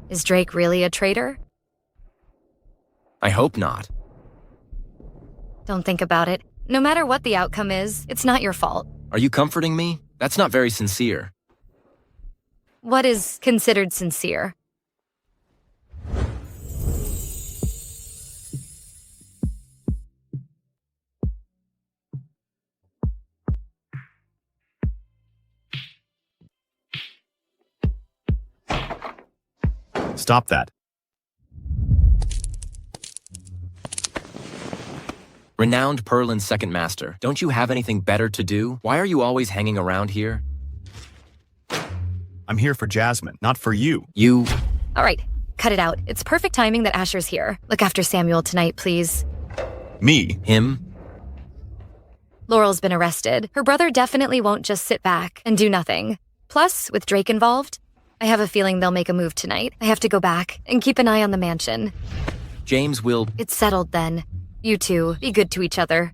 Is Drake really a traitor? I hope not. Don't think about it. No matter what the outcome is, it's not your fault. Are you comforting me? That's not very sincere. What is considered sincere? Stop that. Renowned Perlin's second master, don't you have anything better to do? Why are you always hanging around here? I'm here for Jasmine, not for you. You... All right, cut it out. It's perfect timing that Asher's here. Look after Samuel tonight, please. Me? Him? Laurel's been arrested. Her brother definitely won't just sit back and do nothing. Plus, with Drake involved, I have a feeling they'll make a move tonight. I have to go back and keep an eye on the mansion. James will... It's settled then. You two, be good to each other.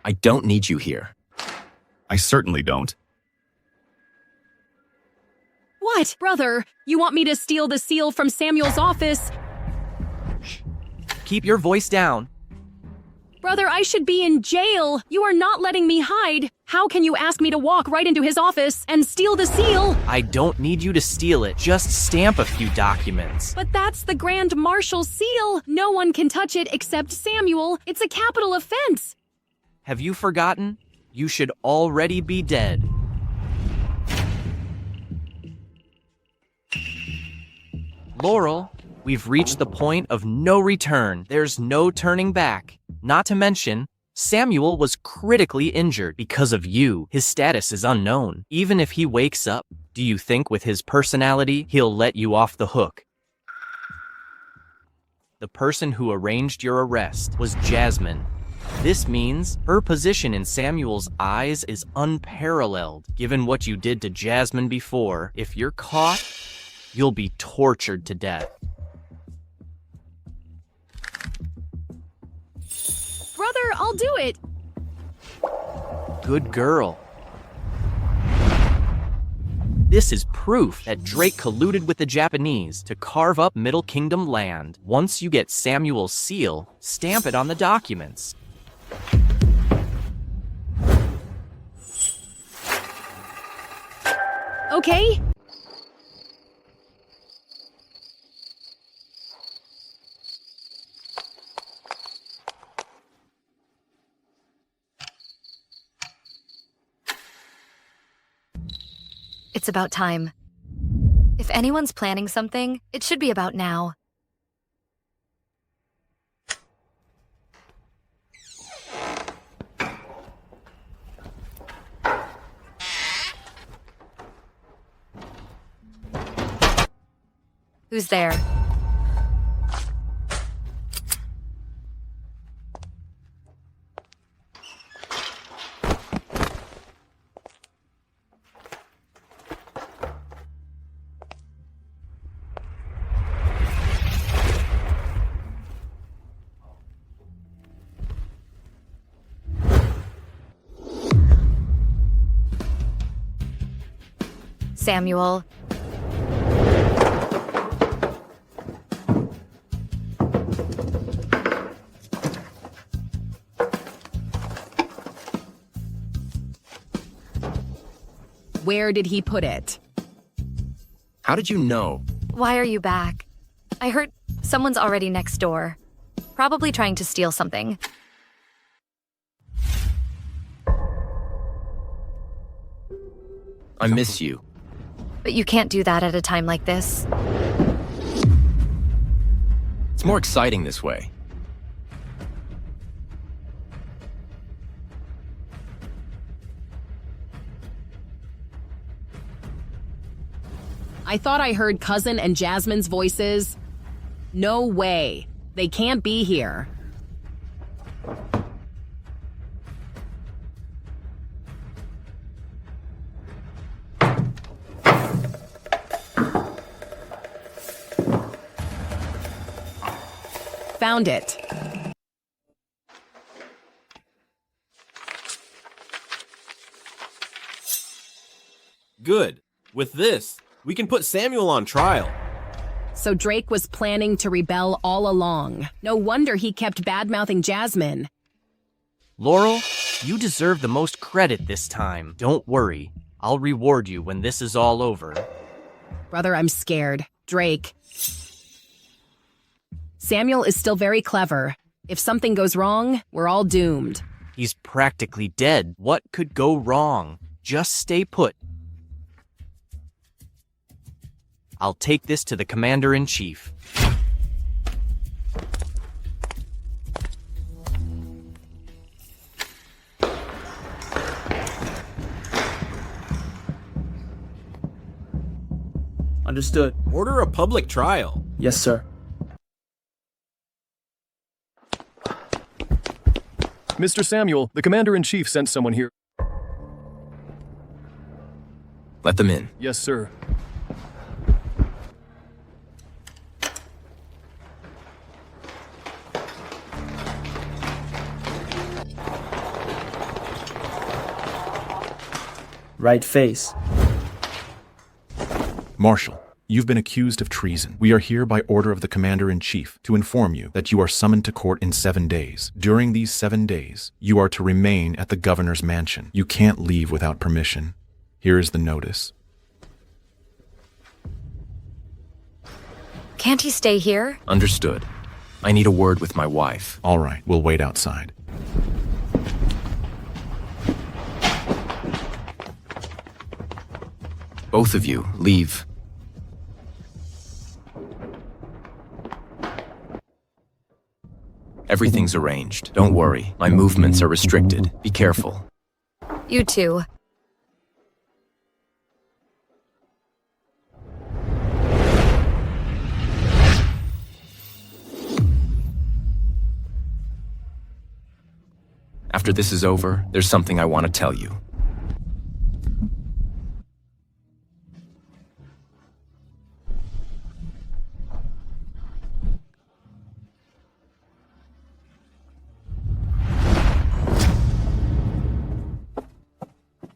I don't need you here. I certainly don't. What? Brother, you want me to steal the seal from Samuel's office? keep your voice down. Brother, I should be in jail. You are not letting me hide. How can you ask me to walk right into his office and steal the seal? I don't need you to steal it. Just stamp a few documents. But that's the Grand Marshal's seal. No one can touch it except Samuel. It's a capital offense. Have you forgotten? You should already be dead. Laurel, we've reached the point of no return. There's no turning back. Not to mention, Samuel was critically injured because of you. His status is unknown. Even if he wakes up, do you think with his personality, he'll let you off the hook? The person who arranged your arrest was Jasmine. This means her position in Samuel's eyes is unparalleled. Given what you did to Jasmine before, if you're caught, you'll be tortured to death. Brother, I'll do it. Good girl. This is proof that Drake colluded with the Japanese to carve up Middle Kingdom land. Once you get Samuel's seal, stamp it on the documents. Okay. It's about time. If anyone's planning something, it should be about now. Who's there? Samuel. Where did he put it? How did you know? Why are you back? I heard someone's already next door. Probably trying to steal something. I miss you. But you can't do that at a time like this. It's more exciting this way. I thought I heard Cousin and Jasmine's voices. No way. They can't be here. Found it. Good. With this, we can put Samuel on trial. So Drake was planning to rebel all along. No wonder he kept bad-mouthing Jasmine. Laurel, you deserve the most credit this time. Don't worry. I'll reward you when this is all over. Brother, I'm scared. Drake. Samuel is still very clever. If something goes wrong, we're all doomed. He's practically dead. What could go wrong? Just stay put. I'll take this to the Commander-in-Chief. Understood. Order a public trial. Yes, sir. Mr. Samuel, the Commander-in-Chief sent someone here. Let them in. Yes, sir. Right face. Marshal, You've been accused of treason. We are here by order of the Commander-in-Chief to inform you that you are summoned to court in 7 days. During these 7 days, you are to remain at the governor's mansion. You can't leave without permission. Here is the notice. Can't he stay here? Understood. I need a word with my wife. All right, we'll wait outside. Both of you, leave. Everything's arranged. Don't worry. My movements are restricted. Be careful. You too. After this is over, there's something I want to tell you.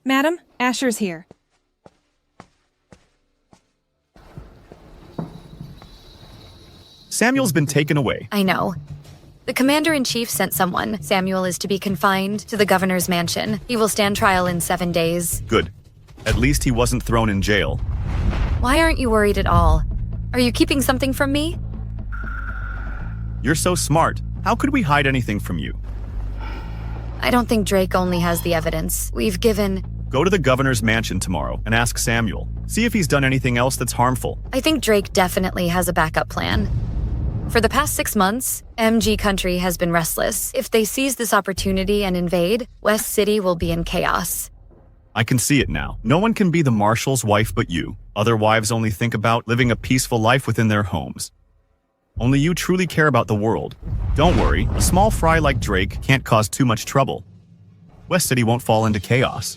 Madam, Asher's here. Samuel's been taken away. I know. The Commander-in-Chief sent someone. Samuel is to be confined to the governor's mansion. He will stand trial in 7 days. Good. At least he wasn't thrown in jail. Why aren't you worried at all? Are you keeping something from me? You're so smart. How could we hide anything from you? I don't think Drake only has the evidence. We've given... Go to the governor's mansion tomorrow and ask Samuel. See if he's done anything else that's harmful. I think Drake definitely has a backup plan. For the past 6 months, MG Country has been restless. If they seize this opportunity and invade, West City will be in chaos. I can see it now. No one can be the marshal's wife but you. Other wives only think about living a peaceful life within their homes. Only you truly care about the world. Don't worry, a small fry like Drake can't cause too much trouble. West City won't fall into chaos.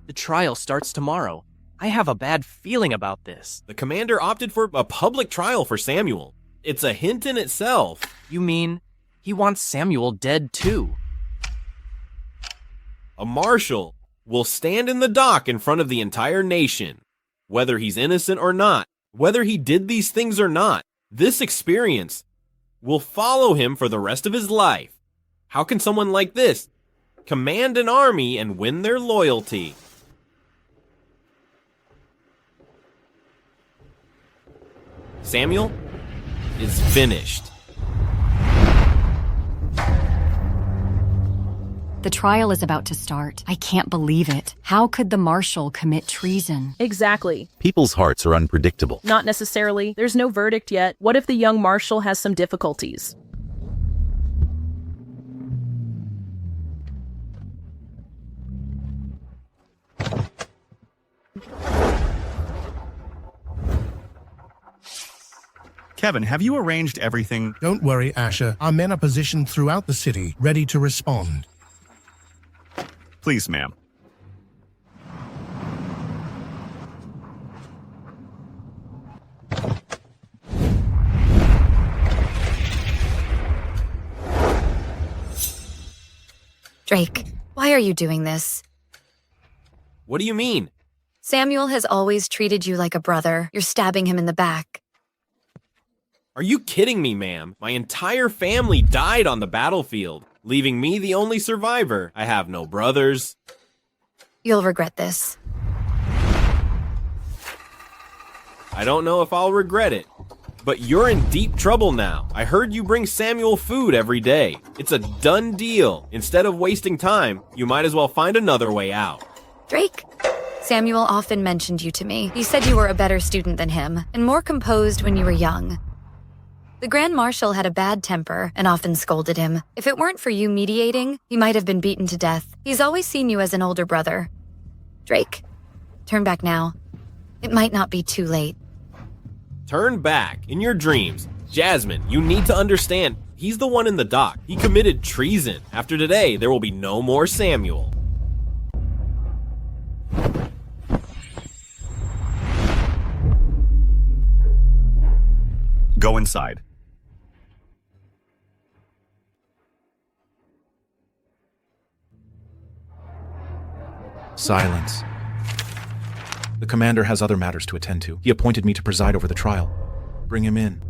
The trial starts tomorrow. I have a bad feeling about this. The commander opted for a public trial for Samuel. It's a hint in itself. You mean he wants Samuel dead too? A marshal will stand in the dock in front of the entire nation. Whether he's innocent or not, whether he did these things or not, this experience will follow him for the rest of his life. How can someone like this command an army and win their loyalty? Samuel is finished. The trial is about to start. I can't believe it. How could the marshal commit treason? Exactly. People's hearts are unpredictable. Not necessarily. There's no verdict yet. What if the young marshal has some difficulties? Kevin, have you arranged everything? Don't worry, Asher. Our men are positioned throughout the city, ready to respond. Please, ma'am. Drake, why are you doing this? What do you mean? Samuel has always treated you like a brother. You're stabbing him in the back. Are you kidding me, ma'am? My entire family died on the battlefield, leaving me the only survivor. I have no brothers. You'll regret this. I don't know if I'll regret it, but you're in deep trouble now. I heard you bring Samuel food every day. It's a done deal. Instead of wasting time, you might as well find another way out. Drake, Samuel often mentioned you to me. He said you were a better student than him, and more composed when you were young. The Grand Marshal had a bad temper and often scolded him. If it weren't for you mediating, he might have been beaten to death. He's always seen you as an older brother. Drake, turn back now. It might not be too late. Turn back in your dreams. Jasmine, you need to understand, he's the one in the dock. He committed treason. After today, there will be no more Samuel. Go inside. Silence. The commander has other matters to attend to. He appointed me to preside over the trial. Bring him in.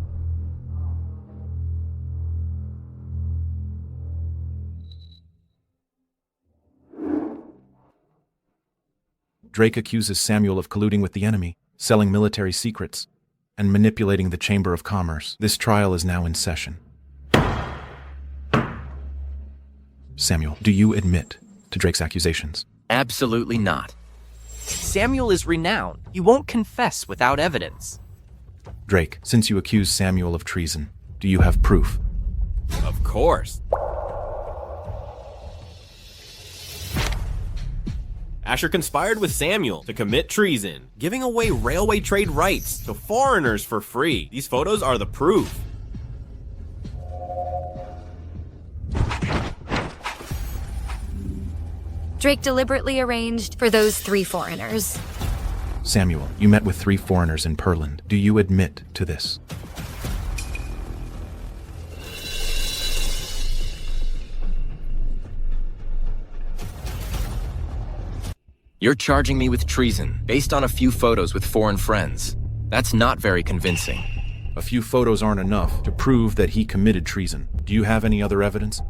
Drake accuses Samuel of colluding with the enemy, selling military secrets, and manipulating the Chamber of Commerce. This trial is now in session. Samuel, do you admit to Drake's accusations? Absolutely not. Samuel is renowned. He won't confess without evidence. Drake, since you accuse Samuel of treason, do you have proof? Of course. Asher conspired with Samuel to commit treason, giving away railway trade rights to foreigners for free. These photos are the proof. Drake deliberately arranged for those 3 foreigners. Samuel, you met with 3 foreigners in Perland. Do you admit to this? You're charging me with treason based on a few photos with foreign friends. That's not very convincing. A few photos aren't enough to prove that he committed treason. Do you have any other evidence?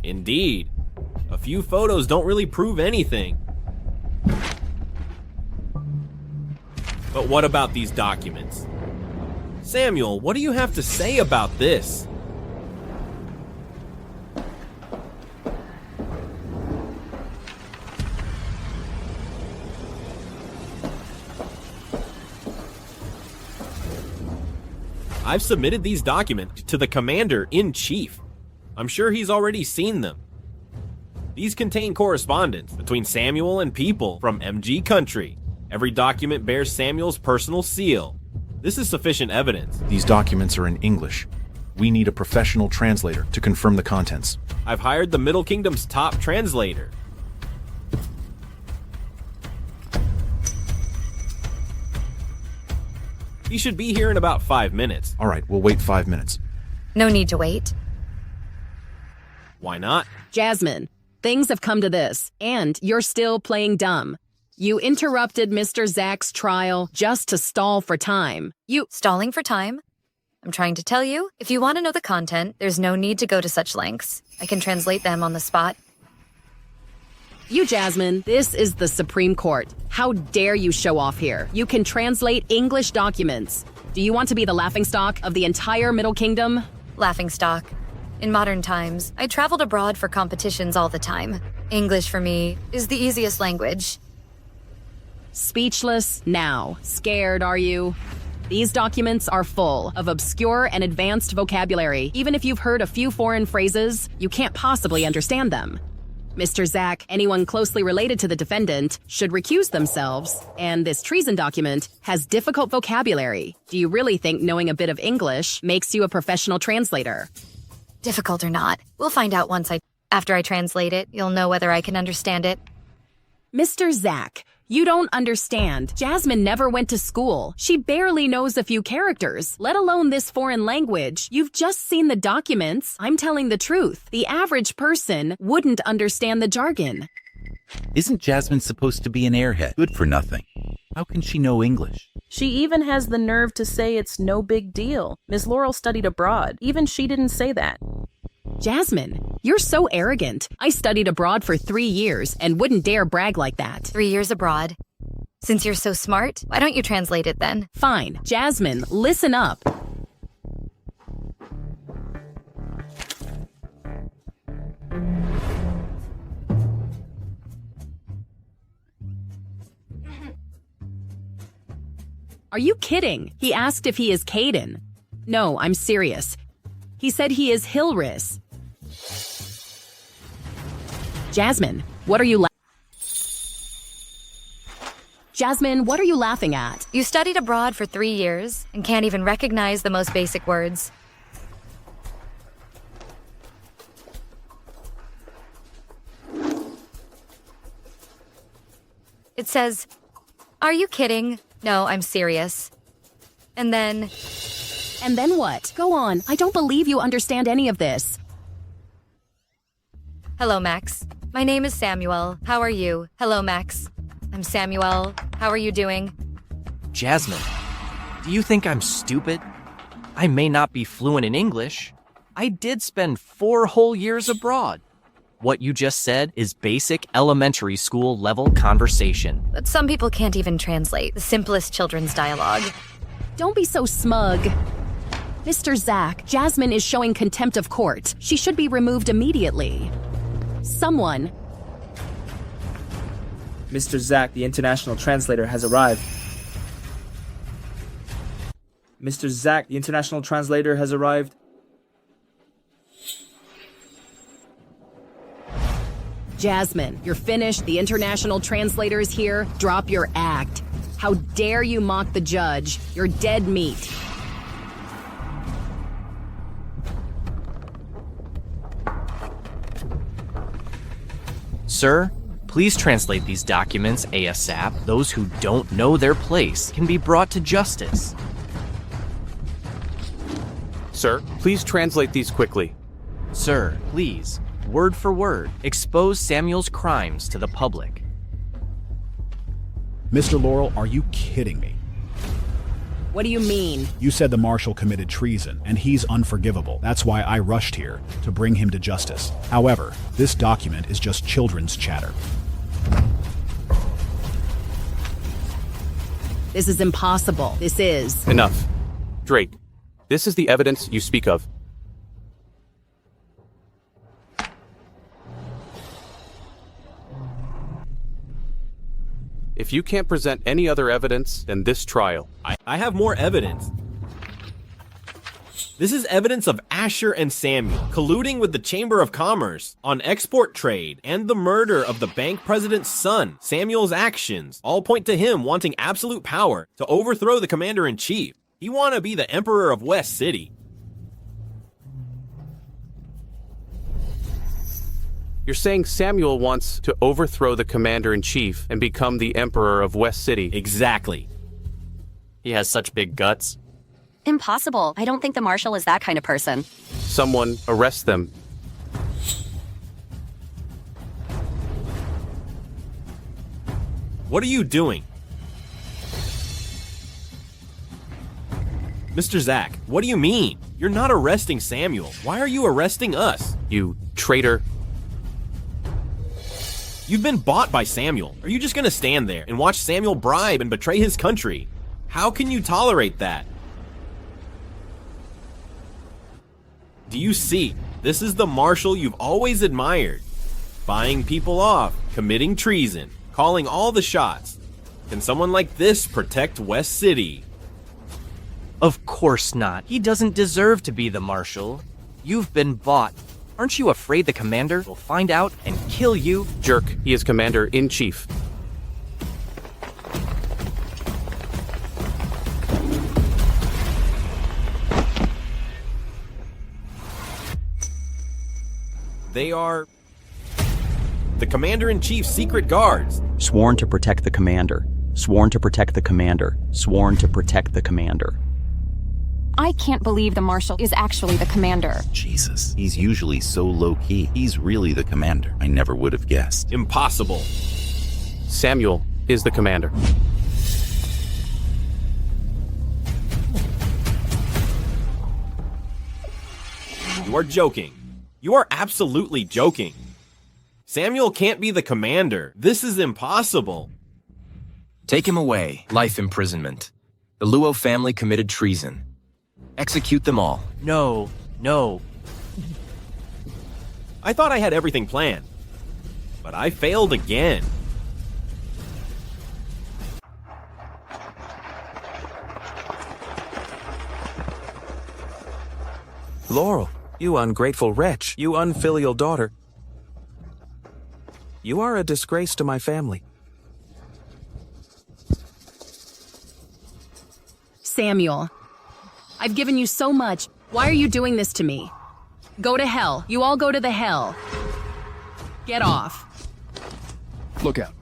Indeed. A few photos don't really prove anything. But what about these documents? Samuel, what do you have to say about this? I've submitted these documents to the Commander-in-Chief. I'm sure he's already seen them. These contain correspondence between Samuel and people from MG country. Every document bears Samuel's personal seal. This is sufficient evidence. These documents are in English. We need a professional translator to confirm the contents. I've hired the Middle Kingdom's top translator. He should be here in about 5 minutes. All right, we'll wait 5 minutes. No need to wait. Why not? Jasmine, things have come to this, and you're still playing dumb. You interrupted Mr. Zach's trial just to stall for time. Stalling for time? I'm trying to tell you, if you want to know the content, there's no need to go to such lengths. I can translate them on the spot. Jasmine, this is the Supreme Court. How dare you show off here? You can translate English documents. Do you want to be the laughingstock of the entire Middle Kingdom? Laughingstock. In modern times, I traveled abroad for competitions all the time. English for me is the easiest language. Speechless now. Scared, are you? These documents are full of obscure and advanced vocabulary. Even if you've heard a few foreign phrases, you can't possibly understand them. Mr. Zach, anyone closely related to the defendant, should recuse themselves, and this treason document has difficult vocabulary. Do you really think knowing a bit of English makes you a professional translator? Difficult or not, we'll find out after I translate it. You'll know whether I can understand it. Mr. Zach, you don't understand. Jasmine never went to school. She barely knows a few characters, let alone this foreign language. You've just seen the documents. I'm telling the truth. The average person wouldn't understand the jargon. Isn't Jasmine supposed to be an airhead? Good for nothing. How can she know English? She even has the nerve to say it's no big deal. Ms. Laurel studied abroad. Even she didn't say that. Jasmine, you're so arrogant. I studied abroad for 3 years and wouldn't dare brag like that. 3 years abroad. Since you're so smart, why don't you translate it then? Fine. Jasmine, listen up. Are you kidding? He asked if he is Caden. No, I'm serious. He said he is Hilris. Jasmine, what are you Jasmine, what are you laughing at? You studied abroad for 3 years and can't even recognize the most basic words. It says, "Are you kidding? No, I'm serious." And then... And then what? Go on. I don't believe you understand any of this. Hello, Max. My name is Samuel. How are you? Hello, Max. I'm Samuel. How are you doing? Jasmine, do you think I'm stupid? I may not be fluent in English. I did spend 4 whole years abroad. What you just said is basic elementary school level conversation. But some people can't even translate the simplest children's dialogue. Don't be so smug. Mr. Zach, Jasmine is showing contempt of court. She should be removed immediately. Someone. Mr. Zach, the international translator, has arrived. Mr. Zach, the international translator, has arrived. Jasmine, you're finished. The international translator is here. Drop your act. How dare you mock the judge? You're dead meat. Sir, please translate these documents ASAP. Those who don't know their place can be brought to justice. Sir, please translate these quickly. Sir, please, word for word, expose Samuel's crimes to the public. Mr. Laurel, are you kidding me? What do you mean? You said the marshal committed treason, and he's unforgivable. That's why I rushed here, to bring him to justice. However, this document is just children's chatter. This is impossible. This is. Enough. Drake, this is the evidence you speak of. If you can't present any other evidence than this trial, I have more evidence. This is evidence of Asher and Samuel colluding with the Chamber of Commerce on export trade and the murder of the bank president's son. Samuel's actions all point to him wanting absolute power to overthrow the commander-in-chief. He want to be the emperor of West City. you're saying Samuel wants to overthrow the commander-in-chief and become the emperor of West City. Exactly. He has such big guts. Impossible. I don't think the marshal is that kind of person. Someone arrest them. What are you doing? Mr. Zach, what do you mean? You're not arresting Samuel. Why are you arresting us? You traitor. You've been bought by Samuel. Are you just gonna stand there and watch Samuel bribe and betray his country? How can you tolerate that? Do you see? This is the marshal you've always admired. Buying people off, committing treason, calling all the shots. Can someone like this protect West City? Of course not. He doesn't deserve to be the marshal. You've been bought. Aren't you afraid the commander will find out and kill you? Jerk, he is commander-in-chief. They are the commander-in-chief's secret guards. Sworn to protect the commander. Sworn to protect the commander. Sworn to protect the commander. I can't believe the marshal is actually the commander. Jesus, he's usually so low-key. He's really the commander. I never would have guessed. Impossible. Samuel is the commander. You are joking. You are absolutely joking. Samuel can't be the commander. This is impossible. Take him away. Life imprisonment. The Luo family committed treason. Execute them all. No. I thought I had everything planned, but I failed again. Laurel, you ungrateful wretch, you unfilial daughter. You are a disgrace to my family. Samuel, I've given you so much. Why are you doing this to me? Go to hell. You all go to the hell. Get off. Look out.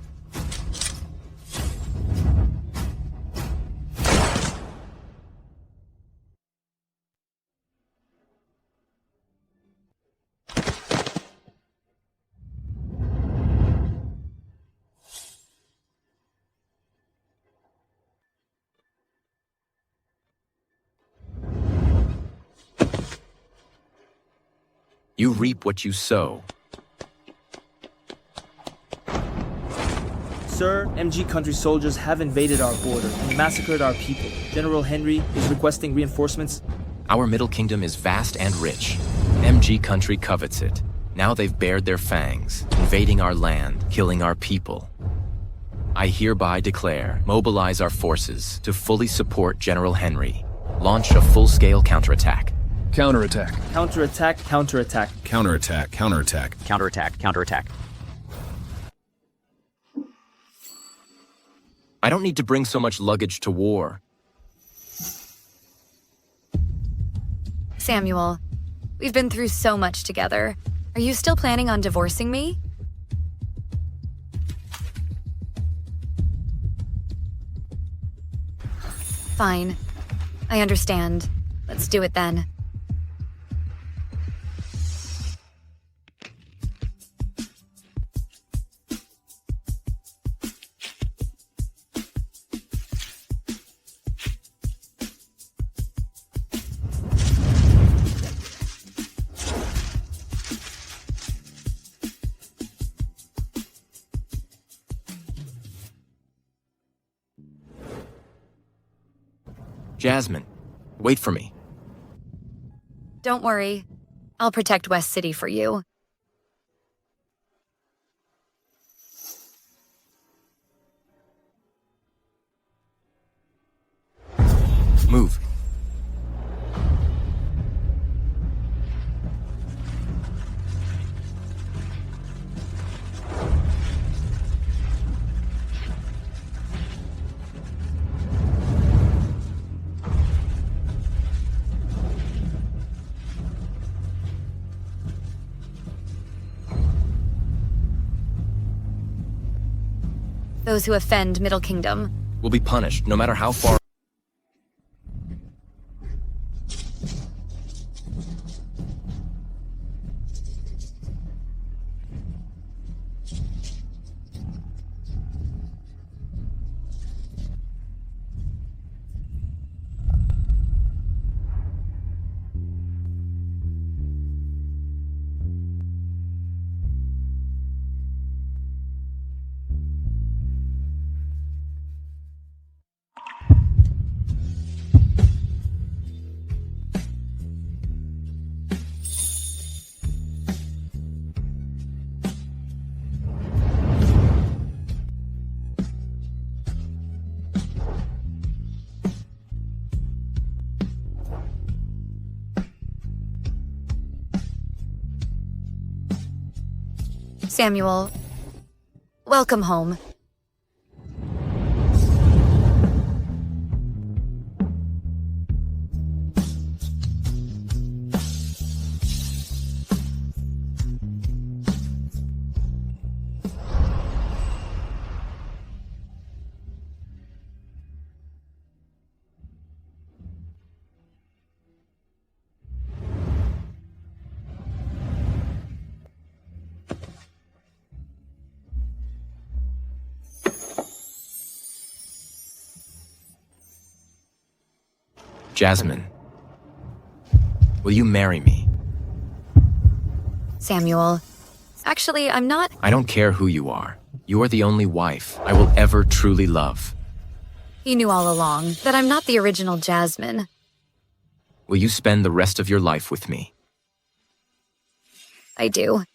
You reap what you sow. Sir, MG country soldiers have invaded our border and massacred our people. General Henry is requesting reinforcements. Our Middle Kingdom is vast and rich. MG country covets it. Now they've bared their fangs, invading our land, killing our people. I hereby declare, mobilize our forces to fully support General Henry. Launch a full-scale counterattack. Counterattack. Counterattack, counterattack. Counterattack, counterattack. Counterattack, counterattack. I don't need to bring so much luggage to war. Samuel, we've been through so much together. Are you still planning on divorcing me? Fine. I understand. Let's do it then. Jasmine, wait for me. Don't worry. I'll protect West City for you. Move. Those who offend Middle Kingdom Will be punished, no matter how far. Samuel, welcome home. Jasmine, will you marry me? Samuel, actually, I'm not. I don't care who you are. You are the only wife I will ever truly love. He knew all along that I'm not the original Jasmine. Will you spend the rest of your life with me? I do.